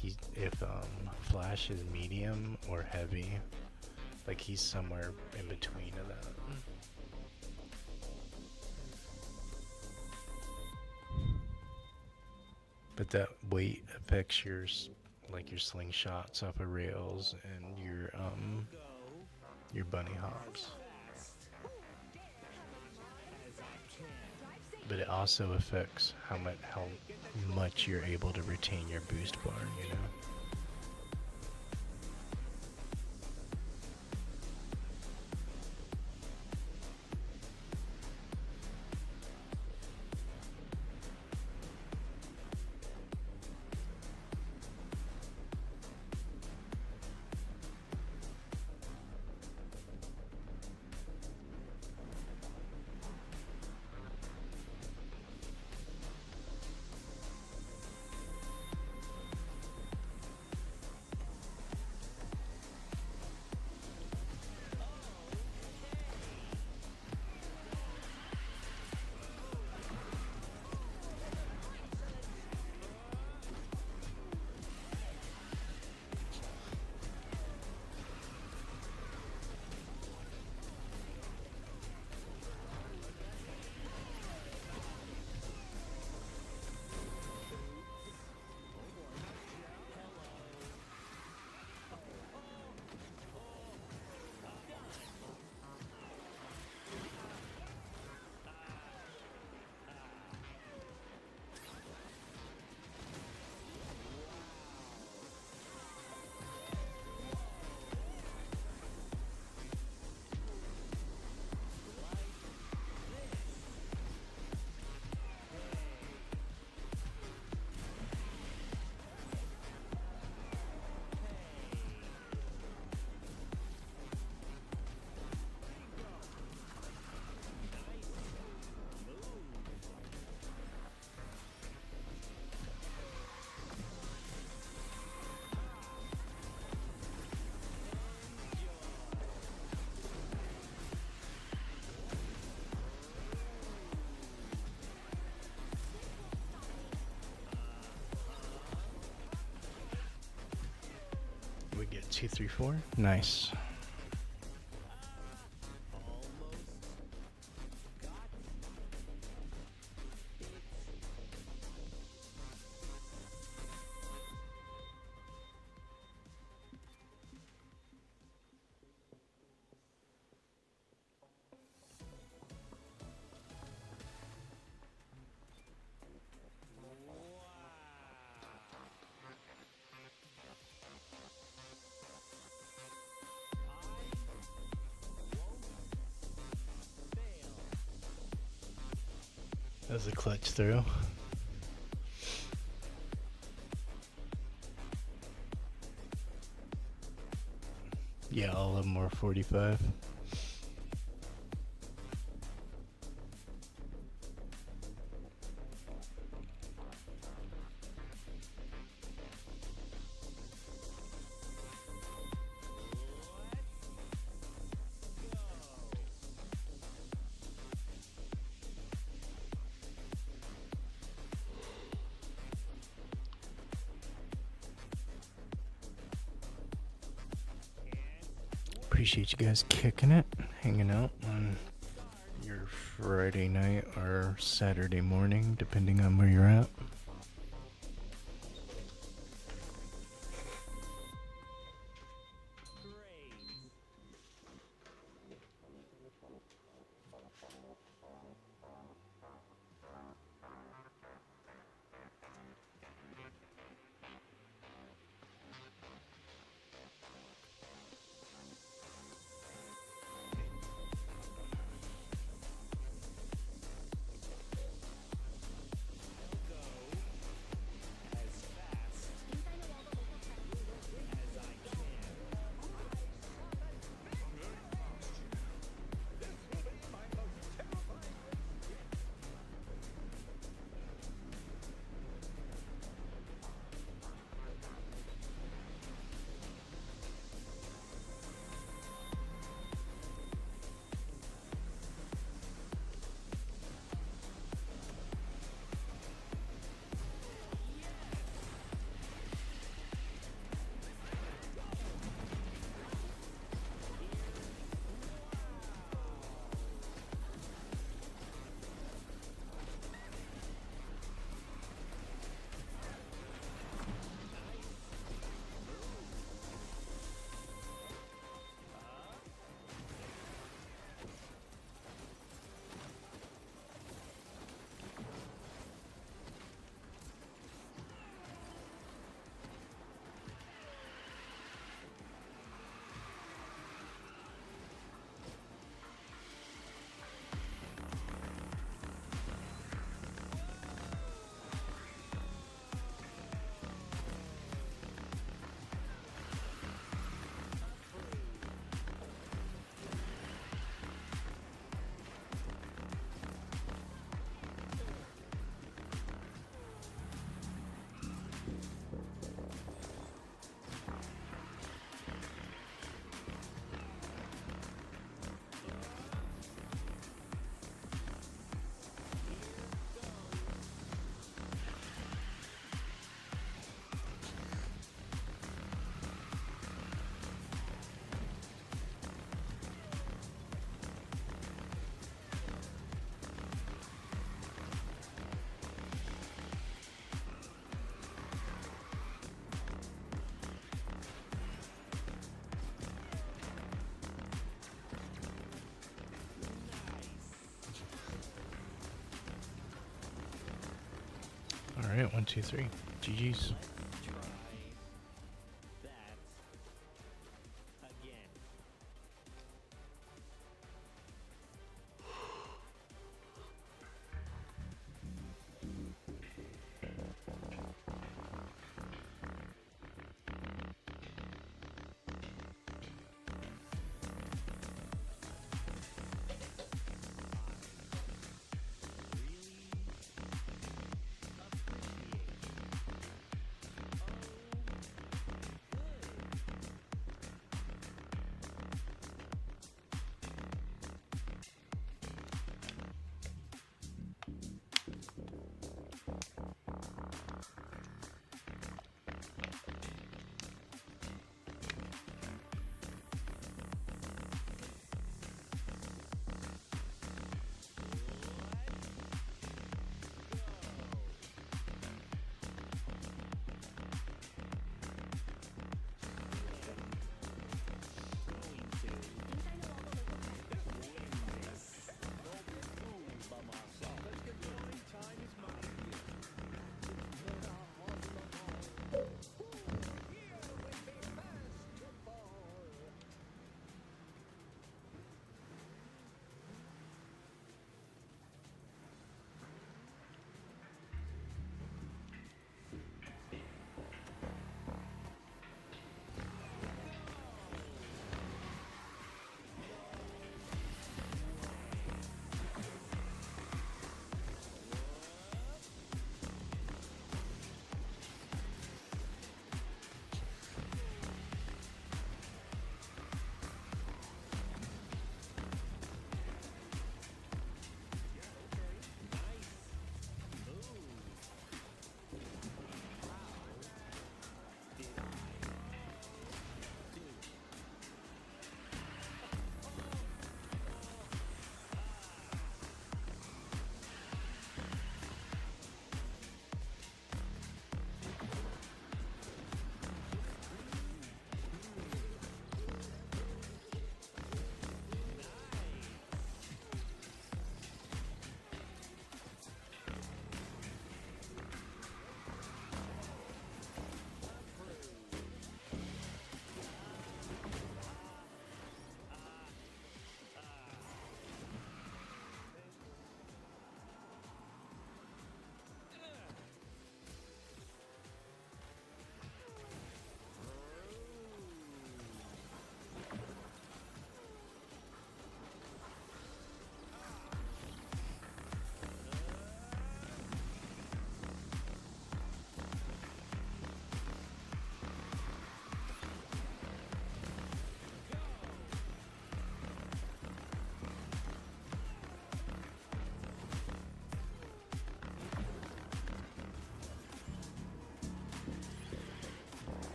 Flash is medium or heavy. Like he's somewhere in between of that. But that weight affects like your slingshots off of rails and your bunny hops. But it also affects how much you're able to retain your boost bar, you know? We get 2, 3, 4. Nice. That was a clutch throw. Yeah, all of them were 45. appreciate you guys kicking it, hanging out on your Friday night or Saturday morning, depending on where you're at. Alright, 1, 2, 3. GG's. Let's try that again. Really appreciate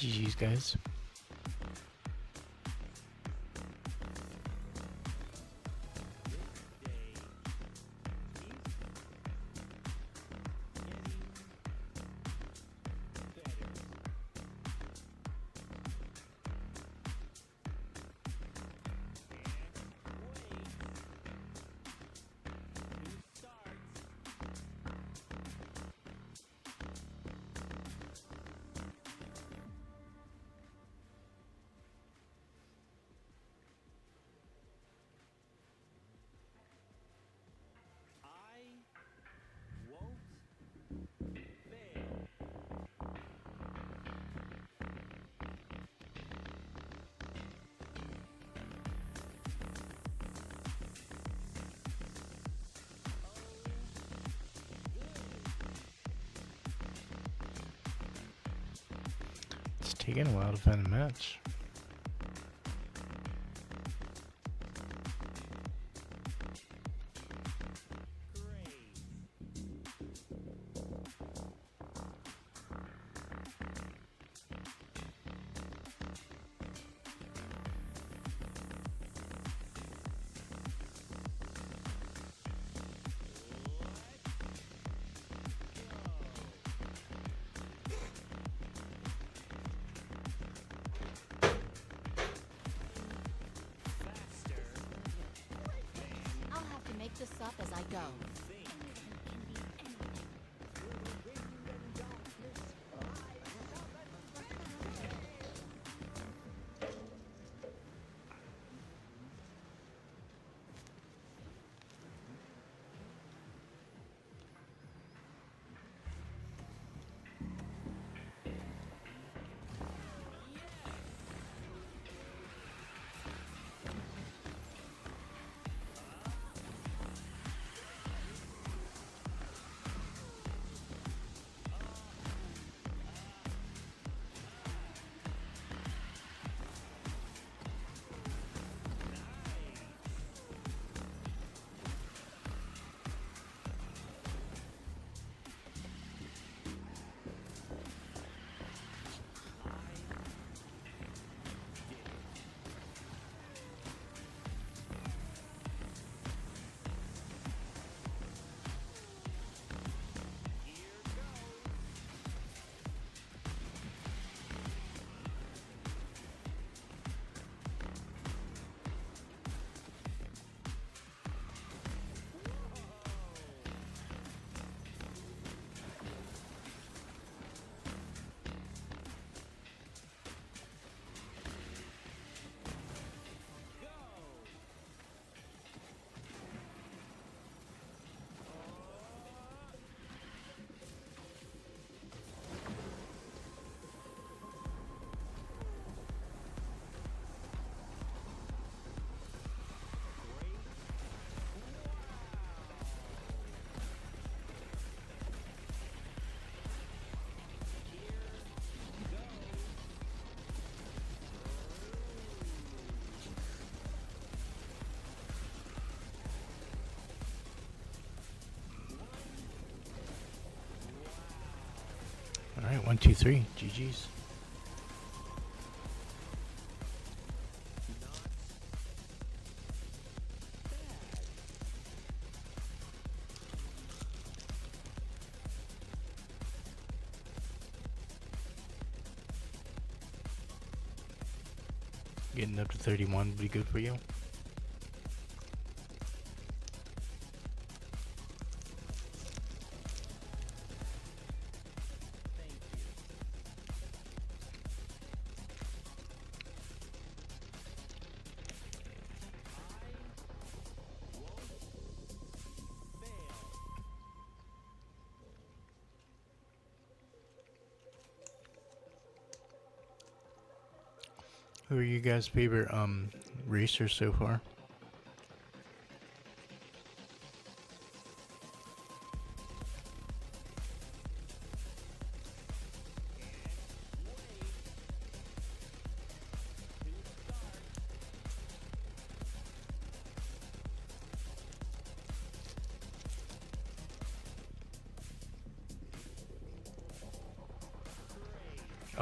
GG's, guys. It's taking a while to find a match. I'll have to make this up as I go. Alright, 1, 2, 3. GG's. Getting up to 31 would be good for you. Who are you guys' favorite racers so far?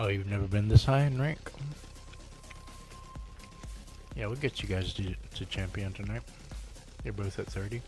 Oh, you've never been this high in rank? Yeah, we'll get you guys to champion tonight. You're both at 30.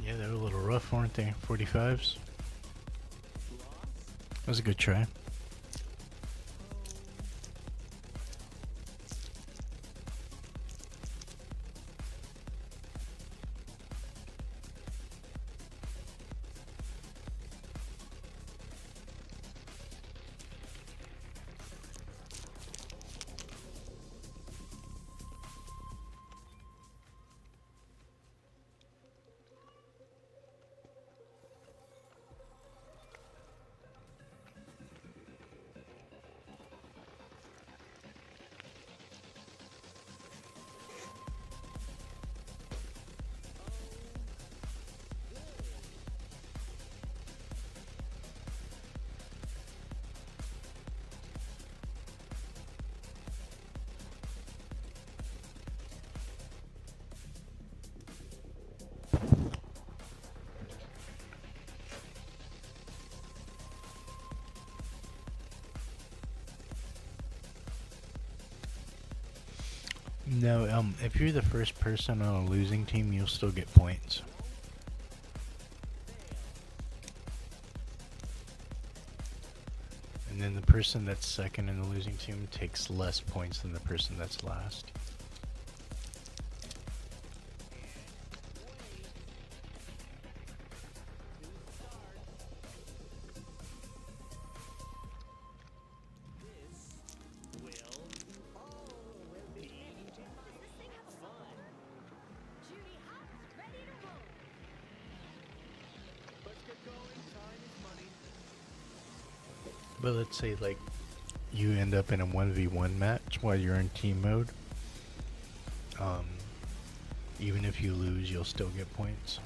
Yeah, they were a little rough, weren't they? 45s. That was a good try. No, if you're the first person on a losing team, you'll still get points. And then the person that's second in the losing team takes less points than the person that's last. Judy Hop's ready to roll. But let's say like you end up in a 1v1 match while you're in team mode. Even if you lose, you'll still get points.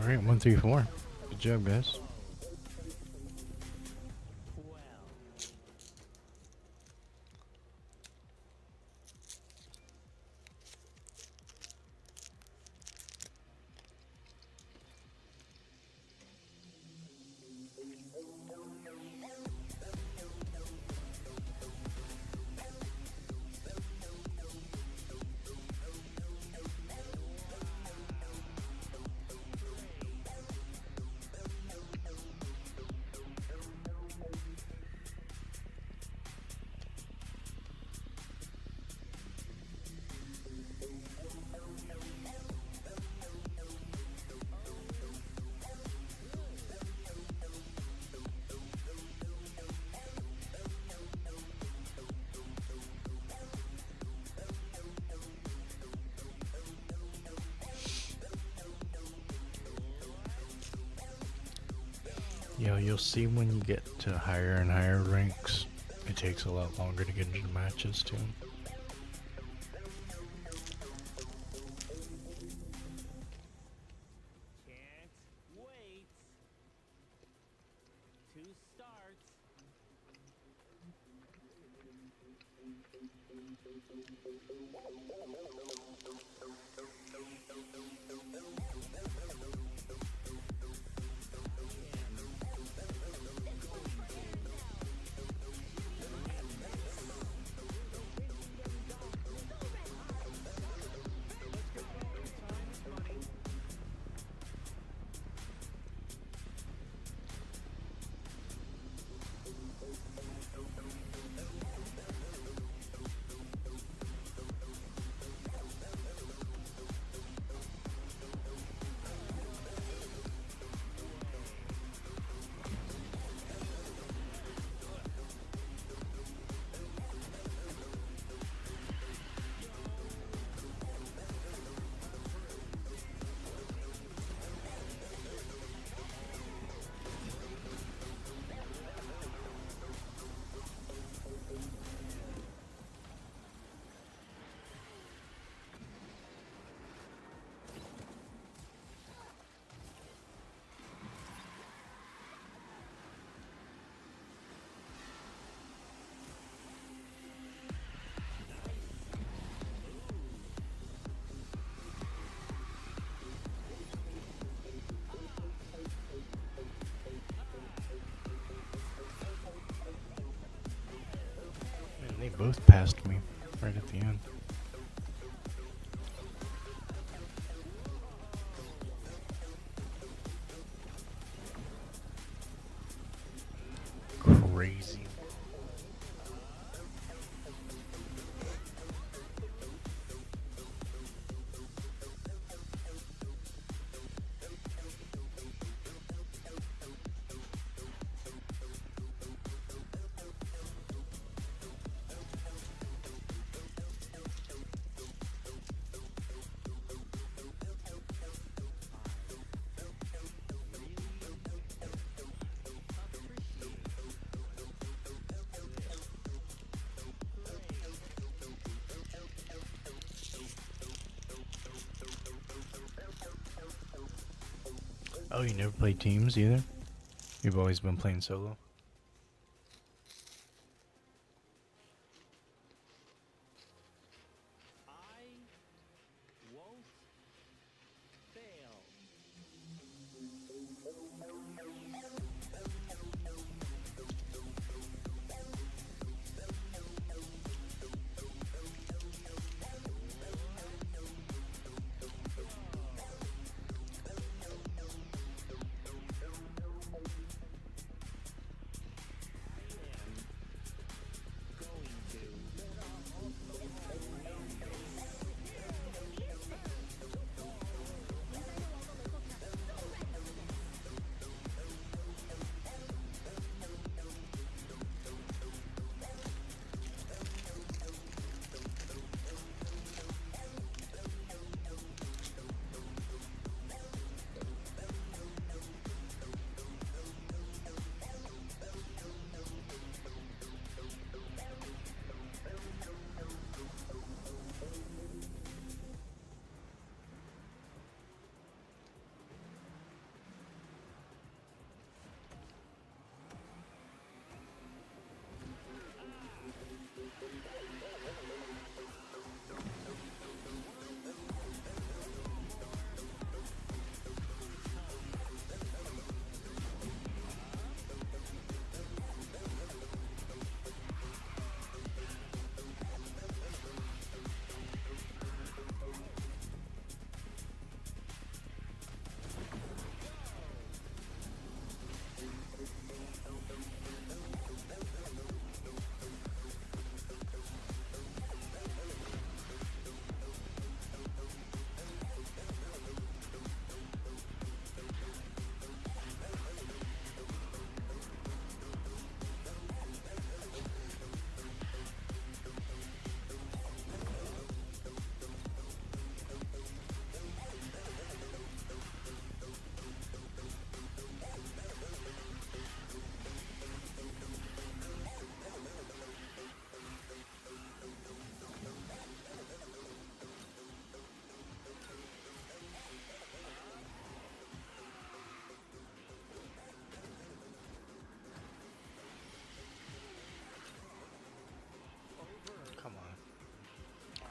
Alright, 1, 3, 4. Good job, guys. Well, Yo, you'll see when you get to higher and higher ranks, it takes a lot longer to get into matches too. can't wait to start. Man, they both passed me right at the end. Crazy. Oh, you never played teams either? You've always been playing solo? I won't fail.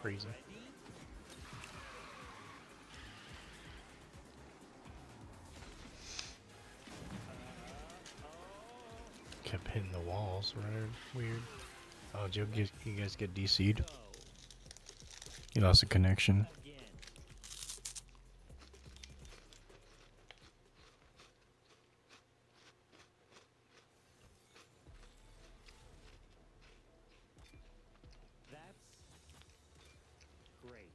Crazy. Kept hitting the walls, right? Weird. Oh, did you guys get DC'd? Go. You lost a connection. Again. That's great.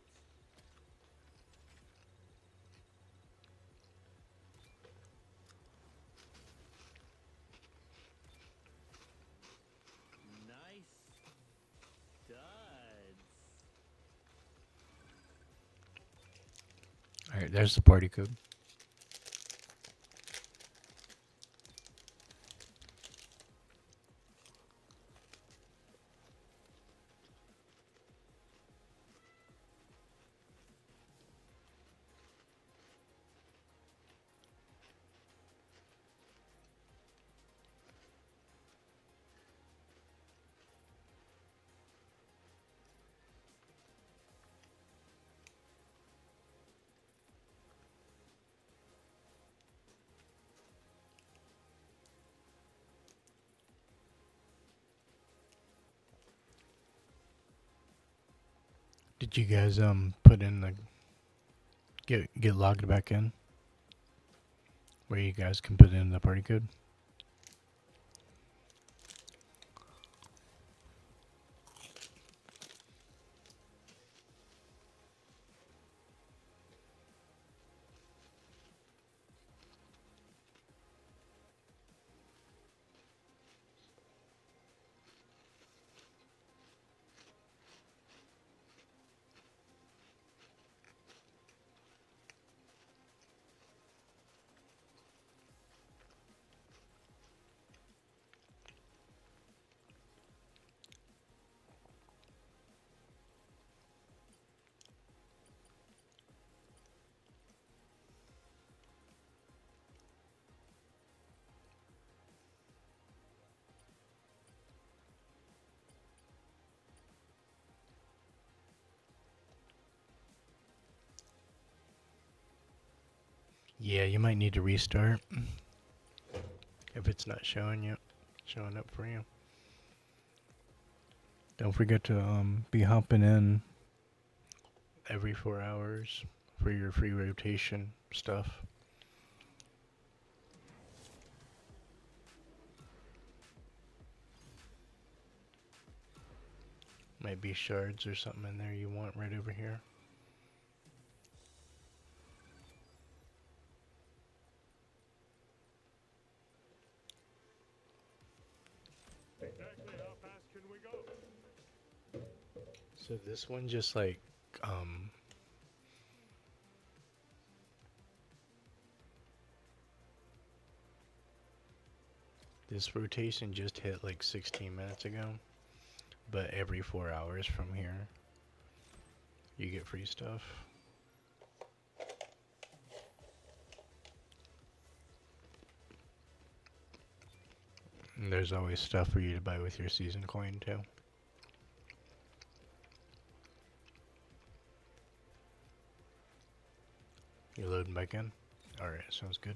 Nice duds. Alright, there's the party code. Did you guys put in the get logged back in? Where you guys can put in the party code? Yeah, you might need to restart if it's not showing up for you. Don't forget to be hopping in every 4 hours for your free rotation stuff. Might be shards or something in there you want right over here. Exactly how fast can we go? So this one just like this rotation just hit like 16 minutes ago, but every 4 hours from here you get free stuff. And there's always stuff for you to buy with your season coin too. You loading back in? Alright, sounds good.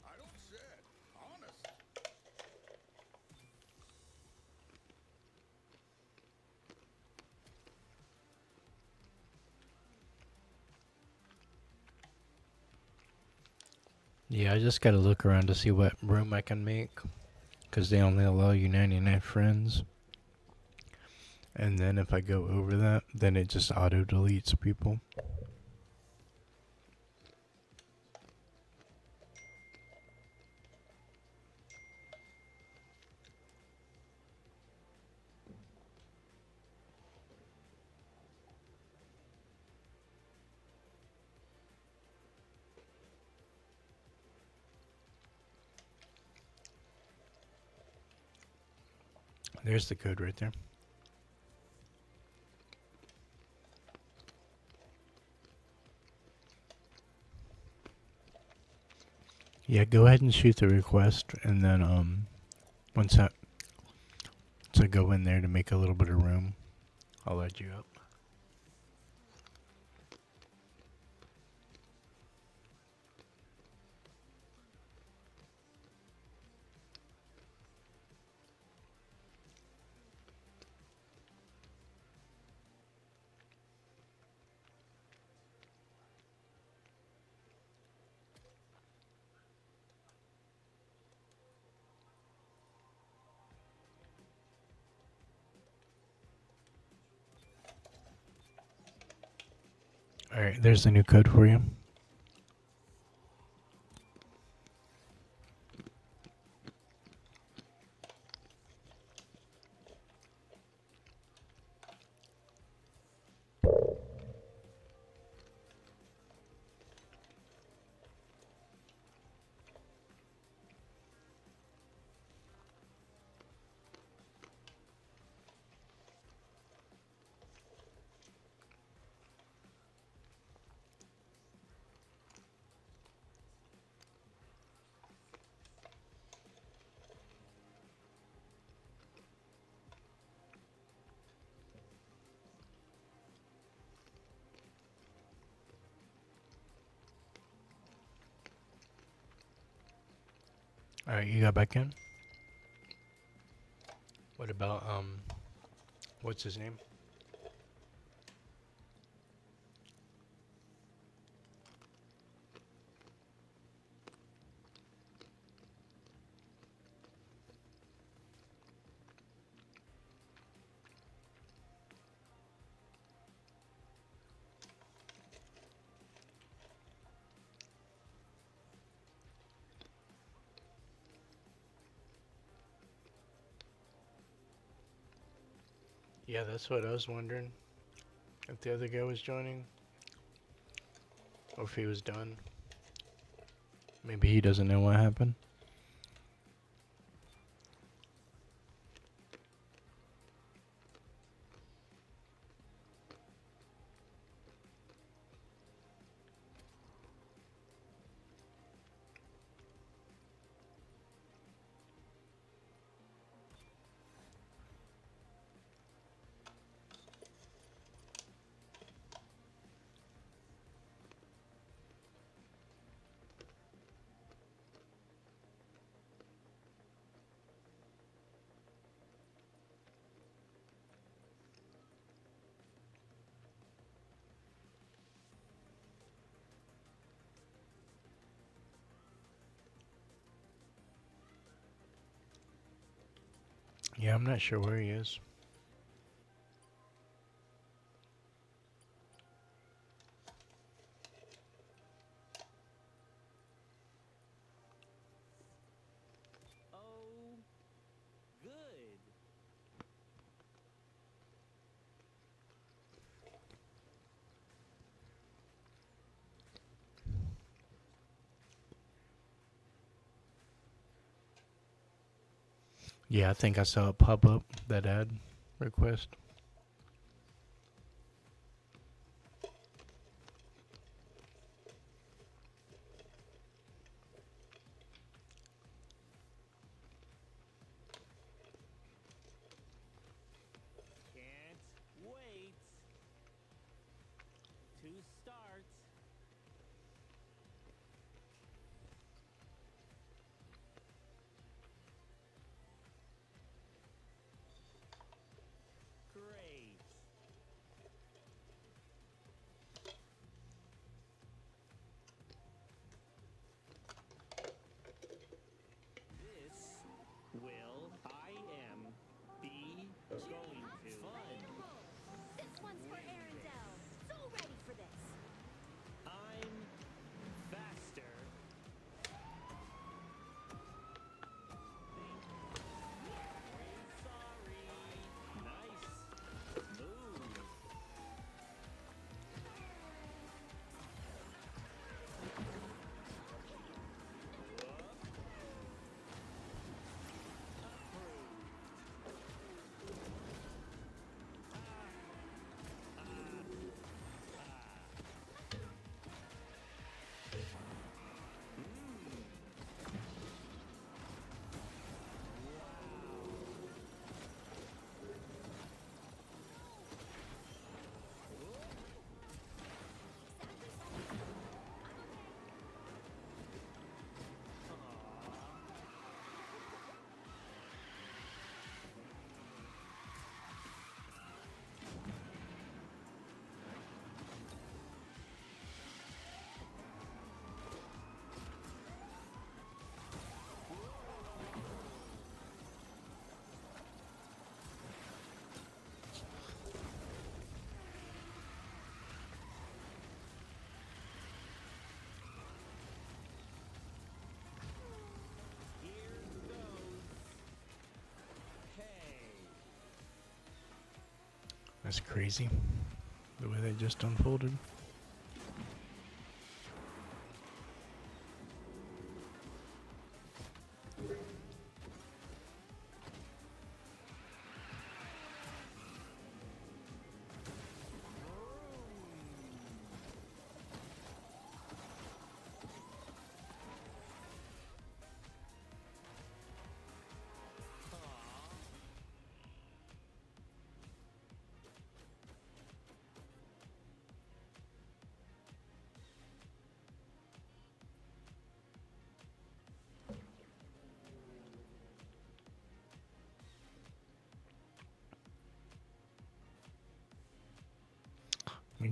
I don't shit. Honest. Yeah, I just gotta look around to see what room I can make, because they only allow you 99 friends. And then if I go over that, then it just auto deletes people. There's the code right there. Yeah, go ahead and shoot the request, and then once I go in there to make a little bit of room, I'll add you up. All right, there's the new code for you. All right, you got back in? What about, what's his name? Yeah, that's what I was wondering. If the other guy was joining, or if he was done. Maybe he doesn't know what happened. Yeah, I'm not sure where he is. Oh, good. Yeah, I think I saw it pop up, that ad request. Can't wait to start. That's crazy. The way that just unfolded.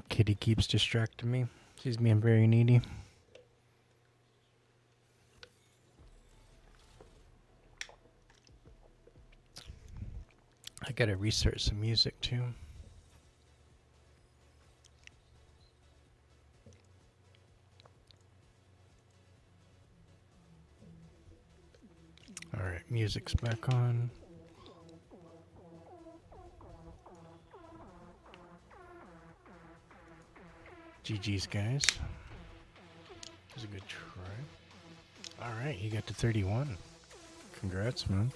Kitty keeps distracting me. She's being very needy. I gotta research some music too. Alright, music's back on. GG's, guys. That was a good try. Alright, you got to 31. Congrats, man.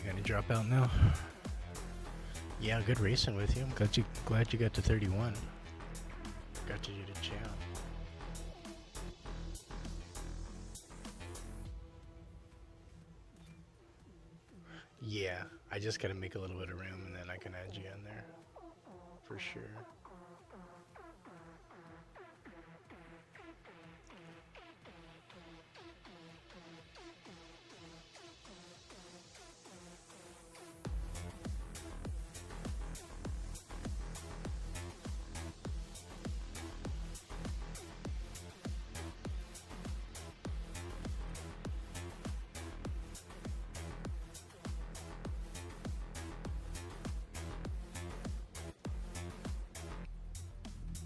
Gonna drop out now. Yeah, good racing with you. I'm glad you got to 31. Got you to champ. Yeah, I just gotta make a little bit of room and then I can add you in there. For sure.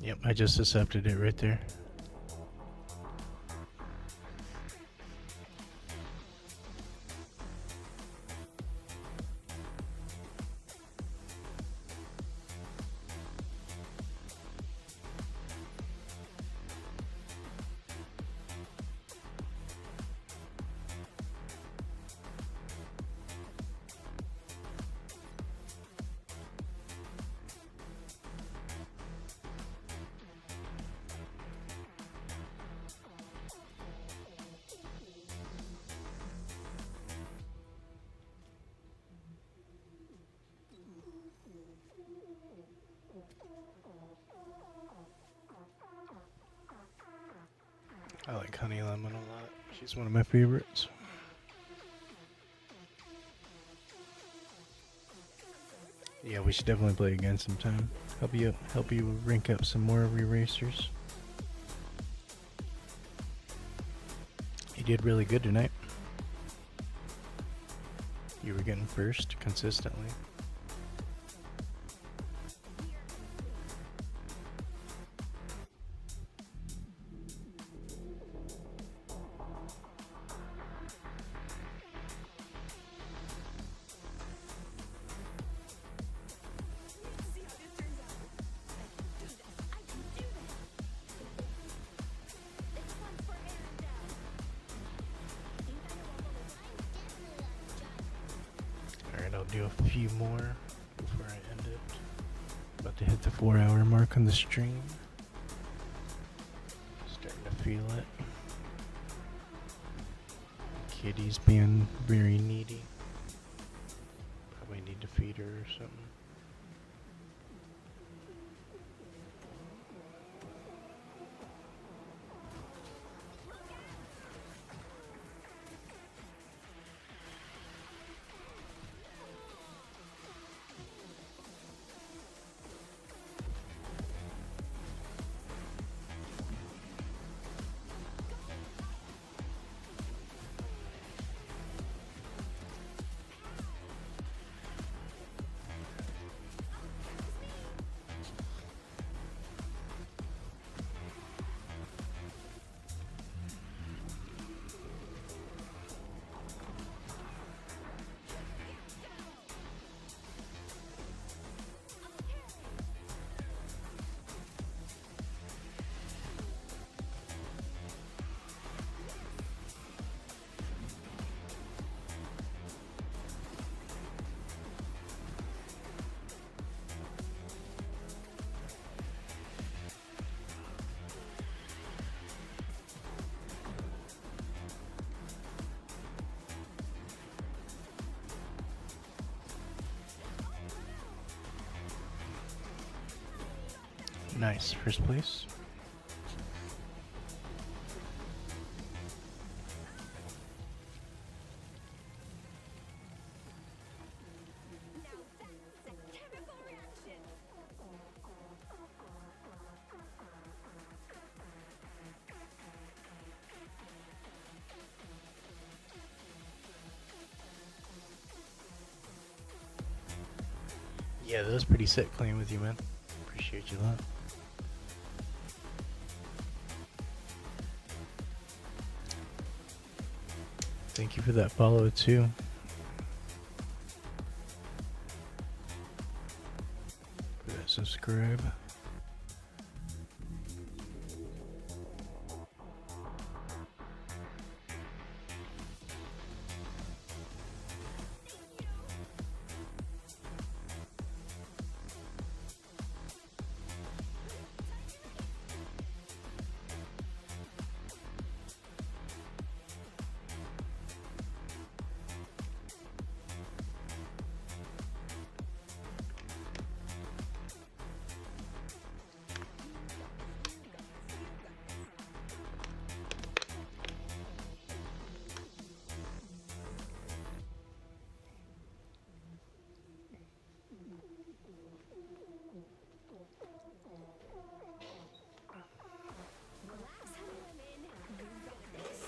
Yep, I just accepted it right there. I like Honey Lemon a lot. She's one of my favorites. Yeah, we should definitely play again sometime. Help you rank up some more re-racers. You did really good tonight. You were getting first consistently. I'll do a few more before I end it. About to hit the 4-hour mark on the stream. Starting to feel feel it. Kitty's being very needy. Probably need to feed her or something. Nice, first place. Now that's a chemical reaction. Yeah, that was pretty sick playing with you, man. Appreciate you a lot. Thank you for that follow too. For that subscribe. Relax, women. You've got this.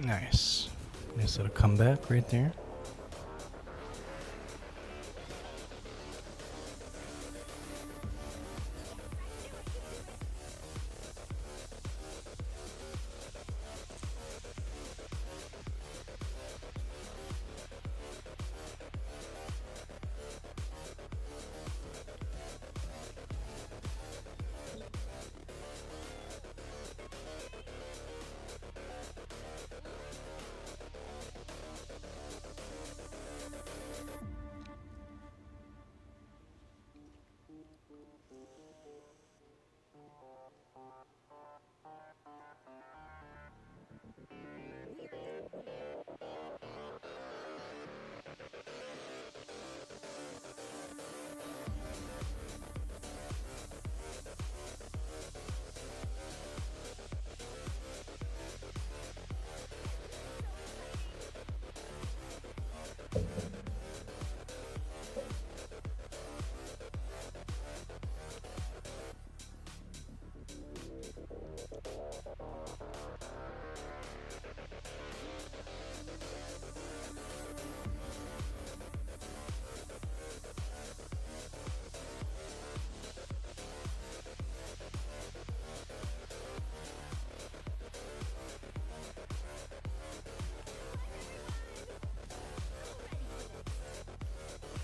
Nice. Nice little comeback right there.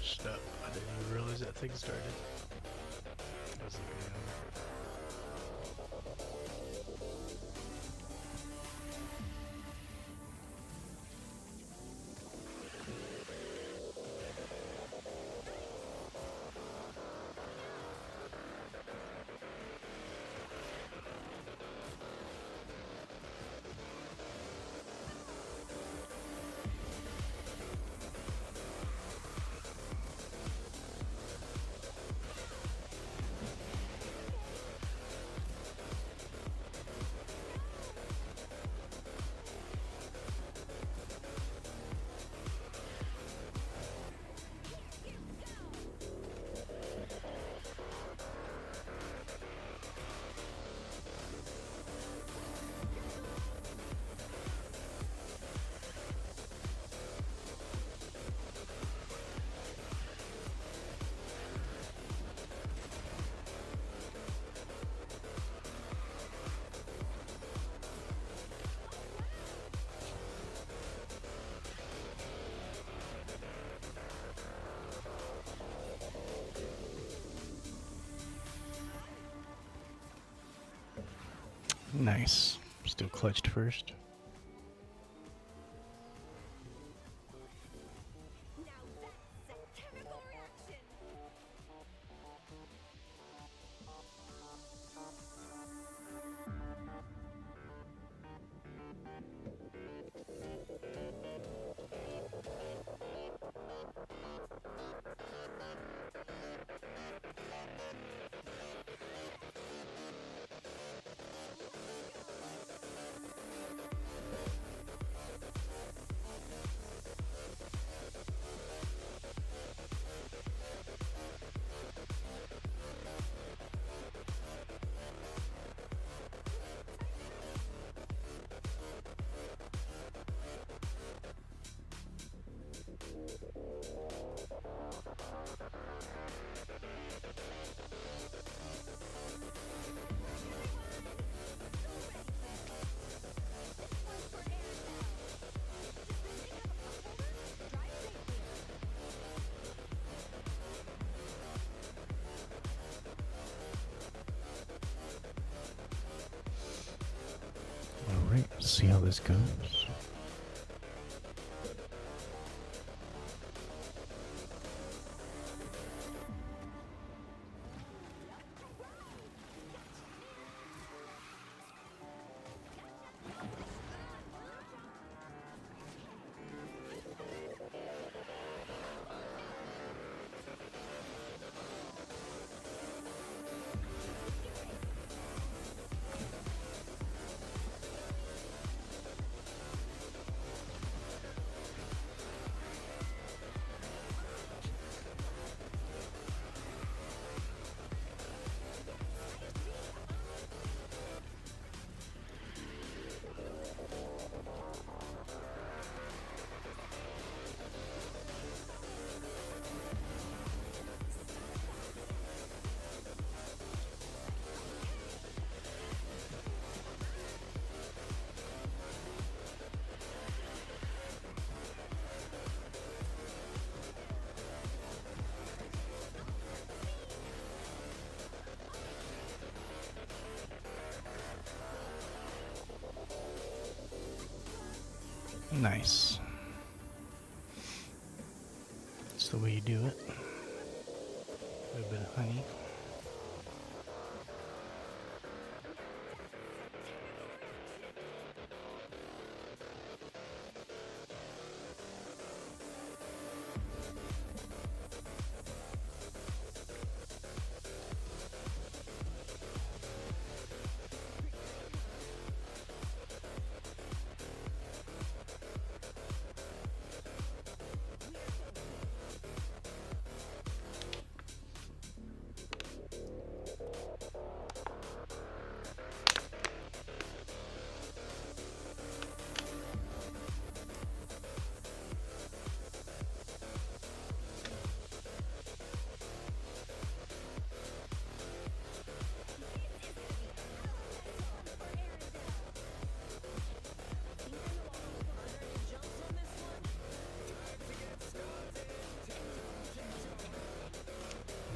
Stop. I didn't even realize that thing started. I was looking at it. Nice. Still clutched first. Now that's a chemical reaction. Alright, let's see how this goes. Nice. That's the way you do it. A little bit of honey.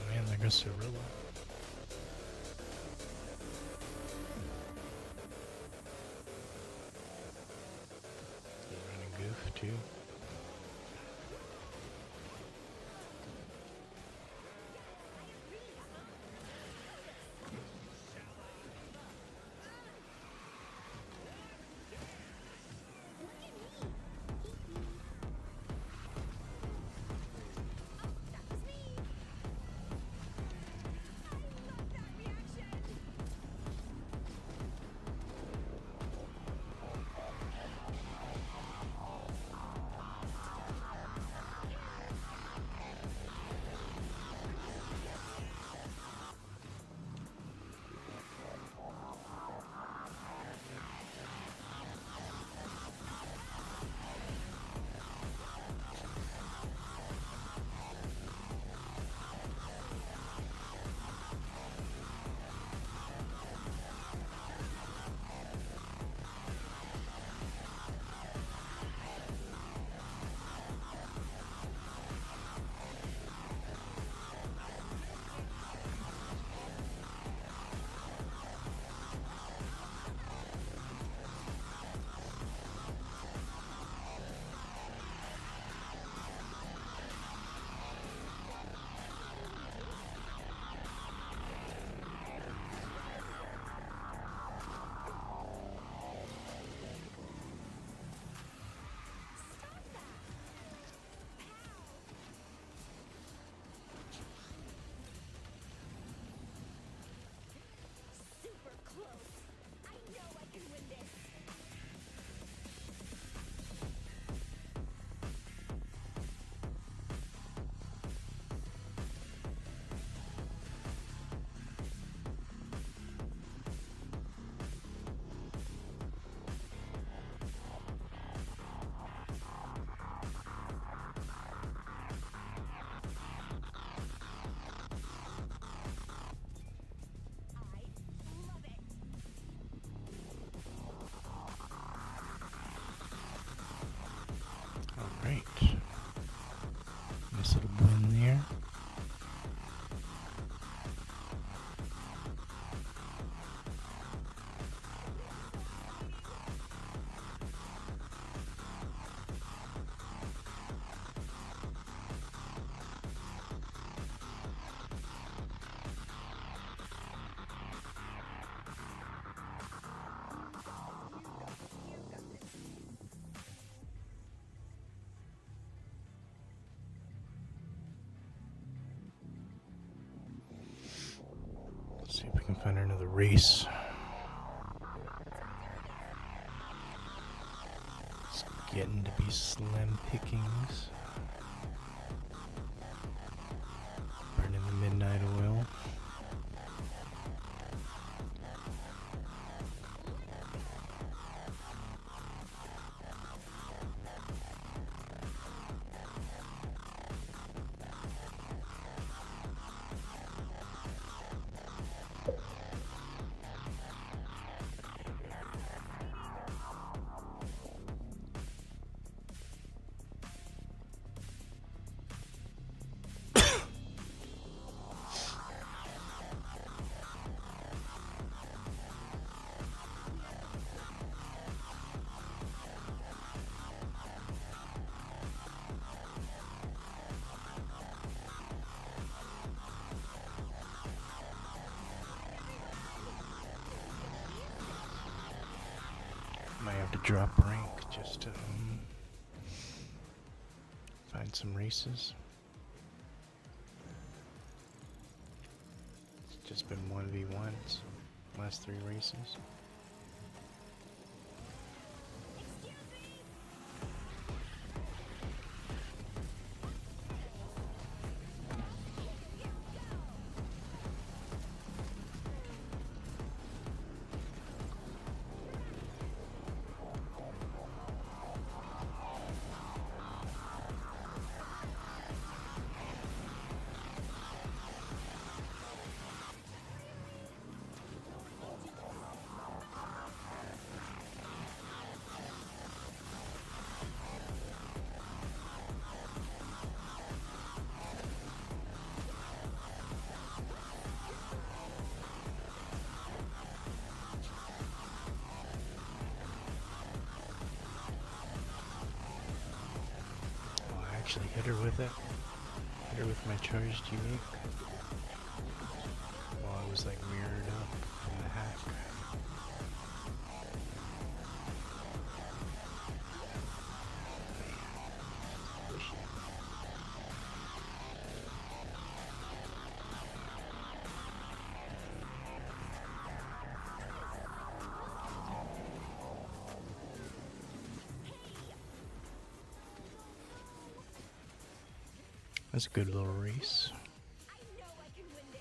Man, there goes Cirilla. Running goof too. Super close. I know I can win this. I love it. Alright. Nice little blend there. Let's see if we can find another race. It's getting to be slim pickings. Burning the midnight oil. Might have to drop rank just to find some races. It's just been 1v1s, last 3 races. Actually hit her with it. Hit her with my charged unique. While I was like mirrored up in the hack. That's a good little race. I know I can win this.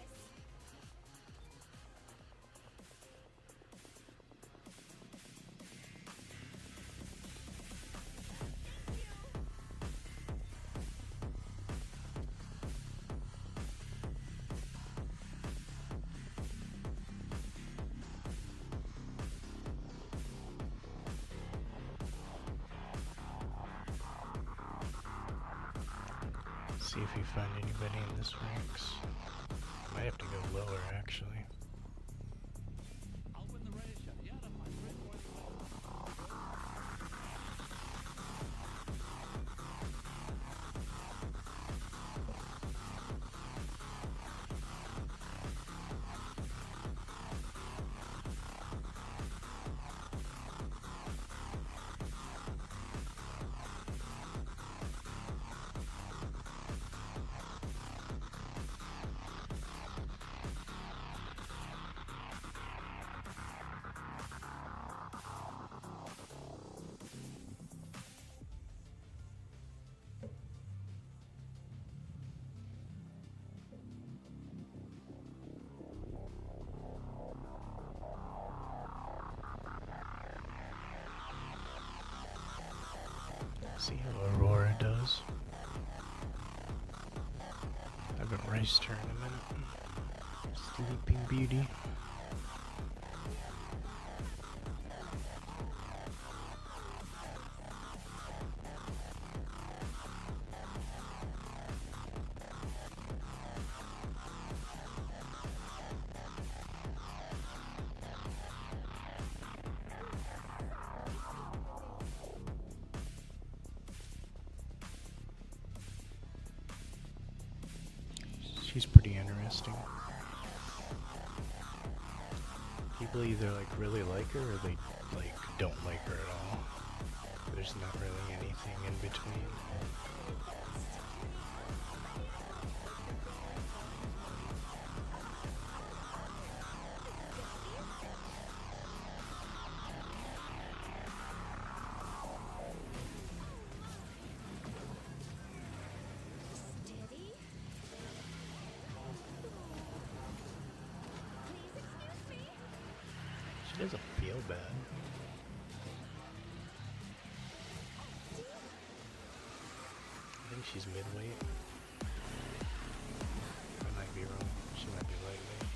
See if you find anybody in this ranks. Might have to go lower actually. I'll win the race. Yada, my friend. See how Aurora does. I haven't raced her in a minute. Sleeping Beauty. She's pretty interesting. People either like really like her or they like don't like her at all. There's not really anything in between. Steady. Please excuse me. She doesn't feel bad. I think she's midweight. I might be wrong. She might be lightweight.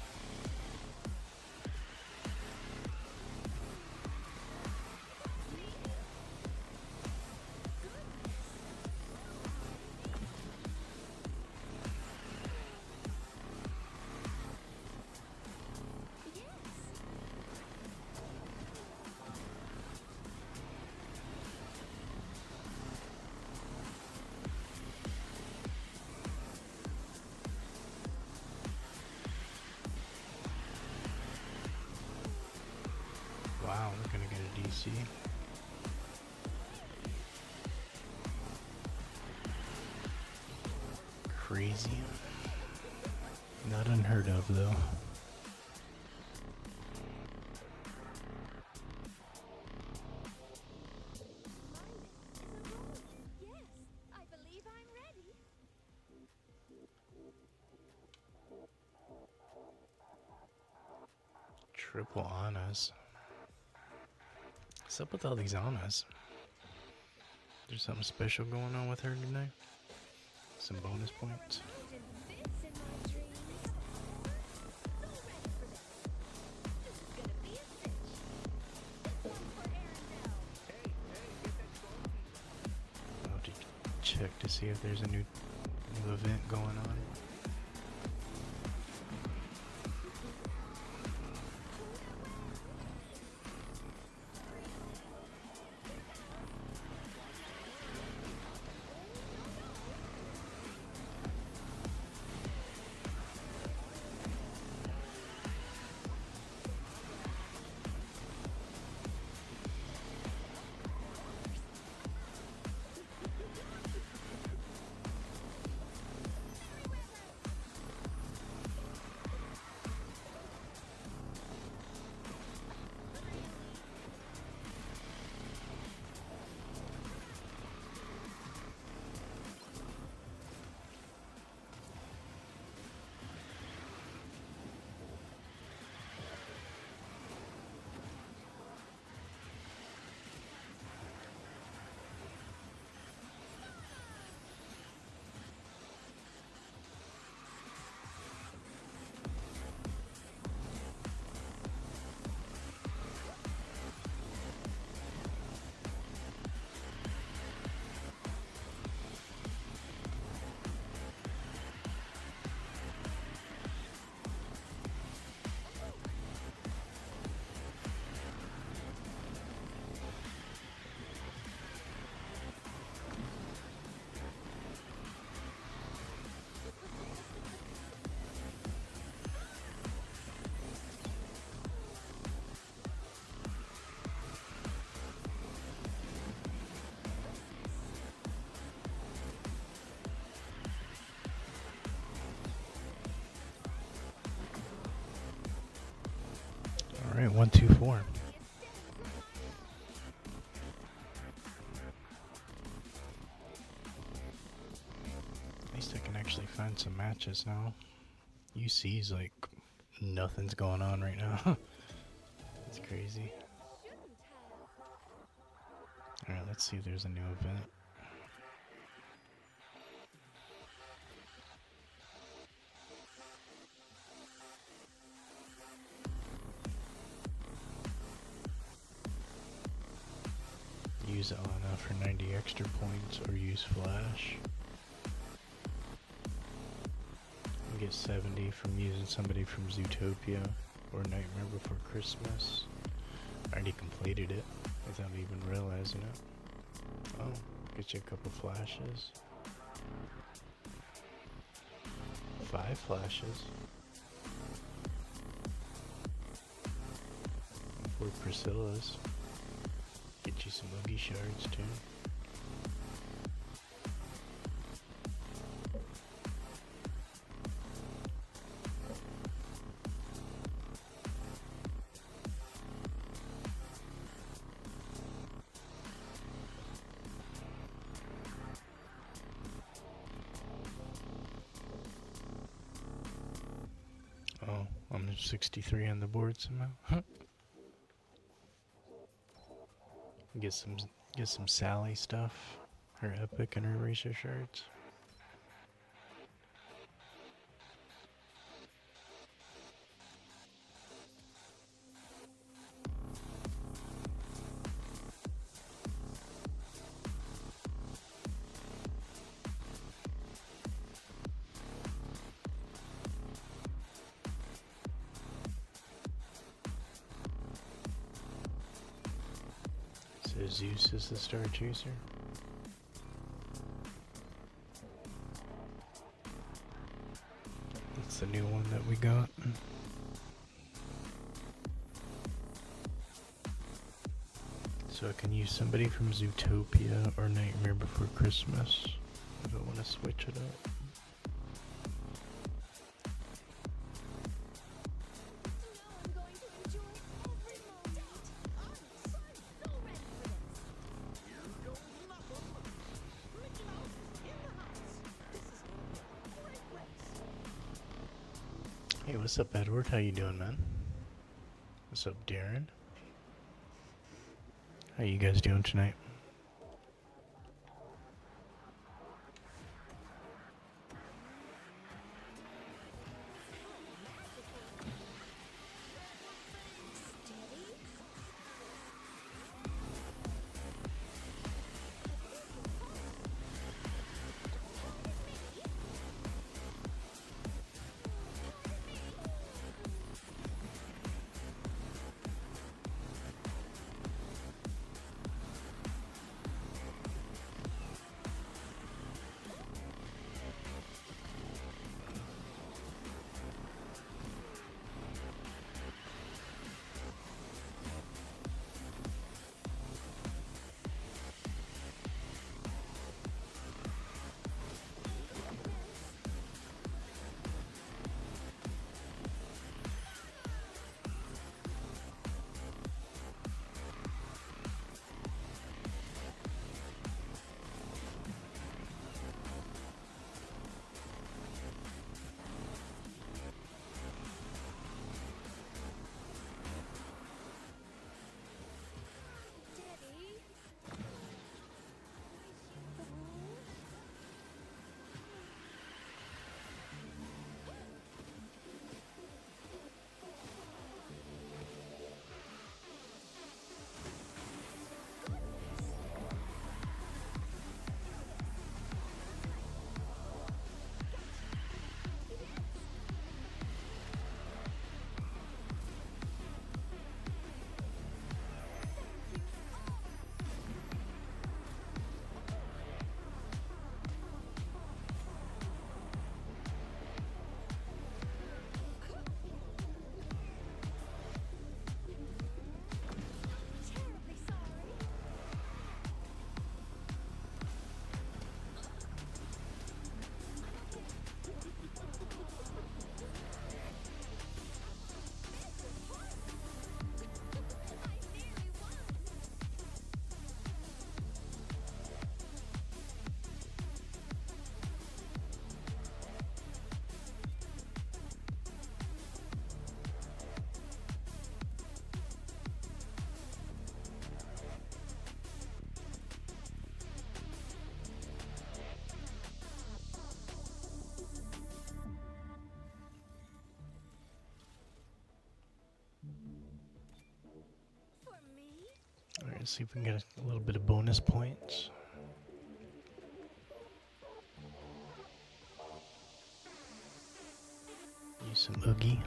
Wow, we're gonna get a DC. crazy. Not unheard of though. Yes, I believe I'm ready. Triple Annas. What's up with all these Annas? There's something special going on with her tonight? Some bonus points? Imagined this in my dreams. So ready for this. This is gonna be a cinch. This one's for Arendelle. I'll have to check to see if there's a new event going on. Alright, 1, 2, 4. At least I can actually find some matches now. UC's like nothing's going on right now. It's crazy. Alright, let's see if there's a new event. Use Anna for 90 extra points or use Flash. You get 70 from using somebody from Zootopia or Nightmare Before Christmas. I already completed it without even realizing it. Oh, get you a couple flashes. 5 flashes. 4 Priscillas. Get you some Oogie shards too. Oh, I'm at 63 on the board somehow. Get some Sally stuff. Her epic and her racer shards. So Zeus is the Star Chaser. That's the new one that we got. So I can use somebody from Zootopia or Nightmare Before Christmas if I want to switch it up. what's up, Edward? How you doing, man? What's up, Darren? How you guys doing tonight? Daddy? Terribly sorry. I nearly won. For me? Alright, see if we can get a little bit of bonus points. Use some Oogie.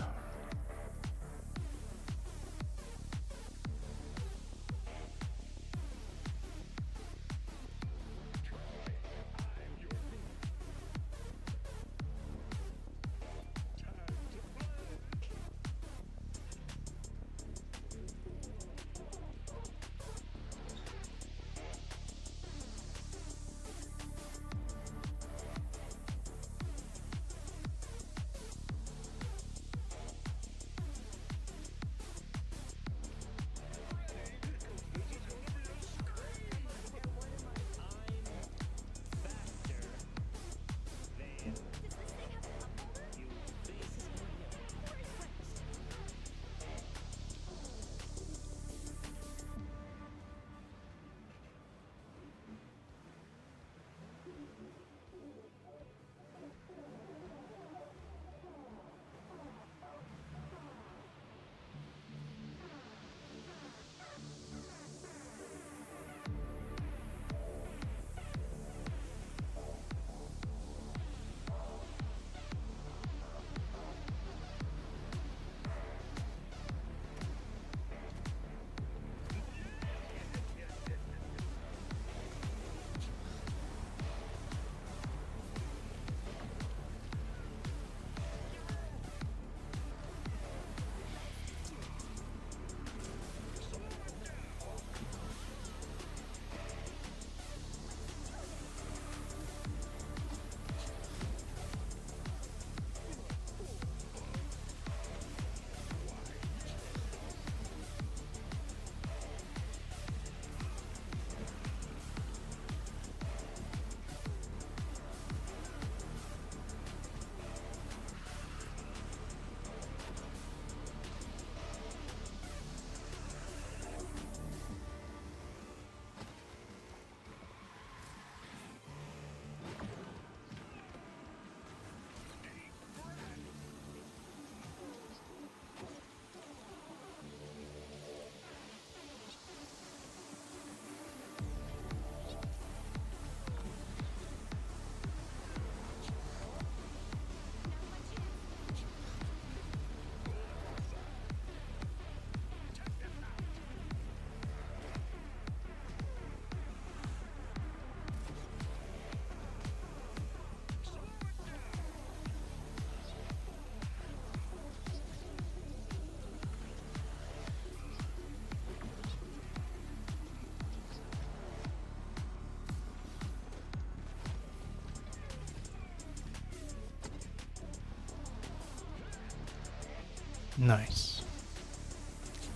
Nice.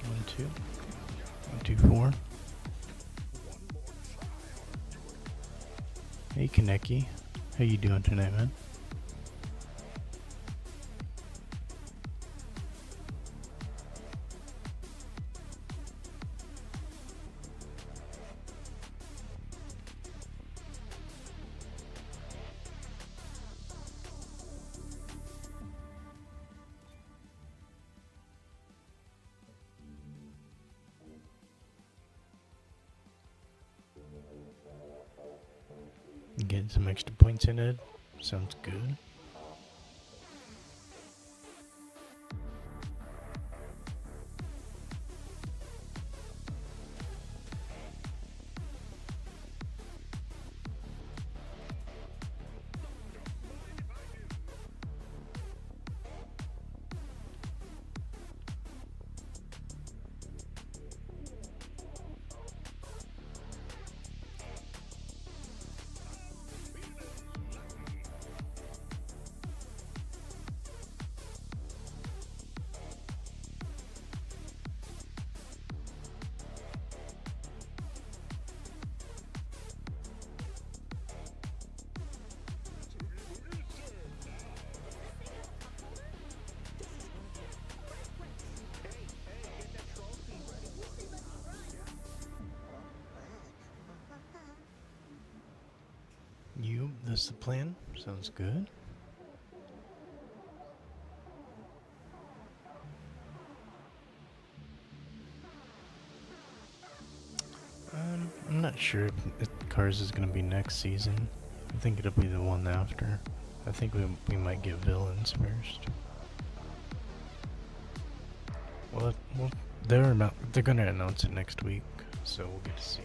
1, 2. 1, 2, 4. Hey Kaneki. How you doing tonight, man? Getting some extra points in it. Sounds good. That's the plan. Sounds good. I'm not sure if Cars is gonna be next season. I think it'll be the one after. I think we might get villains first. Well, they're gonna announce it next week, so we'll get to see.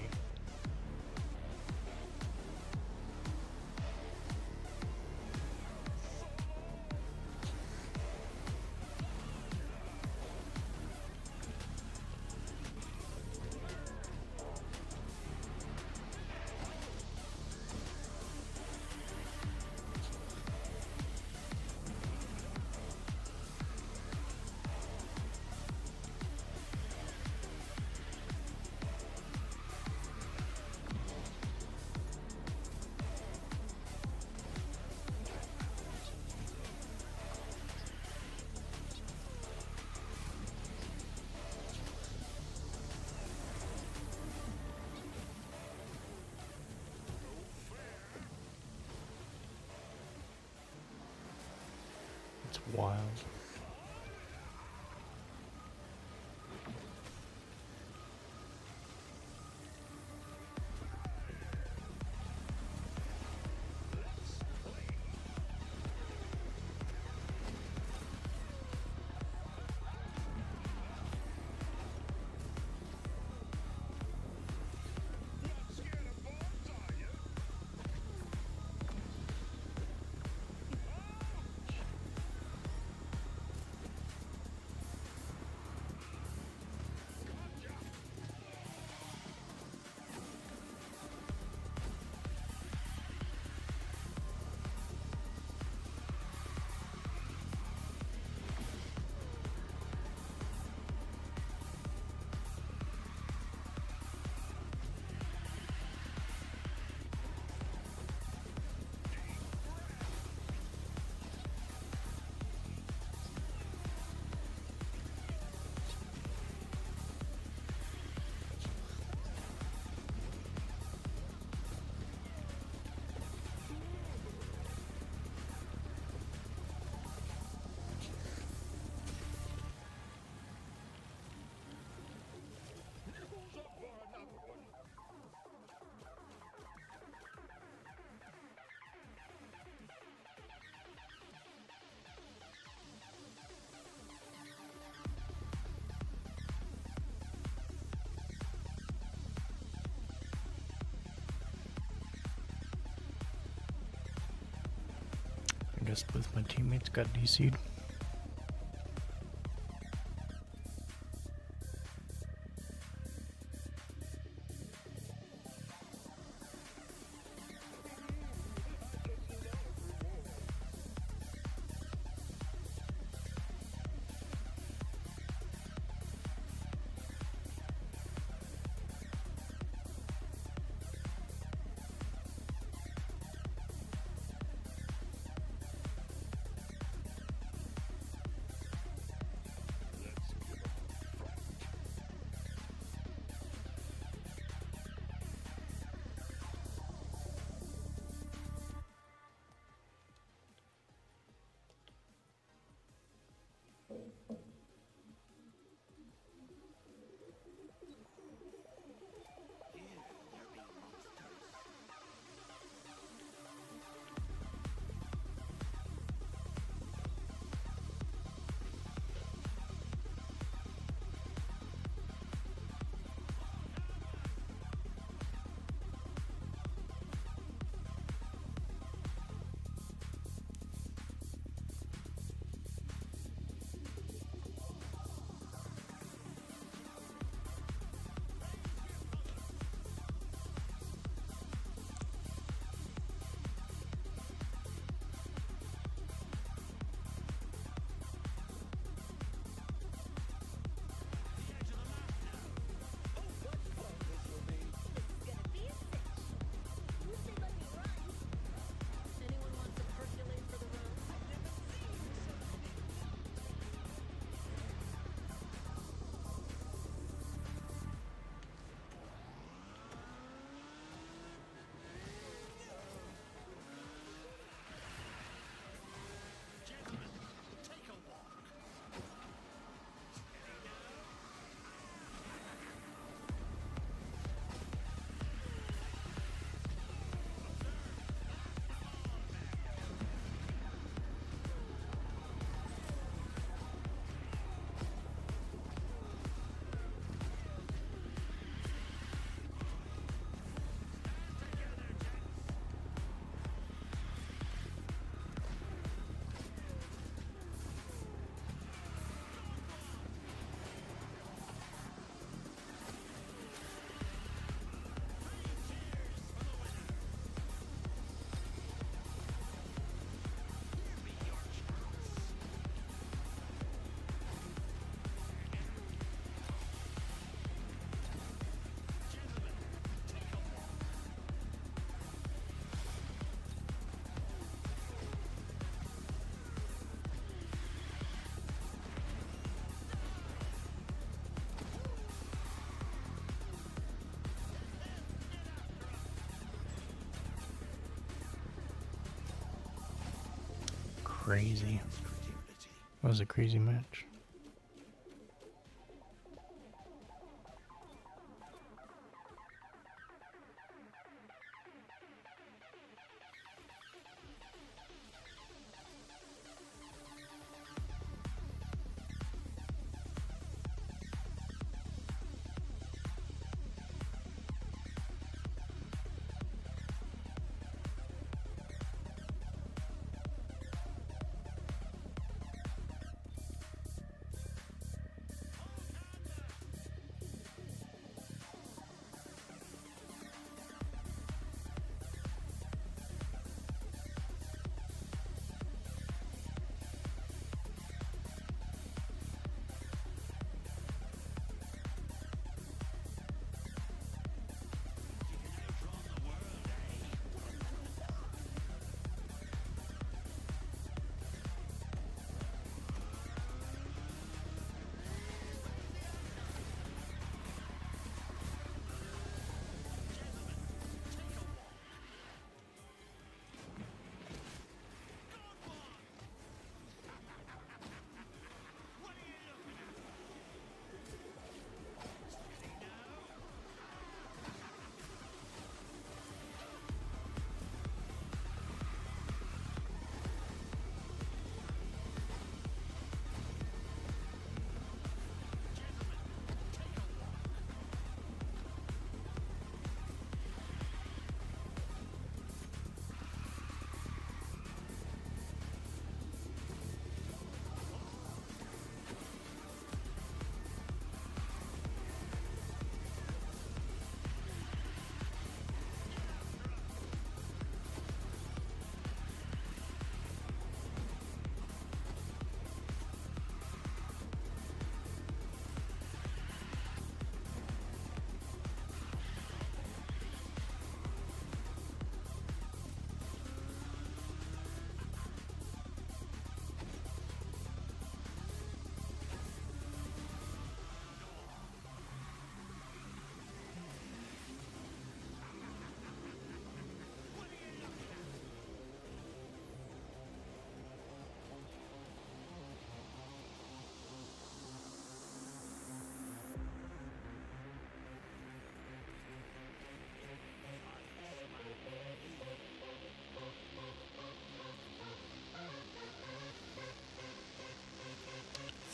It's wild. I guess both my teammates got DC'd. crazy. That was a crazy match.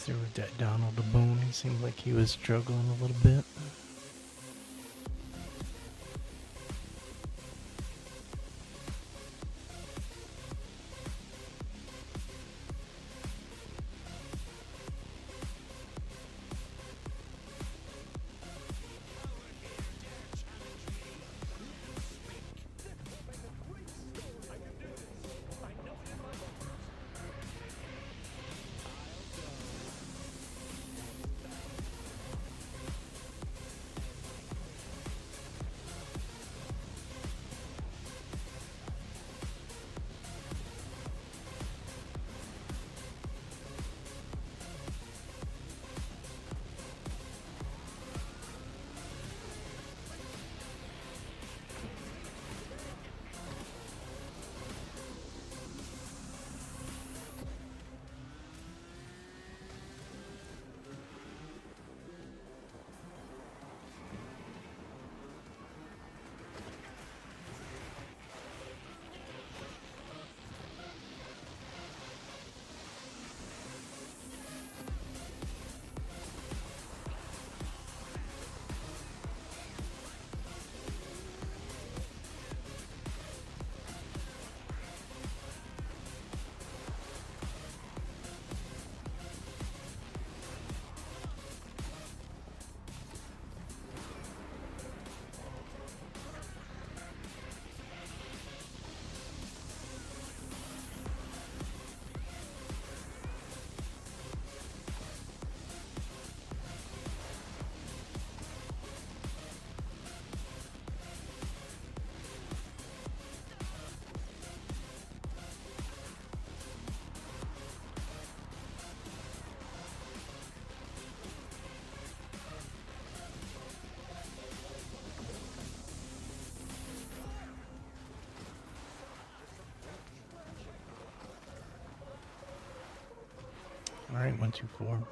Threw that down on the bone. He seemed like he was struggling a little bit. Alright, 124.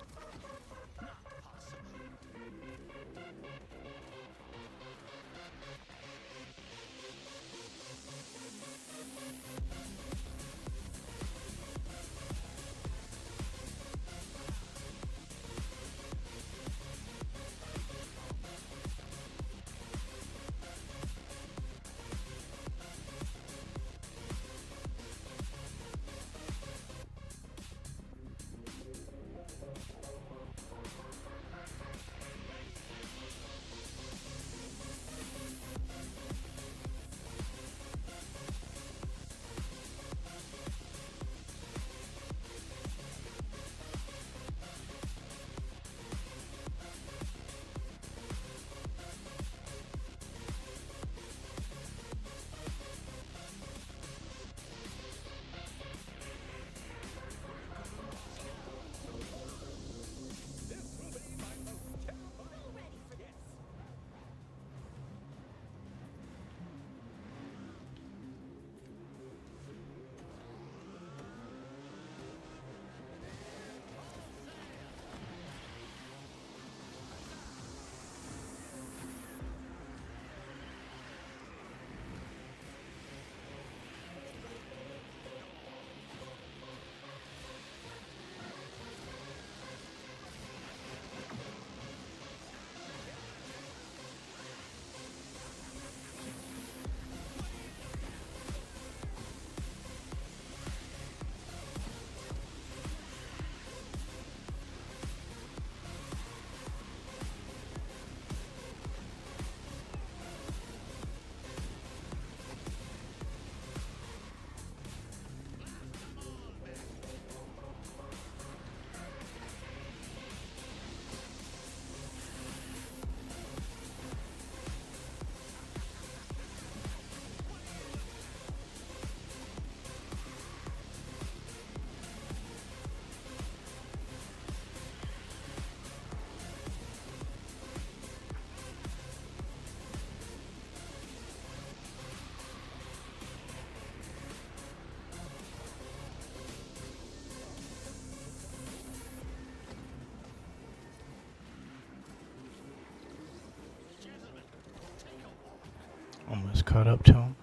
Almost caught up to him.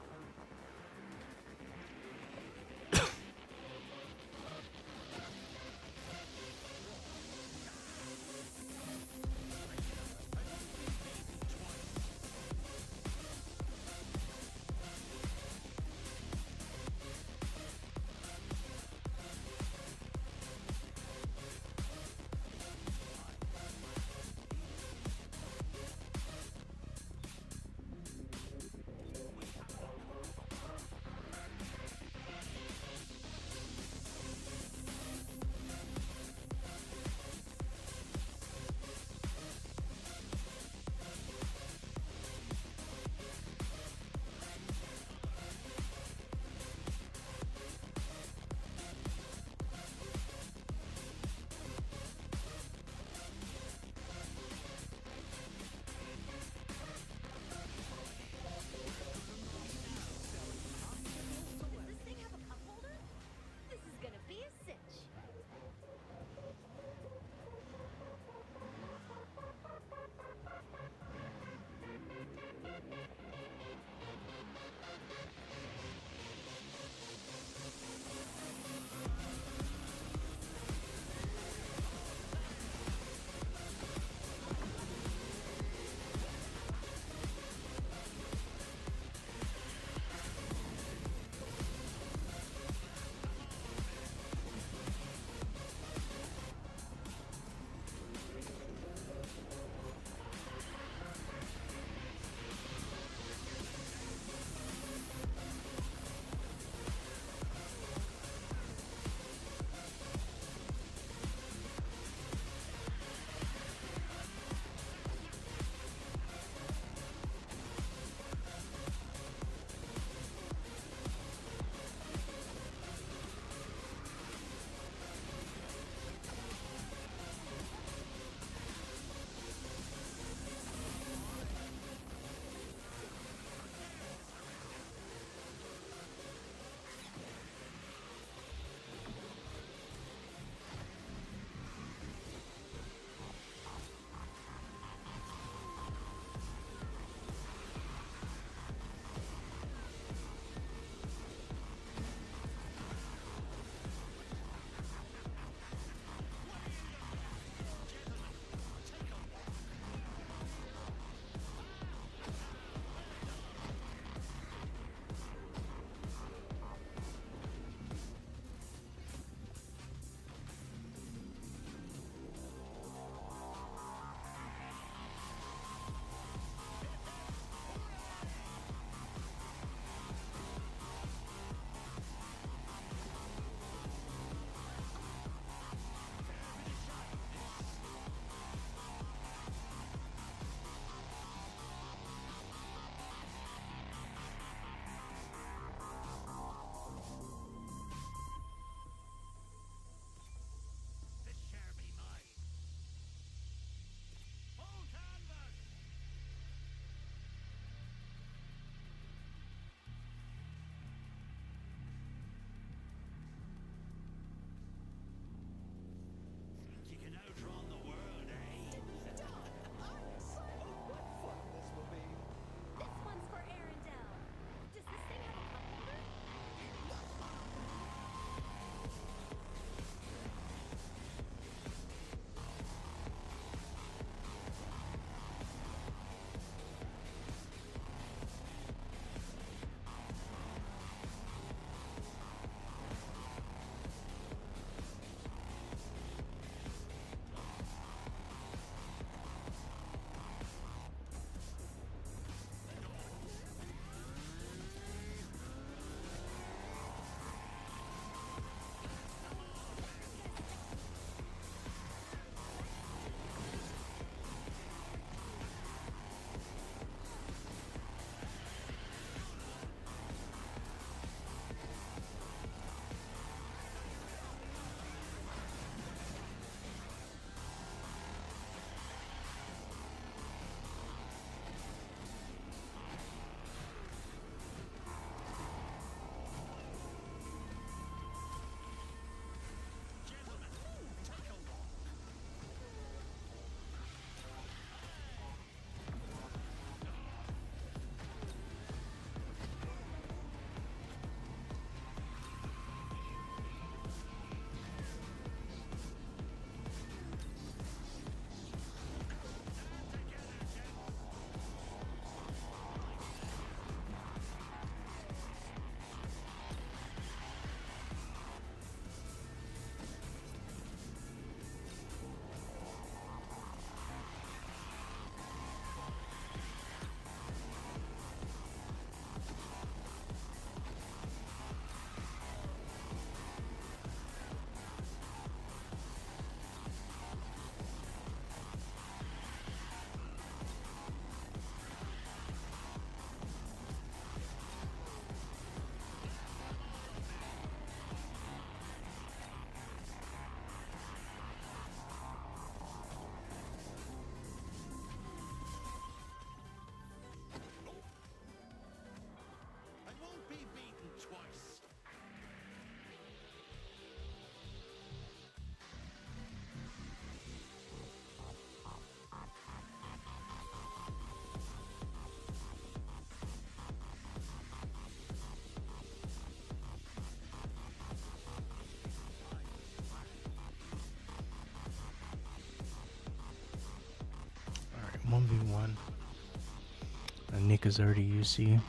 Nika's already UC.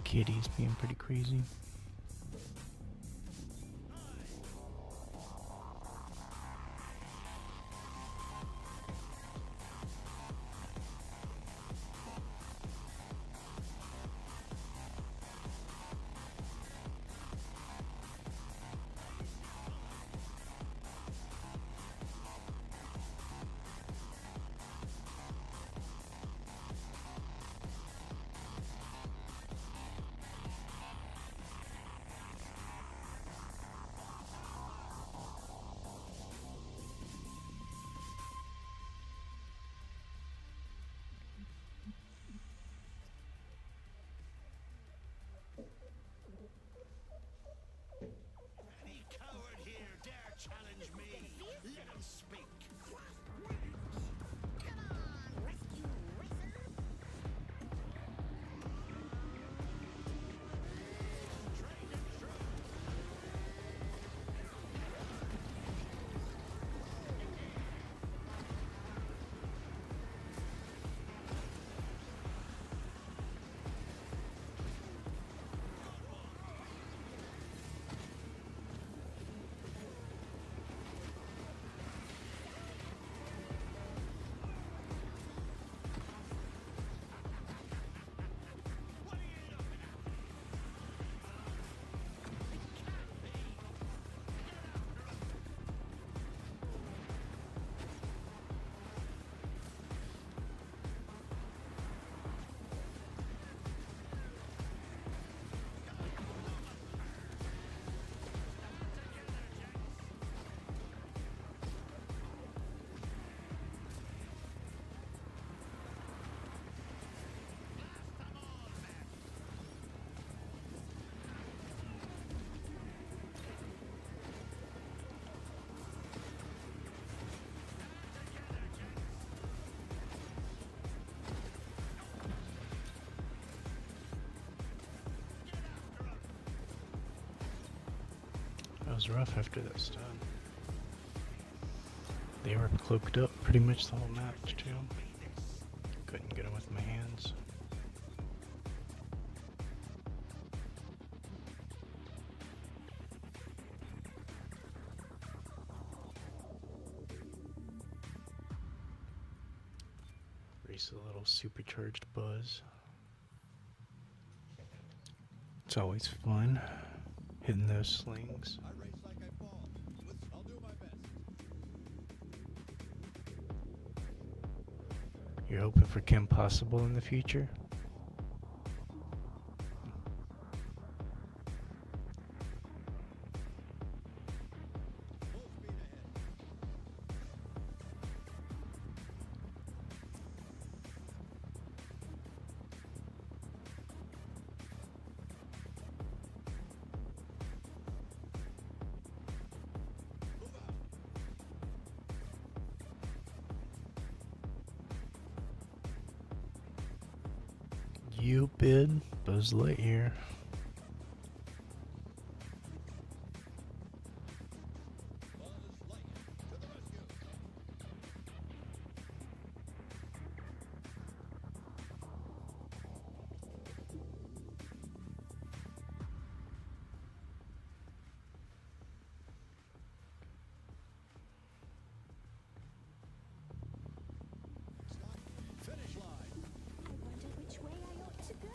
Kitty's being pretty crazy. Any coward here dare challenge me? Let him speak. Come on, rescue racer. Trained and true. That was rough after that stun. They were cloaked up pretty much the whole match too. Couldn't get them with my hands. Race a little supercharged buzz. It's always fun hitting those slings. I race like I fall. I'll do my best. You're hoping for Kim Possible in the future? Full speed ahead. Move out. You bid Buzz Lightyear. Buzz Lightyear to the rescue. Stop. Finish line. I wonder which way I ought to go.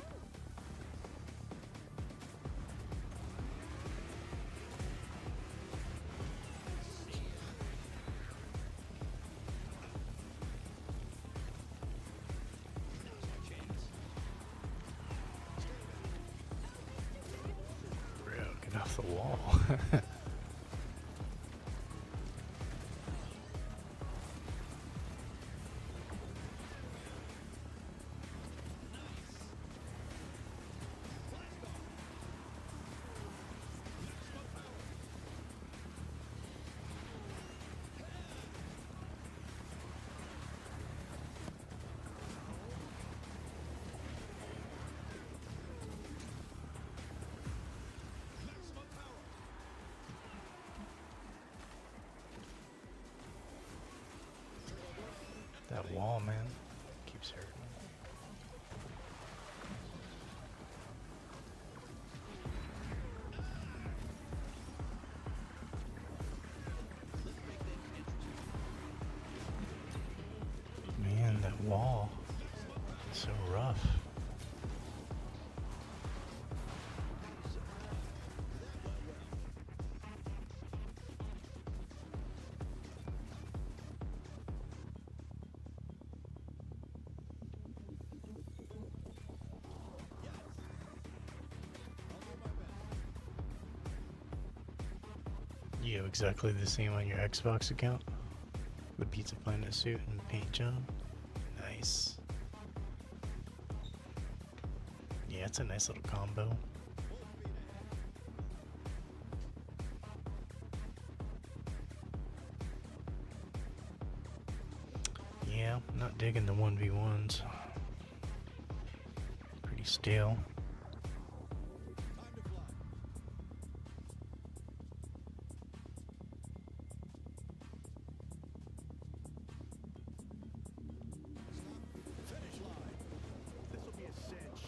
Bro, get off the wall. Maximum power. That wall, man, keeps hurting. Man, that wall, it's so rough. You have exactly the same on your Xbox account? The Pizza Planet suit and paint job? Nice. Yeah, it's a nice little combo. Yeah, not digging the 1v1s. Pretty stale. Time to fly. Stop. Finish line. This will be a cinch.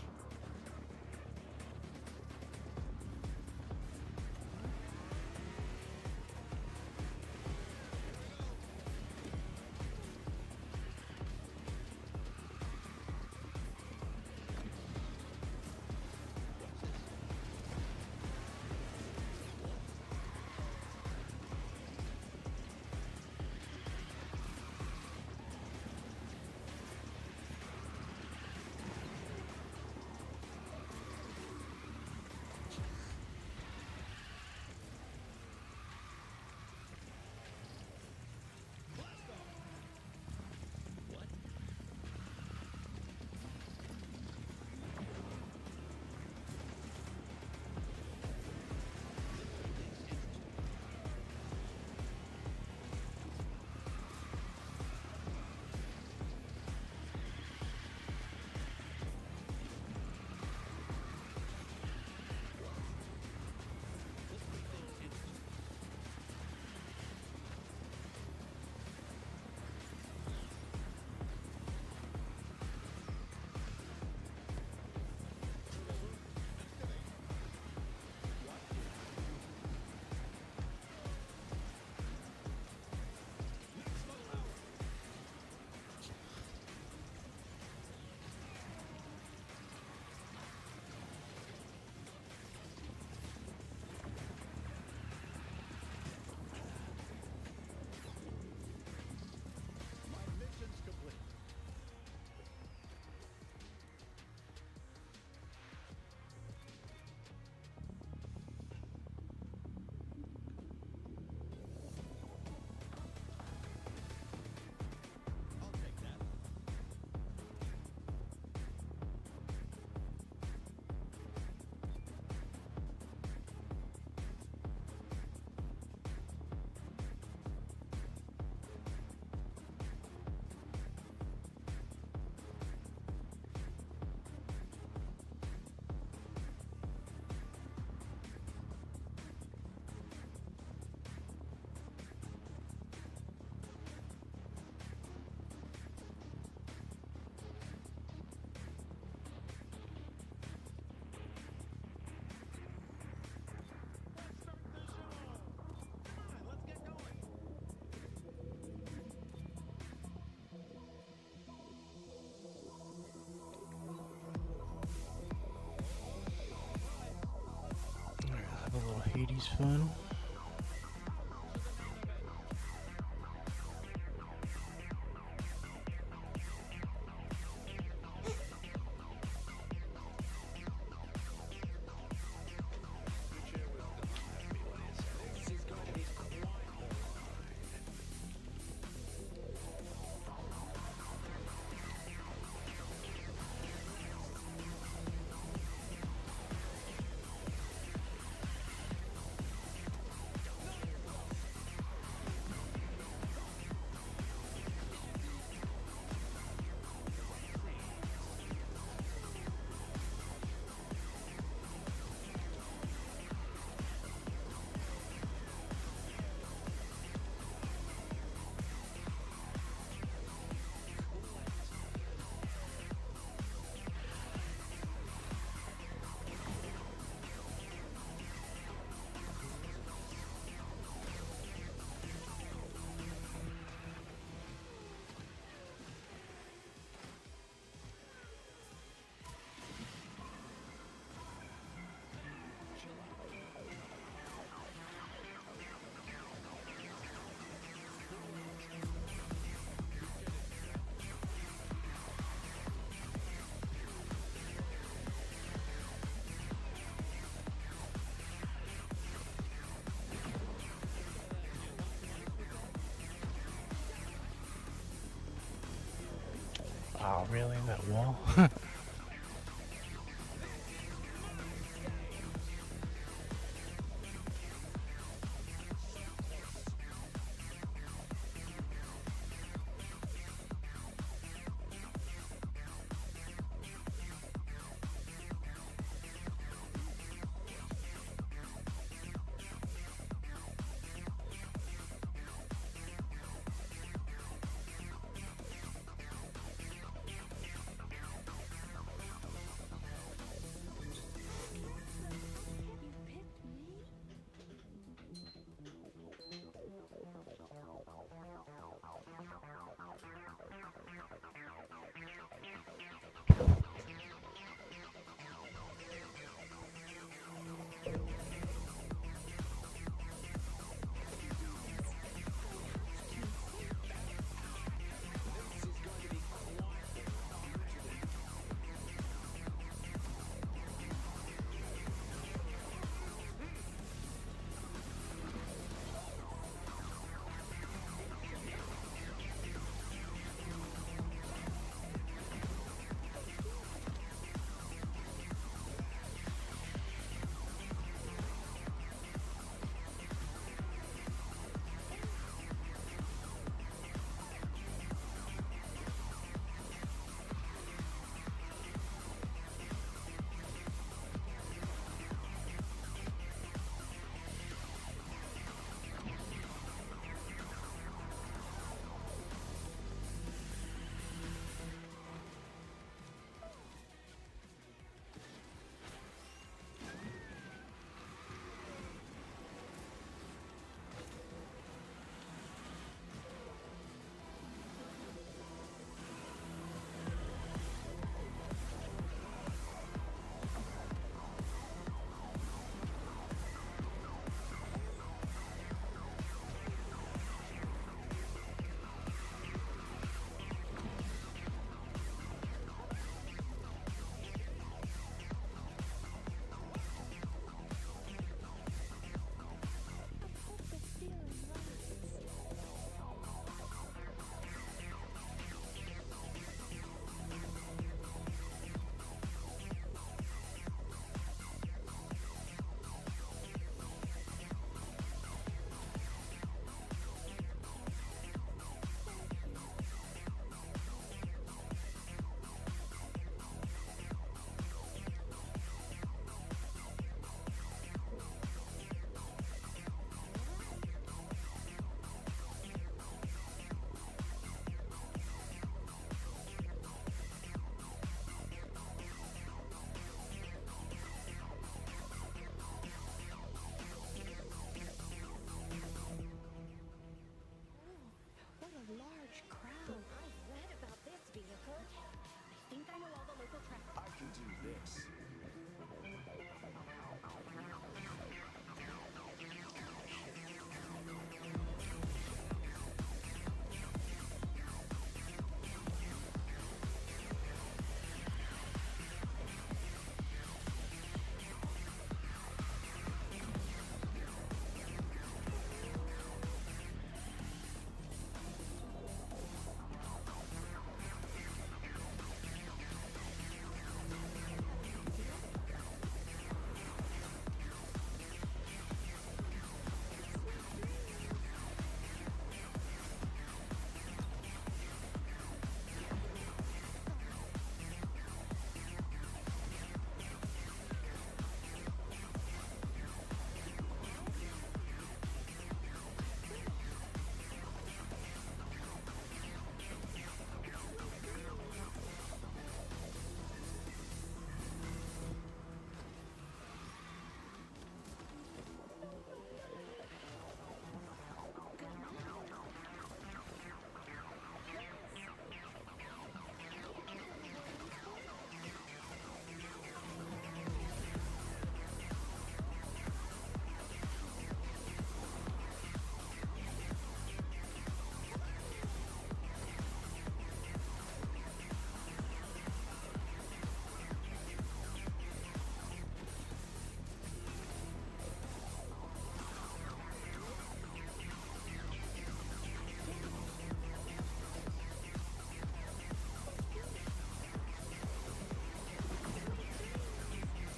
He's fun. Oh, really? That wall?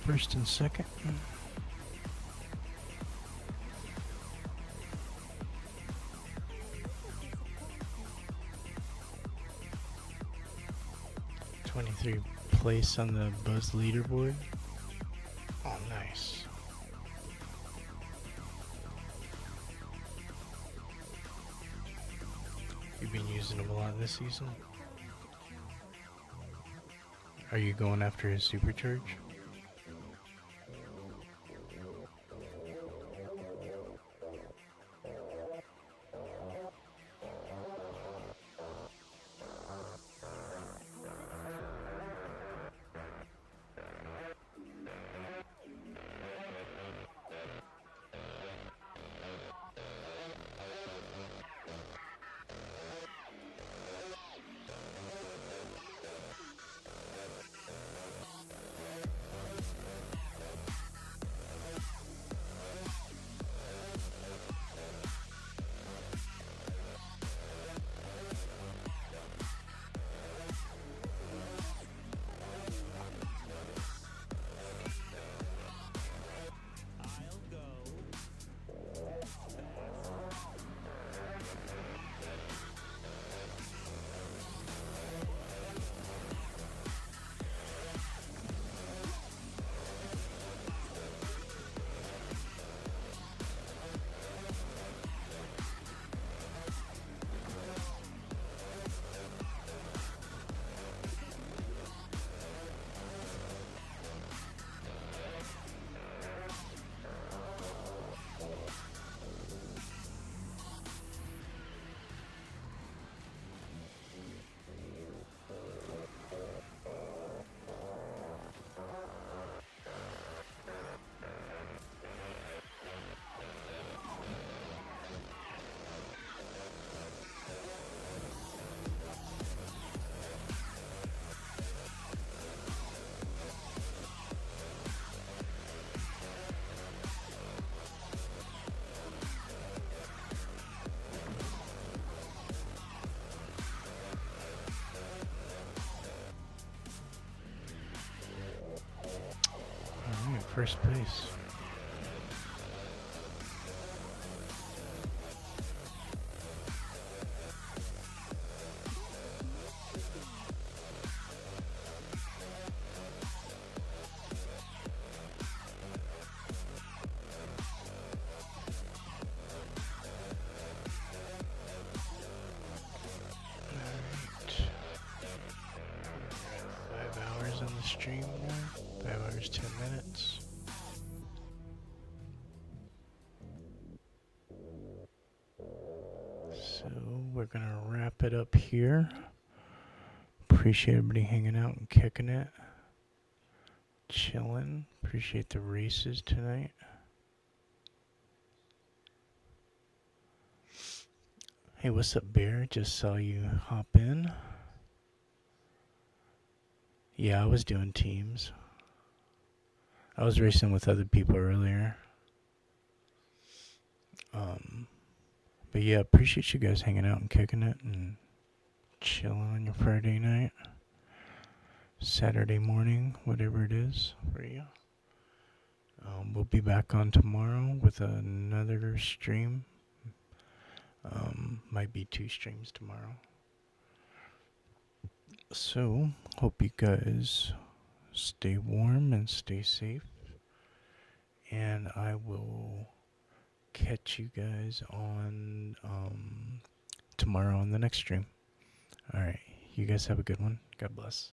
first and second. '23 place on the Buzz leaderboard. Oh, nice. You've been using him a lot this season? Are you going after his supercharge? I'll go. Alright, first place. Alright. 5 hours on the stream now. 5 hours, 10 minutes. So we're gonna wrap it up here. Appreciate everybody hanging out and kicking it. Chilling. Appreciate the races tonight. Hey, what's up, Bear? Just saw you hop in. Yeah, I was doing teams. I was racing with other people earlier. But yeah, appreciate you guys hanging out and kicking it and chilling on your Friday night, Saturday morning, whatever it is for you. We'll be back on tomorrow with another stream. Might be 2 streams tomorrow. So, hope you guys stay warm and stay safe. And I will catch you guys on tomorrow on the next stream. Alright, you guys have a good one. God bless.